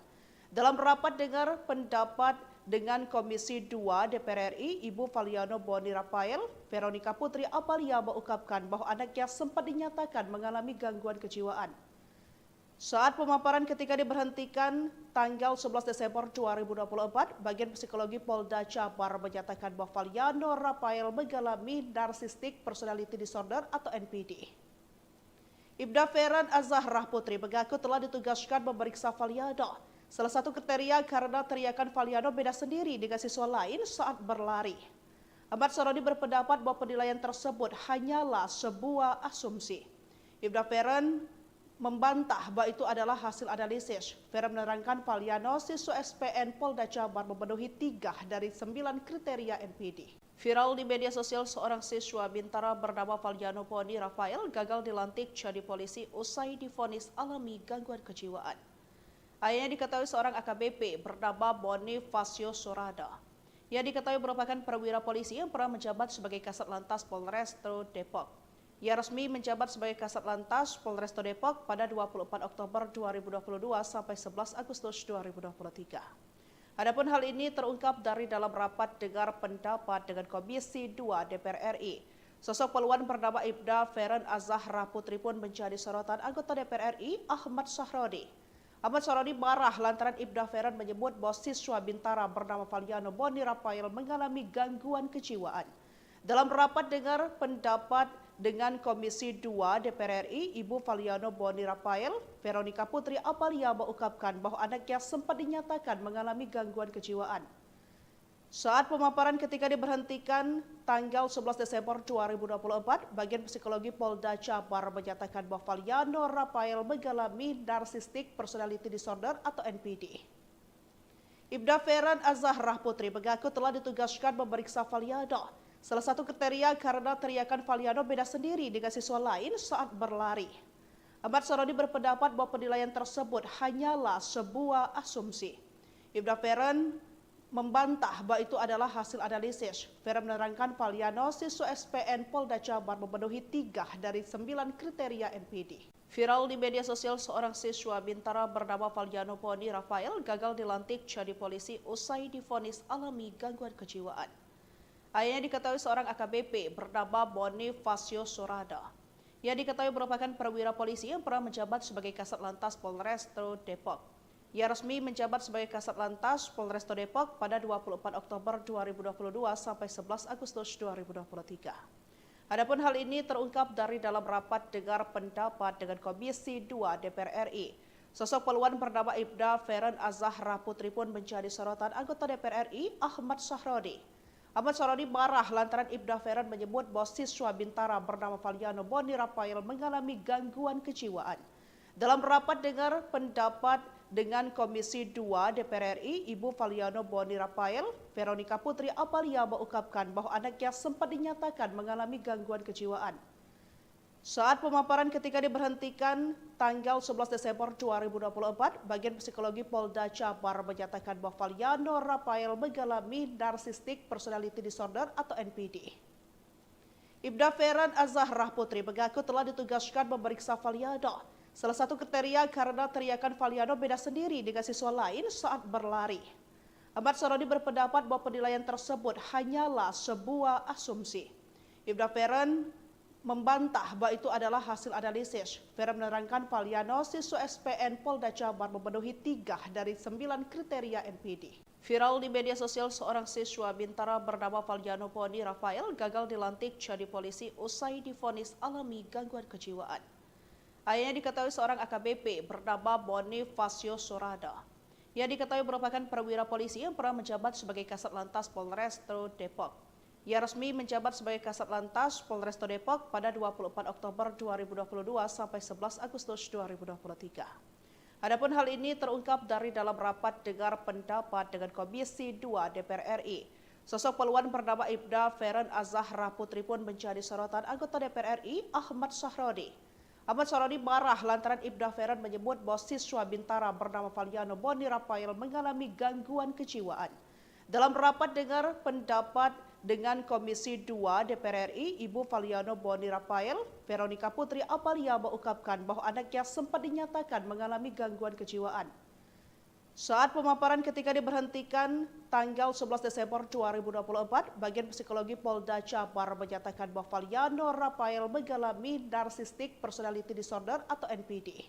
Dalam rapat dengar pendapat dengan Komisi 2 DPR RI, Ibu Valiano Boni Rafael, Veronica Putri Apalia mengungkapkan bahwa anaknya sempat dinyatakan mengalami gangguan kejiwaan. Saat pemaparan ketika diberhentikan tanggal 11 Desember 2024, bagian psikologi Polda Jabar menyatakan bahwa Valiano Rafael mengalami narcissistic personality disorder atau NPD. Ibda Feren Azahra Putri mengaku telah ditugaskan memeriksa Valiano. Salah satu kriteria karena teriakan Valiano beda sendiri dengan siswa lain saat berlari. Ahmad Sahrodi berpendapat bahwa penilaian tersebut hanyalah sebuah asumsi. Ibda Feren membantah bahwa itu adalah hasil analisis. Vera menerangkan Valiano, siswa SPN Polda Jabar, memenuhi 3 dari 9 kriteria NPD. Viral di media sosial, seorang siswa Bintara bernama Valiano Poni Rafael gagal dilantik jadi polisi usai divonis alami gangguan kejiwaan. Ayahnya diketahui seorang AKBP bernama Bonifacio Sorada. Ia diketahui merupakan perwira polisi yang pernah menjabat sebagai Kasat Lantas Polresta Depok. Ia resmi menjabat sebagai Kasat Lantas Polresta Depok pada 24 Oktober 2022 sampai 11 Agustus 2023. Adapun hal ini terungkap dari dalam rapat dengar pendapat dengan Komisi 2 DPR RI. Sosok peluan bernama Ibda Feren Azahra Putri pun menjadi sorotan anggota DPR RI Ahmad Sahrodi. Ahmad Sahrodi marah lantaran Ibda Feren menyebut bahwa siswa Bintara bernama Valiano Boni Rafael mengalami gangguan kejiwaan. Dalam rapat dengar pendapat dengan Komisi 2 DPR RI, Ibu Valiano Boni Rafael, Veronica Putri Apalia mengungkapkan bahwa anaknya sempat dinyatakan mengalami gangguan kejiwaan. Saat pemaparan ketika diberhentikan tanggal 11 Desember 2024, bagian psikologi Polda Jabar menyatakan bahwa Valiano Rafael mengalami narcissistic personality disorder atau NPD. Ibda Feren Azahra Putri mengaku telah ditugaskan memeriksa Valiano. Salah satu kriteria karena teriakan Valiano beda sendiri dengan siswa lain saat berlari. Ahmad Sahrodi berpendapat bahwa penilaian tersebut hanyalah sebuah asumsi. Ibda Feren membantah bahwa itu adalah hasil analisis. Feren menerangkan Valiano, siswa SPN Polda Jabar, memenuhi 3 dari 9 kriteria NPD. Viral di media sosial, seorang siswa Bintara bernama Valdiano Poni Rafael gagal dilantik jadi polisi usai divonis alami gangguan kejiwaan. Ayahnya diketahui seorang AKBP bernama Bonifacio Sorada. Ia diketahui merupakan perwira polisi yang pernah menjabat sebagai Kasat Lantas Polresto Depok. Ia resmi menjabat sebagai Kasat Lantas Polresto Depok pada 24 Oktober 2022 sampai 11 Agustus 2023. Adapun hal ini terungkap dari dalam rapat dengar pendapat dengan Komisi 2 DPR RI. Sosok poluan bernama Ibda Feren Azahra Putri pun menjadi sorotan anggota DPR RI Ahmad Sahrodi. Ahmad Sahrodi marah lantaran Ibda Feren menyebut bahwa siswa Bintara bernama Valdiano Boni Rafael mengalami gangguan kejiwaan. Dalam rapat dengar pendapat dengan Komisi 2 DPR RI, Ibu Valdiano Boni Rafael, Veronica Putri Apalia mengungkapkan bahwa anaknya sempat dinyatakan mengalami gangguan kejiwaan. Saat pemaparan ketika diberhentikan tanggal 11 Desember 2024, bagian psikologi Polda Jabar menyatakan bahwa Valdiano Rafael mengalami narcissistic personality disorder atau NPD. Ibda Feren Azahra Putri mengaku telah ditugaskan memeriksa Valdiano. Salah satu kriteria karena teriakan Valdiano beda sendiri dengan siswa lain saat berlari. Ahmad Sahrodi berpendapat bahwa penilaian tersebut hanyalah sebuah asumsi. Ibda Feren membantah bahwa itu adalah hasil analisis. Feren menerangkan Valdiano siswa SPN Polda Jabar memenuhi 3 dari 9 kriteria NPD. Viral di media sosial, seorang siswa Bintara bernama Valdiano Poni Rafael gagal dilantik jadi polisi usai divonis alami gangguan kejiwaan. Ayahnya diketahui seorang AKBP bernama Bonifacio Sorada. Ia diketahui merupakan perwira polisi yang pernah menjabat sebagai Kasat Lantas Polresto Depok. Ia resmi menjabat sebagai Kasat Lantas Polresto Depok pada 24 Oktober 2022 sampai 11 Agustus 2023. Adapun hal ini terungkap dari dalam rapat dengar pendapat dengan Komisi 2 DPR RI. Sosok poluan bernama Ibda Feren Azahra Putri pun menjadi sorotan anggota DPR RI Ahmad Sahrodi. Ahmad Sahrodi marah lantaran Ibda Feren menyebut bahwa siswa Bintara bernama Valdiano Boni Rafael mengalami gangguan kejiwaan. Dalam rapat dengar pendapat dengan Komisi 2 DPR RI, Ibu Valdiano Boni Rafael, Veronica Putri Apalia mengungkapkan bahwa anaknya sempat dinyatakan mengalami gangguan kejiwaan. Saat pemaparan ketika diberhentikan tanggal 11 Desember 2024, bagian psikologi Polda Jabar menyatakan bahwa Valdiano Rafael mengalami narcissistic personality disorder atau NPD.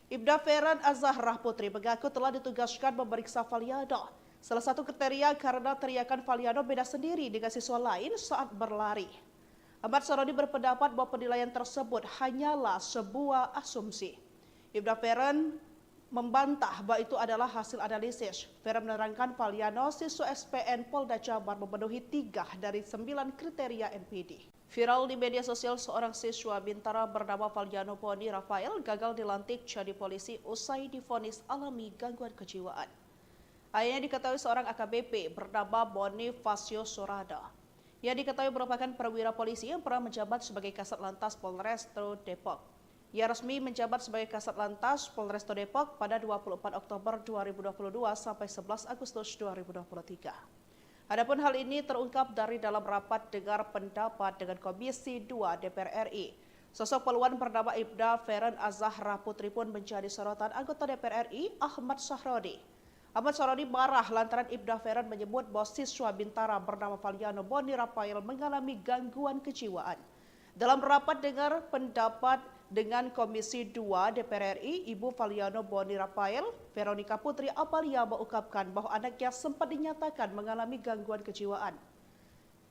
Ibda Feren Azahra Putri mengaku telah ditugaskan memeriksa Valdiano. Salah satu kriteria karena teriakan Valdiano beda sendiri dengan siswa lain saat berlari. Ahmad Sahrodi berpendapat bahwa penilaian tersebut hanyalah sebuah asumsi. Ibda Feren membantah bahwa itu adalah hasil analisis. Feren menerangkan Valdiano siswa SPN Polda Jabar memenuhi 3 dari 9 kriteria NPD. Viral di media sosial, seorang siswa Bintara bernama Valdiano Poni Rafael gagal dilantik jadi polisi usai divonis alami gangguan kejiwaan. Ayahnya diketahui seorang AKBP bernama Bonifacio Sorada. Ia diketahui merupakan perwira polisi yang pernah menjabat sebagai Kasat Lantas Polresto Depok. Ia resmi menjabat sebagai Kasat Lantas Polresto Depok pada 24 Oktober 2022 sampai 11 Agustus 2023. Adapun hal ini terungkap dari dalam rapat dengar pendapat dengan Komisi 2 DPR RI. Sosok poluan bernama Ibda Feren Azahra Putri pun menjadi sorotan anggota DPR RI Ahmad Sahrodi. Ahmad Sahrodi marah lantaran Ibda Feren menyebut bahwa siswa Bintara bernama Valdiano Boni Rafael mengalami gangguan kejiwaan. Dalam rapat dengar pendapat dengan Komisi 2 DPR RI, Ibu Valdiano Boni Rafael, Veronica Putri Apalia mengungkapkan bahwa anaknya sempat dinyatakan mengalami gangguan kejiwaan.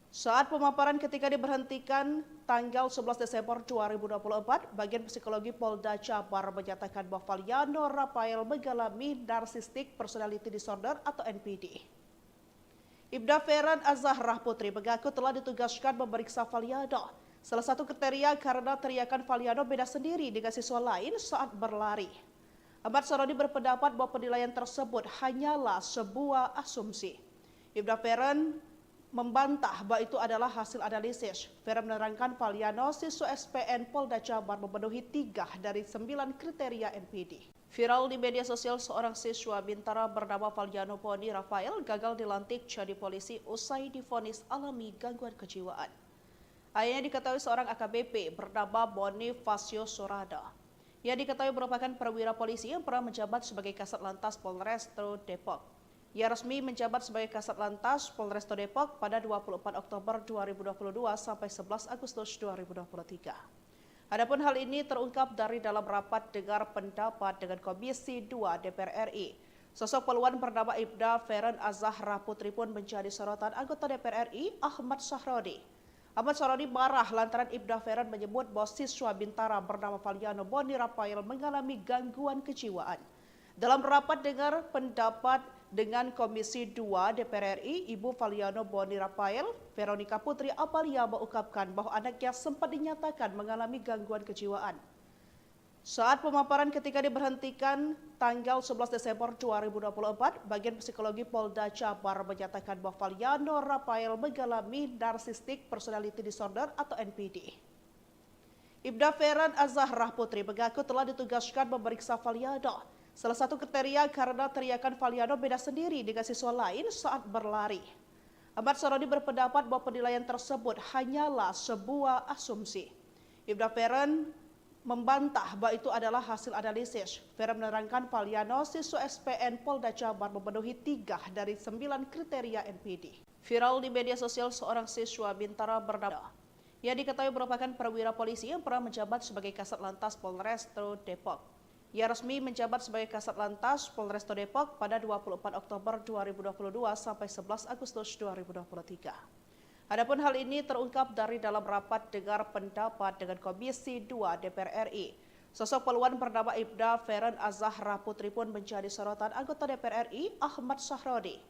Saat pemaparan ketika diberhentikan tanggal 11 Desember 2024, bagian psikologi Polda Jabar menyatakan bahwa Valdiano Rafael mengalami narcissistic personality disorder atau NPD. Ibda Feren Azahra Putri mengaku telah ditugaskan memeriksa Valdiano. Salah satu kriteria karena teriakan Valdiano beda sendiri dengan siswa lain saat berlari. Ahmad Sahrodi berpendapat bahwa penilaian tersebut hanyalah sebuah asumsi. Ibda Feren membantah bahwa itu adalah hasil analisis. Feren menerangkan Valdiano siswa SPN Polda Jabar memenuhi 3 dari 9 kriteria NPD. Viral di media sosial, seorang siswa Bintara bernama Valdiano Poni Rafael gagal dilantik jadi polisi usai divonis alami gangguan kejiwaan. Ayahnya diketahui seorang AKBP bernama Bonifacio Sorada. Ia diketahui merupakan perwira polisi yang pernah menjabat sebagai Kasat Lantas Polresto Depok. Ia resmi menjabat sebagai Kasat Lantas Polresto Depok pada 24 Oktober 2022 sampai 11 Agustus 2023. Adapun hal ini terungkap dari dalam rapat dengar pendapat dengan Komisi 2 DPR RI. Sosok peluan bernama Ibda Feren Azahra Putri pun menjadi sorotan anggota DPR RI Ahmad Sahrodi. Ahmad Sahrodi marah lantaran Ibda Feren menyebut bahwa siswa Bintara bernama Valiano Boni Rafael mengalami gangguan kejiwaan. Dalam rapat dengar pendapat dengan Komisi 2 DPR RI, Ibu Valiano Boni Rafael, Veronica Putri Apalia mengungkapkan bahwa anaknya sempat dinyatakan mengalami gangguan kejiwaan. Saat pemaparan ketika diberhentikan tanggal 11 Desember 2024, bagian psikologi Polda Jabar menyatakan bahwa Valiano Rafael mengalami narcissistic personality disorder atau NPD. Ibda Feren Azahra Putri mengaku telah ditugaskan memeriksa Valiano. Salah satu kriteria karena teriakan Valiano beda sendiri dengan siswa lain saat berlari. Ahmad Sahrodi berpendapat bahwa penilaian tersebut hanyalah sebuah asumsi. Ibda Feren membantah bahwa itu adalah hasil analisis. Feren menerangkan Valiano siswa SPN Polda Jabar memenuhi 3 dari 9 kriteria NPD. Viral di media sosial seorang siswa Bintara bernama. Ia diketahui merupakan perwira polisi yang pernah menjabat sebagai Kasat Lantas Polresto Depok. Ia resmi menjabat sebagai Kasat Lantas Polresto Depok pada 24 Oktober 2022 sampai 11 Agustus 2023. Adapun hal ini terungkap dari dalam rapat dengar pendapat dengan Komisi 2 DPR RI. Sosok peluan bernama Ibda Feren Azahra Putri pun menjadi sorotan anggota DPR RI Ahmad Sahrodi.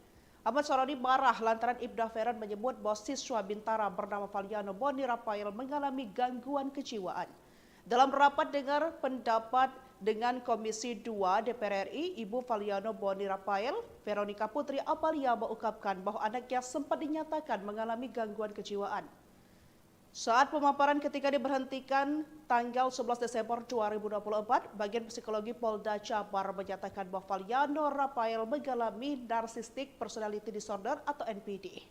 Ahmad Sahrodi marah lantaran Ibda Feren menyebut bahwa siswa Bintara bernama Valiano Boni Rafael mengalami gangguan kejiwaan. Dalam rapat dengar pendapat dengan Komisi 2 DPR RI, Ibu Valiano Boni Rafael, Veronica Putri Apalia mengungkapkan bahwa anaknya sempat dinyatakan mengalami gangguan kejiwaan. Saat pemaparan ketika diberhentikan tanggal 11 Desember 2024, bagian psikologi Polda Jabar menyatakan bahwa Valiano Rafael mengalami narcissistic personality disorder atau NPD.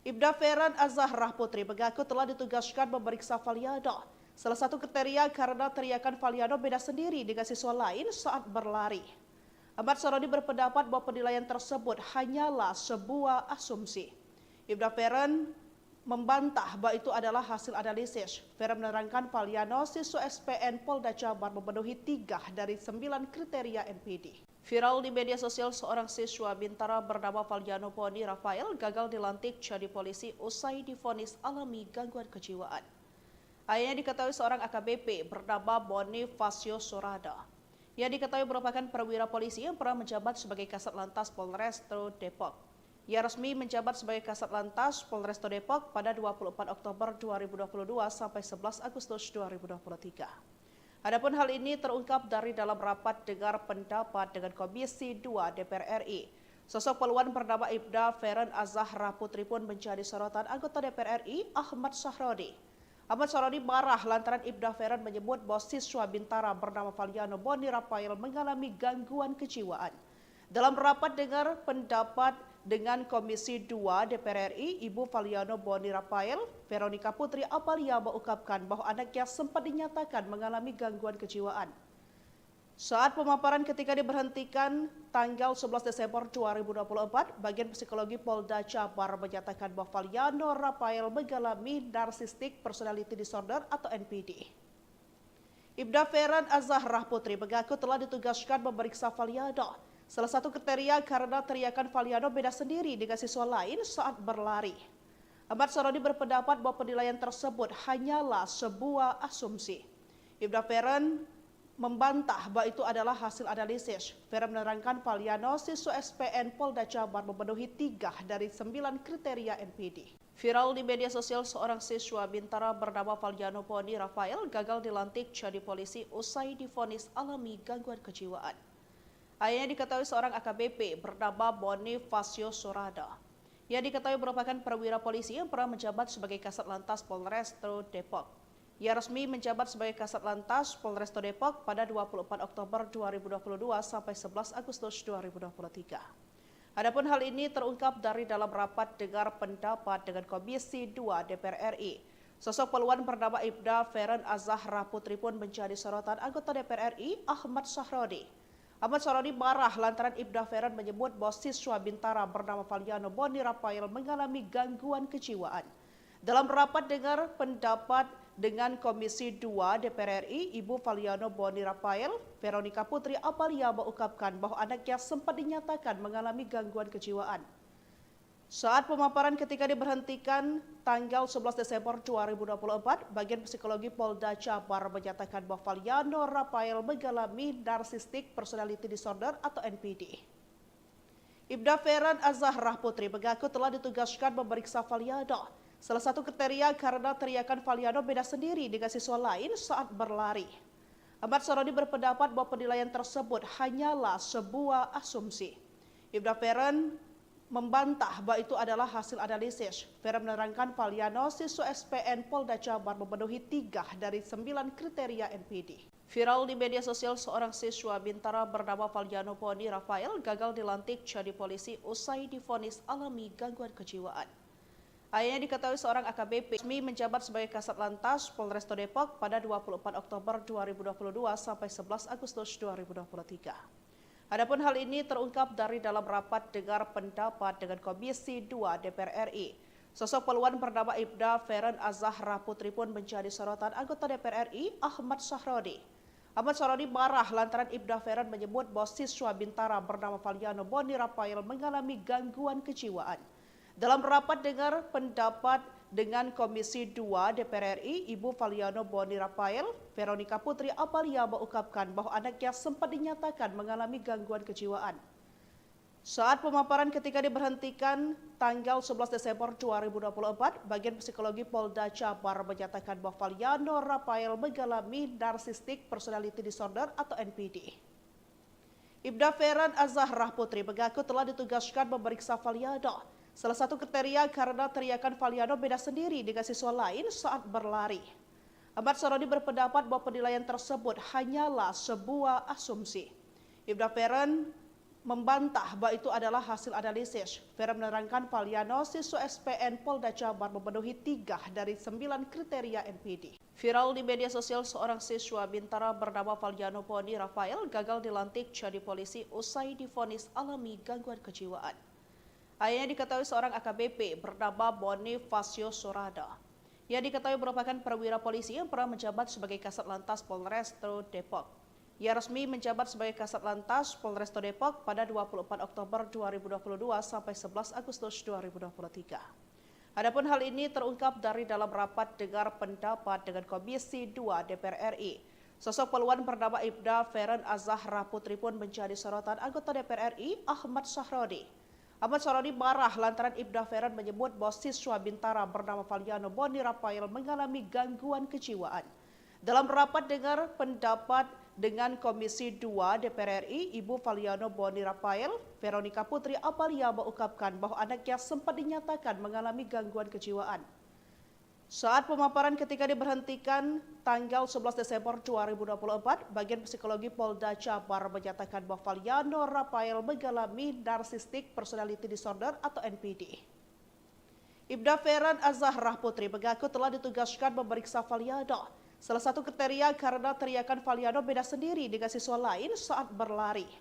Ibda Feren Azahra Putri mengaku telah ditugaskan memeriksa Valiano. Salah satu kriteria karena teriakan Valiano beda sendiri dengan siswa lain saat berlari. Ahmad Sahrodi berpendapat bahwa penilaian tersebut hanyalah sebuah asumsi. Ibda Feren membantah bahwa itu adalah hasil analisis. Feren menerangkan Valiano siswa SPN Polda Jabar memenuhi 3 dari 9 kriteria NPD. Viral di media sosial seorang siswa Bintara bernama Valiano Boni Rafael gagal dilantik jadi polisi usai divonis alami gangguan kejiwaan. Ayahnya diketahui seorang AKBP bernama Bonifacio Sorada. Ia diketahui merupakan perwira polisi yang pernah menjabat sebagai Kasat Lantas Polresto Depok. Ia resmi menjabat sebagai Kasat Lantas Polresto Depok pada 24 Oktober 2022 sampai 11 Agustus 2023. Adapun hal ini terungkap dari dalam rapat dengar pendapat dengan Komisi 2 DPR RI. Sosok peluan bernama Ibda Feren Azahra Putri pun menjadi sorotan anggota DPR RI Ahmad Sahrodi. Ahmad Sahrodi marah lantaran Ibda Feren menyebut bahwa siswa Bintara bernama Valiano Boni Rafael mengalami gangguan kejiwaan. Dalam rapat dengar pendapat dengan Komisi 2 DPR RI, Ibu Valiano Boni Rafael, Veronica Putri Apalia mengungkapkan bahwa anaknya sempat dinyatakan mengalami gangguan kejiwaan. Saat pemaparan ketika diberhentikan tanggal 11 Desember 2024, bagian psikologi Polda Jabar menyatakan bahwa Valiano Rafael mengalami narcissistic personality disorder atau NPD. Ibda Feren Azahra Putri mengaku telah ditugaskan memeriksa Valiano. Salah satu kriteria karena teriakan Valiano beda sendiri dengan siswa lain saat berlari. Ahmad Sahrodi berpendapat bahwa penilaian tersebut hanyalah sebuah asumsi. Ibda Feren membantah bahwa itu adalah hasil analisis. Feren menerangkan Valiano siswa SPN Polda Jabar memenuhi 3 dari 9 kriteria NPD. Viral di media sosial seorang siswa Bintara bernama Valiano Boni Rafael gagal dilantik jadi polisi usai divonis alami gangguan kejiwaan. Ayahnya diketahui seorang AKBP bernama Bonifacio Sorada. Ia diketahui merupakan perwira polisi yang pernah menjabat sebagai Kasat Lantas Polresto Depok. Ia resmi menjabat sebagai Kasat Lantas Polresto Depok pada 24 Oktober 2022 sampai 11 Agustus 2023. Adapun hal ini terungkap dari dalam rapat dengar pendapat dengan Komisi 2 DPR RI. Sosok peluan bernama Ibda Feren Azahra Putri pun menjadi sorotan anggota DPR RI Ahmad Sahrodi. Ahmad Sahrodi marah lantaran Ibda Feren menyebut bahwa siswa Bintara bernama Valiano Boni Rafael mengalami gangguan kejiwaan. Dalam rapat dengar pendapat dengan Komisi 2 DPR RI, Ibu Valiano Boni Rafael, Veronica Putri Apalia mengungkapkan bahwa anaknya sempat dinyatakan mengalami gangguan kejiwaan. Saat pemaparan ketika diberhentikan tanggal 11 Desember 2024, Bagian Psikologi Polda Jabar menyatakan bahwa Valiano Rafael mengalami Narcissistic Personality Disorder atau NPD. Ibda Feren Azahra Putri mengaku telah ditugaskan memeriksa Valiano. Salah satu kriteria karena teriakan Valiano beda sendiri dengan siswa lain saat berlari. Ahmad Sahrodi berpendapat bahwa penilaian tersebut hanyalah sebuah asumsi. Ibda Feren membantah bahwa itu adalah hasil analisis. Feren menerangkan Valiano siswa SPN Polda Jabar memenuhi 3 dari 9 kriteria NPD. Viral di media sosial, seorang siswa Bintara bernama Valiano Boni Rafael gagal dilantik jadi polisi usai divonis alami gangguan kejiwaan. Ayahnya diketahui seorang AKBP resmi menjabat sebagai Kasat Lantas Polresta Depok pada 24 Oktober 2022 sampai 11 Agustus 2023. Adapun hal ini terungkap dari dalam rapat dengar pendapat dengan Komisi 2 DPR RI. Sosok peluan bernama Ibda Feren Azahra Putri pun menjadi sorotan anggota DPR RI Ahmad Sahrodi. Ahmad Sahrodi marah lantaran Ibda Feren menyebut bahwa siswa Bintara bernama Valiano Boni Rafael mengalami gangguan kejiwaan. Dalam rapat dengar pendapat dengan Komisi 2 DPR RI, Ibu Valiano Boni Rafael, Veronica Putri Apalia mengungkapkan bahwa anaknya sempat dinyatakan mengalami gangguan kejiwaan. Saat pemaparan ketika diberhentikan tanggal 11 Desember 2024, Bagian Psikologi Polda Jabar menyatakan bahwa Valiano Rafael mengalami Narcissistic Personality Disorder atau NPD. Ibda Feren Azahra Putri mengaku telah ditugaskan memeriksa Valiano. Salah satu kriteria karena teriakan Valiano beda sendiri dengan siswa lain saat berlari. Ahmad Sahrodi berpendapat bahwa penilaian tersebut hanyalah sebuah asumsi. Ibda Feren membantah bahwa itu adalah hasil analisis. Feren menerangkan Valiano siswa SPN Polda Jabar memenuhi 3 dari 9 kriteria NPD. Viral di media sosial, seorang siswa Bintara bernama Valiano Boni Rafael gagal dilantik jadi polisi usai divonis alami gangguan kejiwaan. Ayahnya diketahui seorang AKBP bernama Bonifacio Sorada. Ia diketahui merupakan perwira polisi yang pernah menjabat sebagai Kasat Lantas Polresta Depok. Ia resmi menjabat sebagai Kasat Lantas Polresta Depok pada 24 Oktober 2022 sampai 11 Agustus 2023. Adapun hal ini terungkap dari dalam rapat dengar pendapat dengan Komisi 2 DPR RI. Sosok peluan bernama Ibda Feren Azahra Putri pun menjadi sorotan anggota DPR RI Ahmad Sahrodi. Ahmad Sahrodi marah lantaran Ibda Feren menyebut bahwa siswa Bintara bernama Valiano Boni Rafael mengalami gangguan kejiwaan. Dalam rapat dengar pendapat dengan Komisi 2 DPR RI, Ibu Valiano Boni Rafael, Veronica Putri Apalia mengungkapkan bahwa anaknya sempat dinyatakan mengalami gangguan kejiwaan. Saat pemaparan ketika diberhentikan tanggal 11 Desember 2024, Bagian Psikologi Polda Jabar menyatakan bahwa Valiano Rafael mengalami Narcissistic Personality Disorder atau NPD. Ibda Feren Azahra Putri mengaku telah ditugaskan memeriksa Valiano. Salah satu kriteria karena teriakan Valiano beda sendiri dengan siswa lain saat berlari.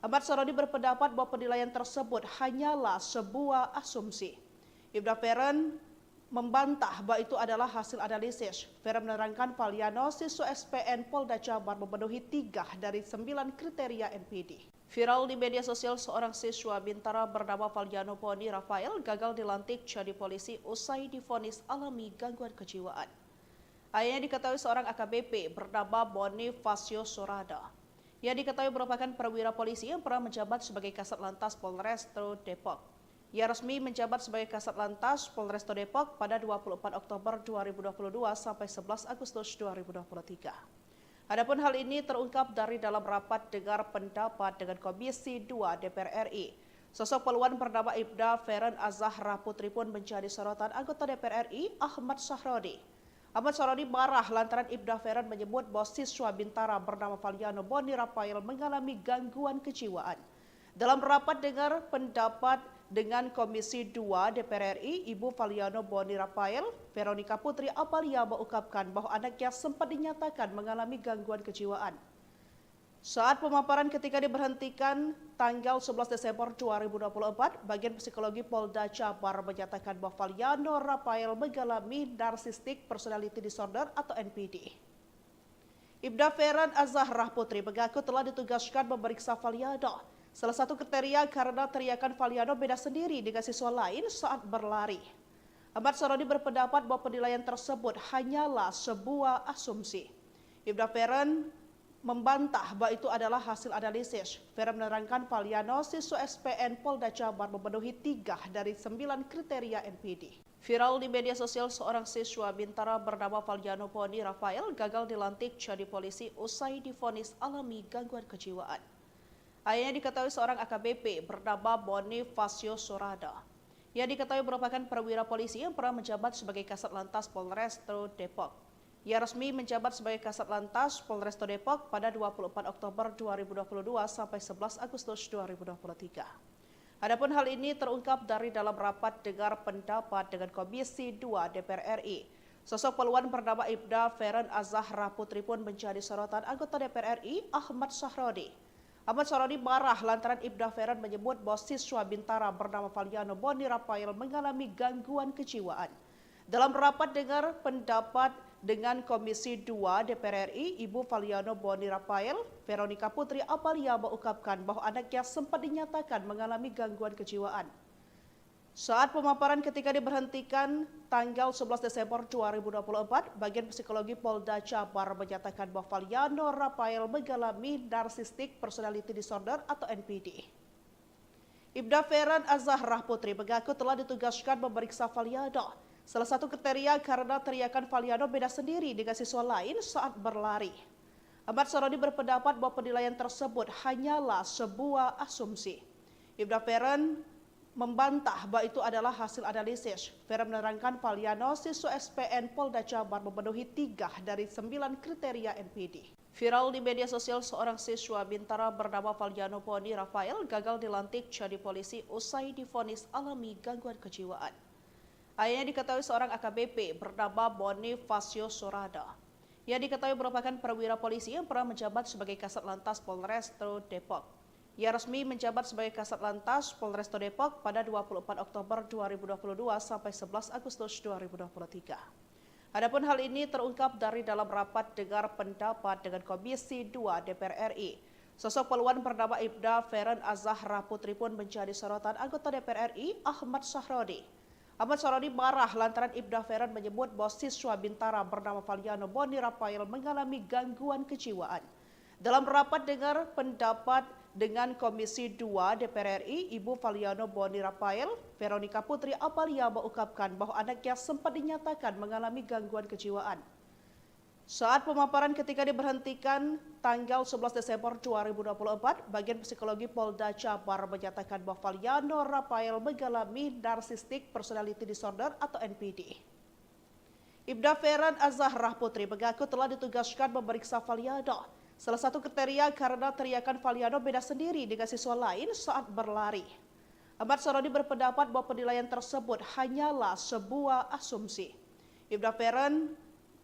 Ahmad Sahrodi berpendapat bahwa penilaian tersebut hanyalah sebuah asumsi. Ibda Feren membantah bahwa itu adalah hasil analisis. Feren menerangkan Valiano siswa SPN Polda Jabar memenuhi 3 dari 9 kriteria NPD. Viral di media sosial, seorang siswa Bintara bernama Valiano Boni Rafael gagal dilantik jadi polisi usai divonis alami gangguan kejiwaan. Ayahnya diketahui seorang AKBP bernama Bonifacio Sorada. Ia diketahui merupakan perwira polisi yang pernah menjabat sebagai Kasat Lantas Polresta Depok. Ia resmi menjabat sebagai Kasat Lantas Polresta Depok pada 24 Oktober 2022 sampai 11 Agustus 2023. Adapun hal ini terungkap dari dalam rapat dengar pendapat dengan Komisi 2 DPR RI. Sosok peluan bernama Ibda Feren Azahra Putri pun menjadi sorotan anggota DPR RI Ahmad Sahrodi. Ahmad Sahrodi marah lantaran Ibda Feren menyebut bahwa siswa Bintara bernama Valiano Boni Rafael mengalami gangguan kejiwaan. Dalam rapat dengar pendapat dengan Komisi 2 DPR RI, Ibu Valiano Boni Rafael, Veronica Putri Apalia mengungkapkan bahwa anaknya sempat dinyatakan mengalami gangguan kejiwaan. Saat pemaparan ketika diberhentikan tanggal 11 Desember 2024, Bagian Psikologi Polda Jabar menyatakan bahwa Valiano Rafael mengalami Narcissistic Personality Disorder atau NPD. Ibda Feran Azzahrah Putri mengaku telah ditugaskan memeriksa Valiano. Salah satu kriteria karena teriakan Valiano beda sendiri dengan siswa lain saat berlari. Ahmad Sarodi berpendapat bahwa penilaian tersebut hanyalah sebuah asumsi. Ibda Feran membantah bahwa itu adalah hasil analisis. Feran menerangkan Valiano siswa SPN Polda Jabar memenuhi 3 dari 9 kriteria NPD. Viral di media sosial, seorang siswa Bintara bernama Valiano Boni Rafael gagal dilantik jadi polisi usai divonis alami gangguan kejiwaan. Ayahnya diketahui seorang AKBP bernama Bonifacio Sorada. Ia diketahui merupakan perwira polisi yang pernah menjabat sebagai Kasat Lantas Polrestabes Depok. Ia resmi menjabat sebagai Kasat Lantas Polrestabes Depok pada 24 Oktober 2022 sampai 11 Agustus 2023. Adapun hal ini terungkap dari dalam rapat dengar pendapat dengan Komisi 2 DPR RI. Sosok poluan bernama Ibda Feran Azzahrah Putri pun menjadi sorotan anggota DPR RI Ahmad Sarodi. Ahmad Sarodi marah lantaran Ibda Feran menyebut bahwa siswa Bintara bernama Valiano Boni Rafael mengalami gangguan kejiwaan. Dalam rapat dengar pendapat dengan Komisi 2 DPR RI, Ibu Valiano Boni Rafael, Veronica Putri Apalia mengungkapkan bahwa anaknya sempat dinyatakan mengalami gangguan kejiwaan. Saat pemaparan ketika diberhentikan tanggal 11 Desember 2024, Bagian Psikologi Polda Jabar menyatakan bahwa Valiano Rafael mengalami Narcissistic Personality Disorder atau NPD. Ibda Feran Azzahrah Putri mengaku telah ditugaskan memeriksa Valiano. Salah satu kriteria karena teriakan Valiano beda sendiri dengan siswa lain saat berlari. Ahmad Sarodi berpendapat bahwa penilaian tersebut hanyalah sebuah asumsi. Ibda Feran membantah bahwa itu adalah hasil analisis. Feran menerangkan Valiano siswa SPN Polda Jabar memenuhi 3 dari 9 kriteria NPD. Viral di media sosial, seorang siswa Bintara bernama Valiano Boni Rafael gagal dilantik jadi polisi usai divonis alami gangguan kejiwaan. Ayahnya diketahui seorang AKBP bernama Bonifacio Sorada. Ia diketahui merupakan perwira polisi yang pernah menjabat sebagai Kasat Lantas Polrestabes Depok. Ia resmi menjabat sebagai Kasat Lantas Polrestabes Depok pada 24 Oktober 2022 sampai 11 Agustus 2023. Adapun hal ini terungkap dari dalam rapat dengar pendapat dengan Komisi 2 DPR RI. Sosok poluan bernama Ibda Feran Azzahrah Putri pun menjadi sorotan anggota DPR RI Ahmad Sarodi. Ahmad Sarodi marah lantaran Ibda Feran menyebut bahwa siswa Bintara bernama Valiano Boni Rafael mengalami gangguan kejiwaan. Dalam rapat dengar pendapat dengan Komisi 2 DPR RI, Ibu Valiano Boni Rafael, Veronica Putri Apalia mengungkapkan bahwa anaknya sempat dinyatakan mengalami gangguan kejiwaan. Saat pemaparan ketika diberhentikan tanggal 11 Desember 2024, Bagian Psikologi Polda Jabar menyatakan bahwa Valiano Rafael mengalami Narcissistic Personality Disorder atau NPD. Ibda Feran Azzahrah Putri mengaku telah ditugaskan memeriksa Valiano. Salah satu kriteria karena teriakan Valiano beda sendiri dengan siswa lain saat berlari. Ahmad Sarodi berpendapat bahwa penilaian tersebut hanyalah sebuah asumsi. Ibda Feran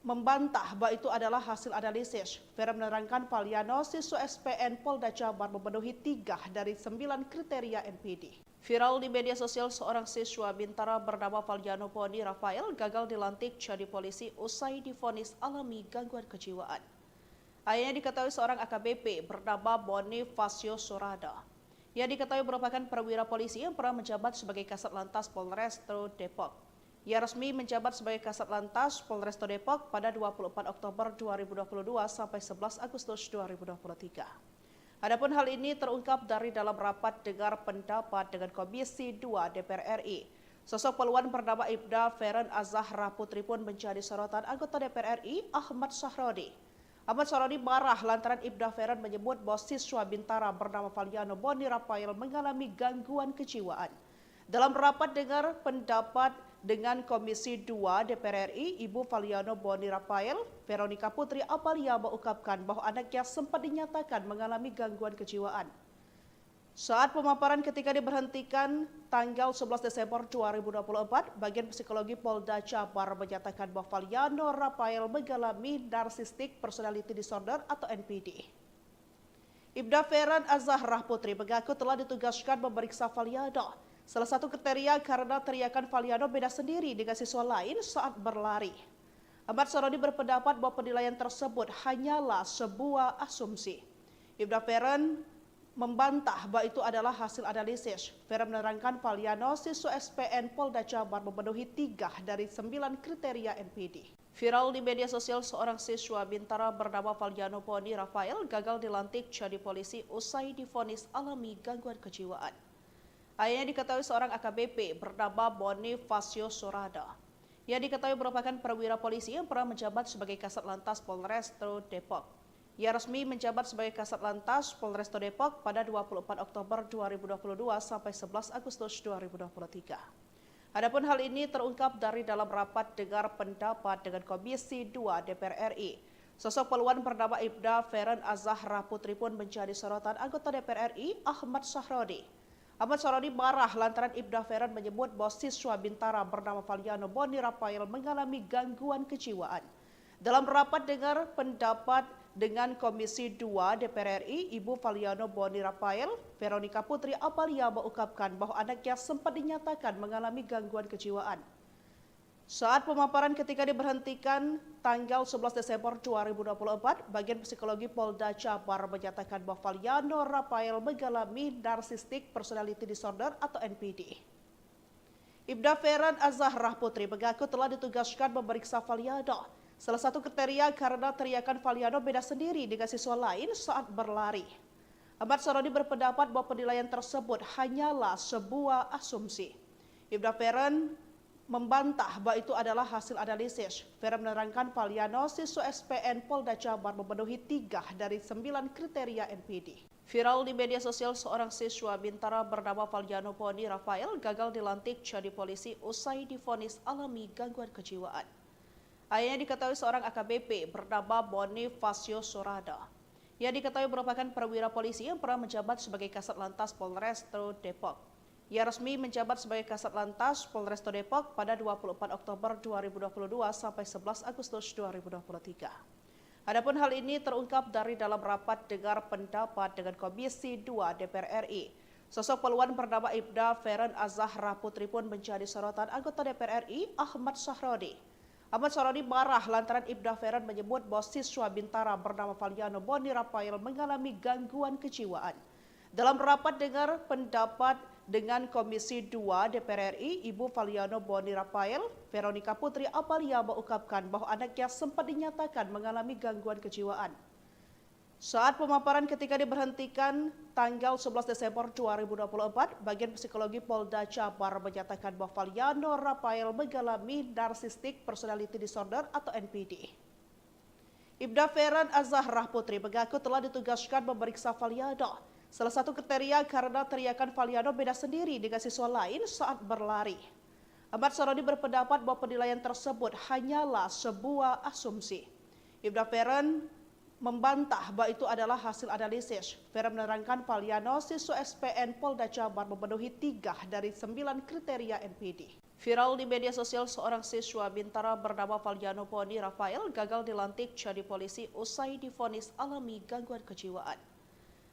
membantah bahwa itu adalah hasil analisis. Feran menerangkan Valiano siswa SPN Polda Jabar memenuhi 3 dari 9 kriteria NPD. Viral di media sosial, seorang siswa Bintara bernama Valiano Boni Rafael gagal dilantik jadi polisi usai divonis alami gangguan kejiwaan. Ayahnya diketahui seorang AKBP bernama Bonifacio Sorada. Ia diketahui merupakan perwira polisi yang pernah menjabat sebagai Kasat Lantas Polrestabes Depok. Ia resmi menjabat sebagai Kasat Lantas Polrestabes Depok pada 24 Oktober 2022 sampai 11 Agustus 2023. Adapun hal ini terungkap dari dalam rapat dengar pendapat dengan Komisi 2 DPR RI. Sosok poluan bernama Ibda Feran Azzahrah Putri pun menjadi sorotan anggota DPR RI Ahmad Sarodi. Ahmad Sarodi marah lantaran Ibda Feran menyebut bahwa siswa Bintara bernama Valiano Boni Rafael mengalami gangguan kejiwaan. Dalam rapat dengar pendapat dengan Komisi 2 DPR RI, Ibu Valiano Boni Rafael, Veronica Putri Apalia mengungkapkan bahwa anaknya sempat dinyatakan mengalami gangguan kejiwaan. Saat pemaparan ketika diberhentikan tanggal 11 Desember 2024, Bagian Psikologi Polda Jabar menyatakan bahwa Valiano Rafael mengalami Narcissistic Personality Disorder atau NPD. Ibda Feren Azahra Putri mengaku telah ditugaskan memeriksa Valiano. Salah satu kriteria karena teriakan Valiano beda sendiri dengan siswa lain saat berlari. Ahmad Sarodi berpendapat bahwa penilaian tersebut hanyalah sebuah asumsi. Ibda Feren membantah bahwa itu adalah hasil analisis. Feren menerangkan Valiano siswa SPN Polda Jabar memenuhi 3 dari 9 kriteria NPD. Viral di media sosial, seorang siswa Bintara bernama Valiano Poni Rafael gagal dilantik jadi polisi usai divonis alami gangguan kejiwaan. Ayahnya diketahui seorang AKBP bernama Bonifacio Sorada. Ia diketahui merupakan perwira polisi yang pernah menjabat sebagai Kasat Lantas Polrestabes Depok. Ia resmi menjabat sebagai Kasat Lantas Polrestabes Depok pada 24 Oktober 2022 sampai 11 Agustus 2023. Adapun hal ini terungkap dari dalam rapat dengar pendapat dengan Komisi 2 DPR RI. Sosok poluan bernama Ibda Feren Azahra Putri pun menjadi sorotan anggota DPR RI Ahmad Sahrodi. Ahmad Sahrodi marah lantaran Ibda Feren menyebut bahwa siswa Bintara bernama Valiano Boni Rafael mengalami gangguan kejiwaan. Dalam rapat dengar pendapat dengan Komisi 2 DPR RI, Ibu Valiano Boni Rafael, Veronica Putri Apalia mengungkapkan bahwa anaknya sempat dinyatakan mengalami gangguan kejiwaan. Saat pemaparan ketika diberhentikan tanggal 11 Desember 2024, Bagian Psikologi Polda Jabar menyatakan bahwa Valiano Rafael mengalami Narcissistic Personality Disorder atau NPD. Ibda Feren Azahra Putri mengaku telah ditugaskan memeriksa Valiano. Salah satu kriteria karena teriakan Valiano beda sendiri dengan siswa lain saat berlari. Ahmad Sarodi berpendapat bahwa penilaian tersebut hanyalah sebuah asumsi. Ibda Feren membantah bahwa itu adalah hasil analisis. Feren menerangkan Valiano siswa SPN Polda Jabar memenuhi 3 dari 9 kriteria NPD. Viral di media sosial, seorang siswa Bintara bernama Valiano Poni Rafael gagal dilantik jadi polisi usai divonis alami gangguan kejiwaan. Ayahnya diketahui seorang AKBP bernama Bonifacio Sorada. Ia diketahui merupakan perwira polisi yang pernah menjabat sebagai Kasat Lantas Polrestabes Depok. Ia resmi menjabat sebagai Kasat Lantas Polrestabes Depok pada 24 Oktober 2022 sampai 11 Agustus 2023. Adapun hal ini terungkap dari dalam rapat dengar pendapat dengan Komisi 2 DPR RI. Sosok poluan bernama Ibda Feren Azahra Putri pun menjadi sorotan anggota DPR RI Ahmad Sahrodi. Ahmad Sarodi marah lantaran Ibda Feren menyebut bahwa siswa Bintara bernama Valiano Boni Rafael mengalami gangguan kejiwaan. Dalam rapat dengar pendapat dengan Komisi 2 DPR RI, Ibu Valiano Boni Rafael, Veronica Putri Apalia mengungkapkan bahwa anaknya sempat dinyatakan mengalami gangguan kejiwaan. Saat pemaparan ketika diberhentikan tanggal 11 Desember 2024, Bagian Psikologi Polda Jabar menyatakan bahwa Valiano Rafael mengalami Narcissistic Personality Disorder atau NPD. Ibda Feren Azahra Putri mengaku telah ditugaskan memeriksa Valiano. Salah satu kriteria karena teriakan Valiano beda sendiri dengan siswa lain saat berlari. Ahmad Sarodi berpendapat bahwa penilaian tersebut hanyalah sebuah asumsi. Ibda Feren membantah bahwa itu adalah hasil analisis. Feren menerangkan Valiano siswa SPN Polda Jabar memenuhi 3 dari 9 kriteria NPD. Viral di media sosial, seorang siswa Bintara bernama Valiano Poni Rafael gagal dilantik jadi polisi usai divonis alami gangguan kejiwaan.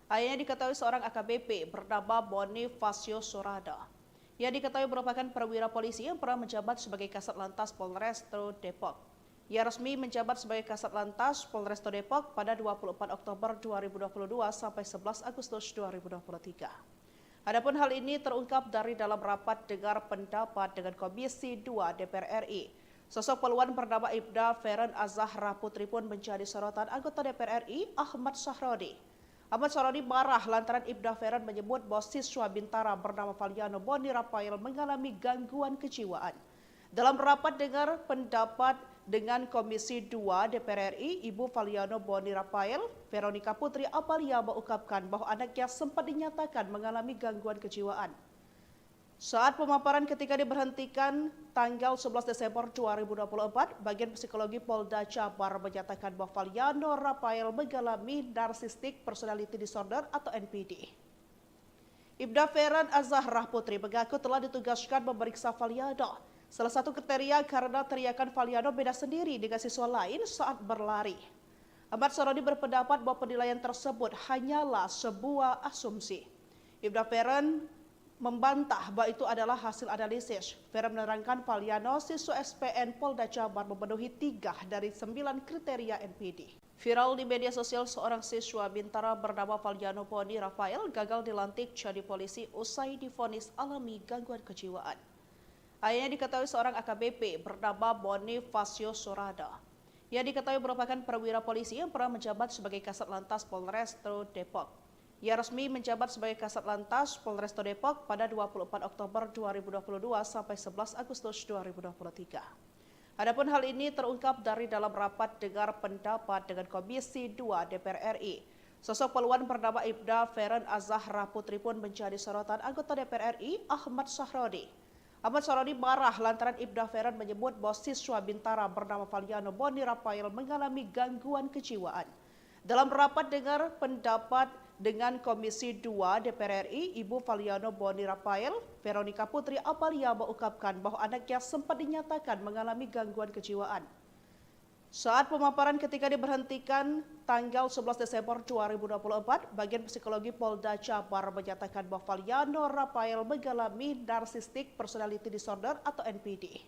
Ayahnya diketahui seorang AKBP bernama Bonifacio Sorada. Ia diketahui merupakan perwira polisi yang pernah menjabat sebagai Kasat Lantas Polrestabes Depok. Ia resmi menjabat sebagai Kasat Lantas Polrestabes Depok pada 24 Oktober 2022 sampai 11 Agustus 2023. Adapun hal ini terungkap dari dalam rapat dengar pendapat dengan Komisi 2 DPR RI. Sosok poluan bernama Ibda Feren Azahra Putri pun menjadi sorotan anggota DPR RI Ahmad Sahrodi. Ahmad Sarodi marah lantaran Ibda Feren menyebut bahwa siswa Bintara bernama Valiano Boni Rafael mengalami gangguan kejiwaan. Dalam rapat dengar pendapat dengan Komisi 2 DPR RI, Ibu Valiano Boni Rafael, Veronica Putri Apalia mengungkapkan bahwa anaknya sempat dinyatakan mengalami gangguan kejiwaan. Saat pemaparan ketika diberhentikan tanggal 11 Desember 2024, Bagian Psikologi Polda Jabar menyatakan bahwa Valiano Rafael mengalami Narcissistic Personality Disorder atau NPD. Ibda Feren Azahra Putri mengaku telah ditugaskan memeriksa Valiano. Salah satu kriteria karena teriakan Valiano beda sendiri dengan siswa lain saat berlari. Ahmad Sarodi berpendapat bahwa penilaian tersebut hanyalah sebuah asumsi. Ibda Feren membantah bahwa itu adalah hasil analisis. Feren menerangkan Valiano siswa SPN Polda Jabar memenuhi 3 dari 9 kriteria NPD. Viral di media sosial, seorang siswa Bintara bernama Valiano Poni Rafael gagal dilantik jadi polisi usai divonis alami gangguan kejiwaan. Ayahnya diketahui seorang AKBP bernama Bonifacio Sorada. Ia diketahui merupakan perwira polisi yang pernah menjabat sebagai Kasat Lantas Polresto Depok. Ia resmi menjabat sebagai Kasat Lantas Polresto Depok pada 24 Oktober 2022 sampai 11 Agustus 2023. Adapun hal ini terungkap dari dalam rapat dengar pendapat dengan Komisi 2 DPR RI. Sosok peluan bernama Ibda Feren Azahra Putri pun menjadi sorotan anggota DPR RI Ahmad Sarodi. Ahmad Sarodi marah lantaran Ibda Feren menyebut bahwa siswa Bintara bernama Valiano Boni Rafael mengalami gangguan kejiwaan. Dalam rapat dengar pendapat dengan Komisi 2 DPR RI, Ibu Valiano Boni Rafael, Veronica Putri Apalia mengungkapkan bahwa anaknya sempat dinyatakan mengalami gangguan kejiwaan. Saat pemaparan ketika diberhentikan tanggal 11 Desember 2024, bagian psikologi Polda Jabar menyatakan bahwa Valiano Rafael mengalami narcissistic personality disorder atau NPD.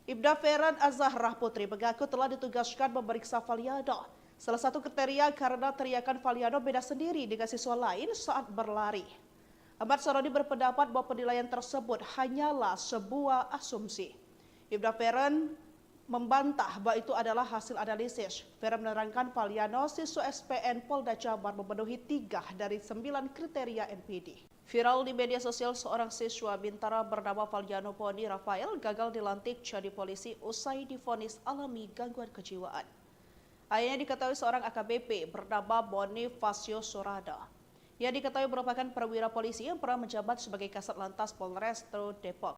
Ibda Feren Azahra Putri mengaku telah ditugaskan memeriksa Valiano. Salah satu kriteria karena teriakan Valiano beda sendiri dengan siswa lain saat berlari. Ahmad Sarodi berpendapat bahwa penilaian tersebut hanyalah sebuah asumsi. Ibda Feren membantah bahwa itu adalah hasil analisis. Feren menerangkan Valiano siswa SPN Polda Jabar memenuhi 3 dari 9 kriteria NPD. Viral di media sosial, seorang siswa Bintara bernama Valiano Poni Rafael gagal dilantik jadi polisi usai divonis alami gangguan kejiwaan. Ayahnya diketahui seorang AKBP bernama Bonifacio Sorada. Ia diketahui merupakan perwira polisi yang pernah menjabat sebagai Kasat Lantas Polresto Depok.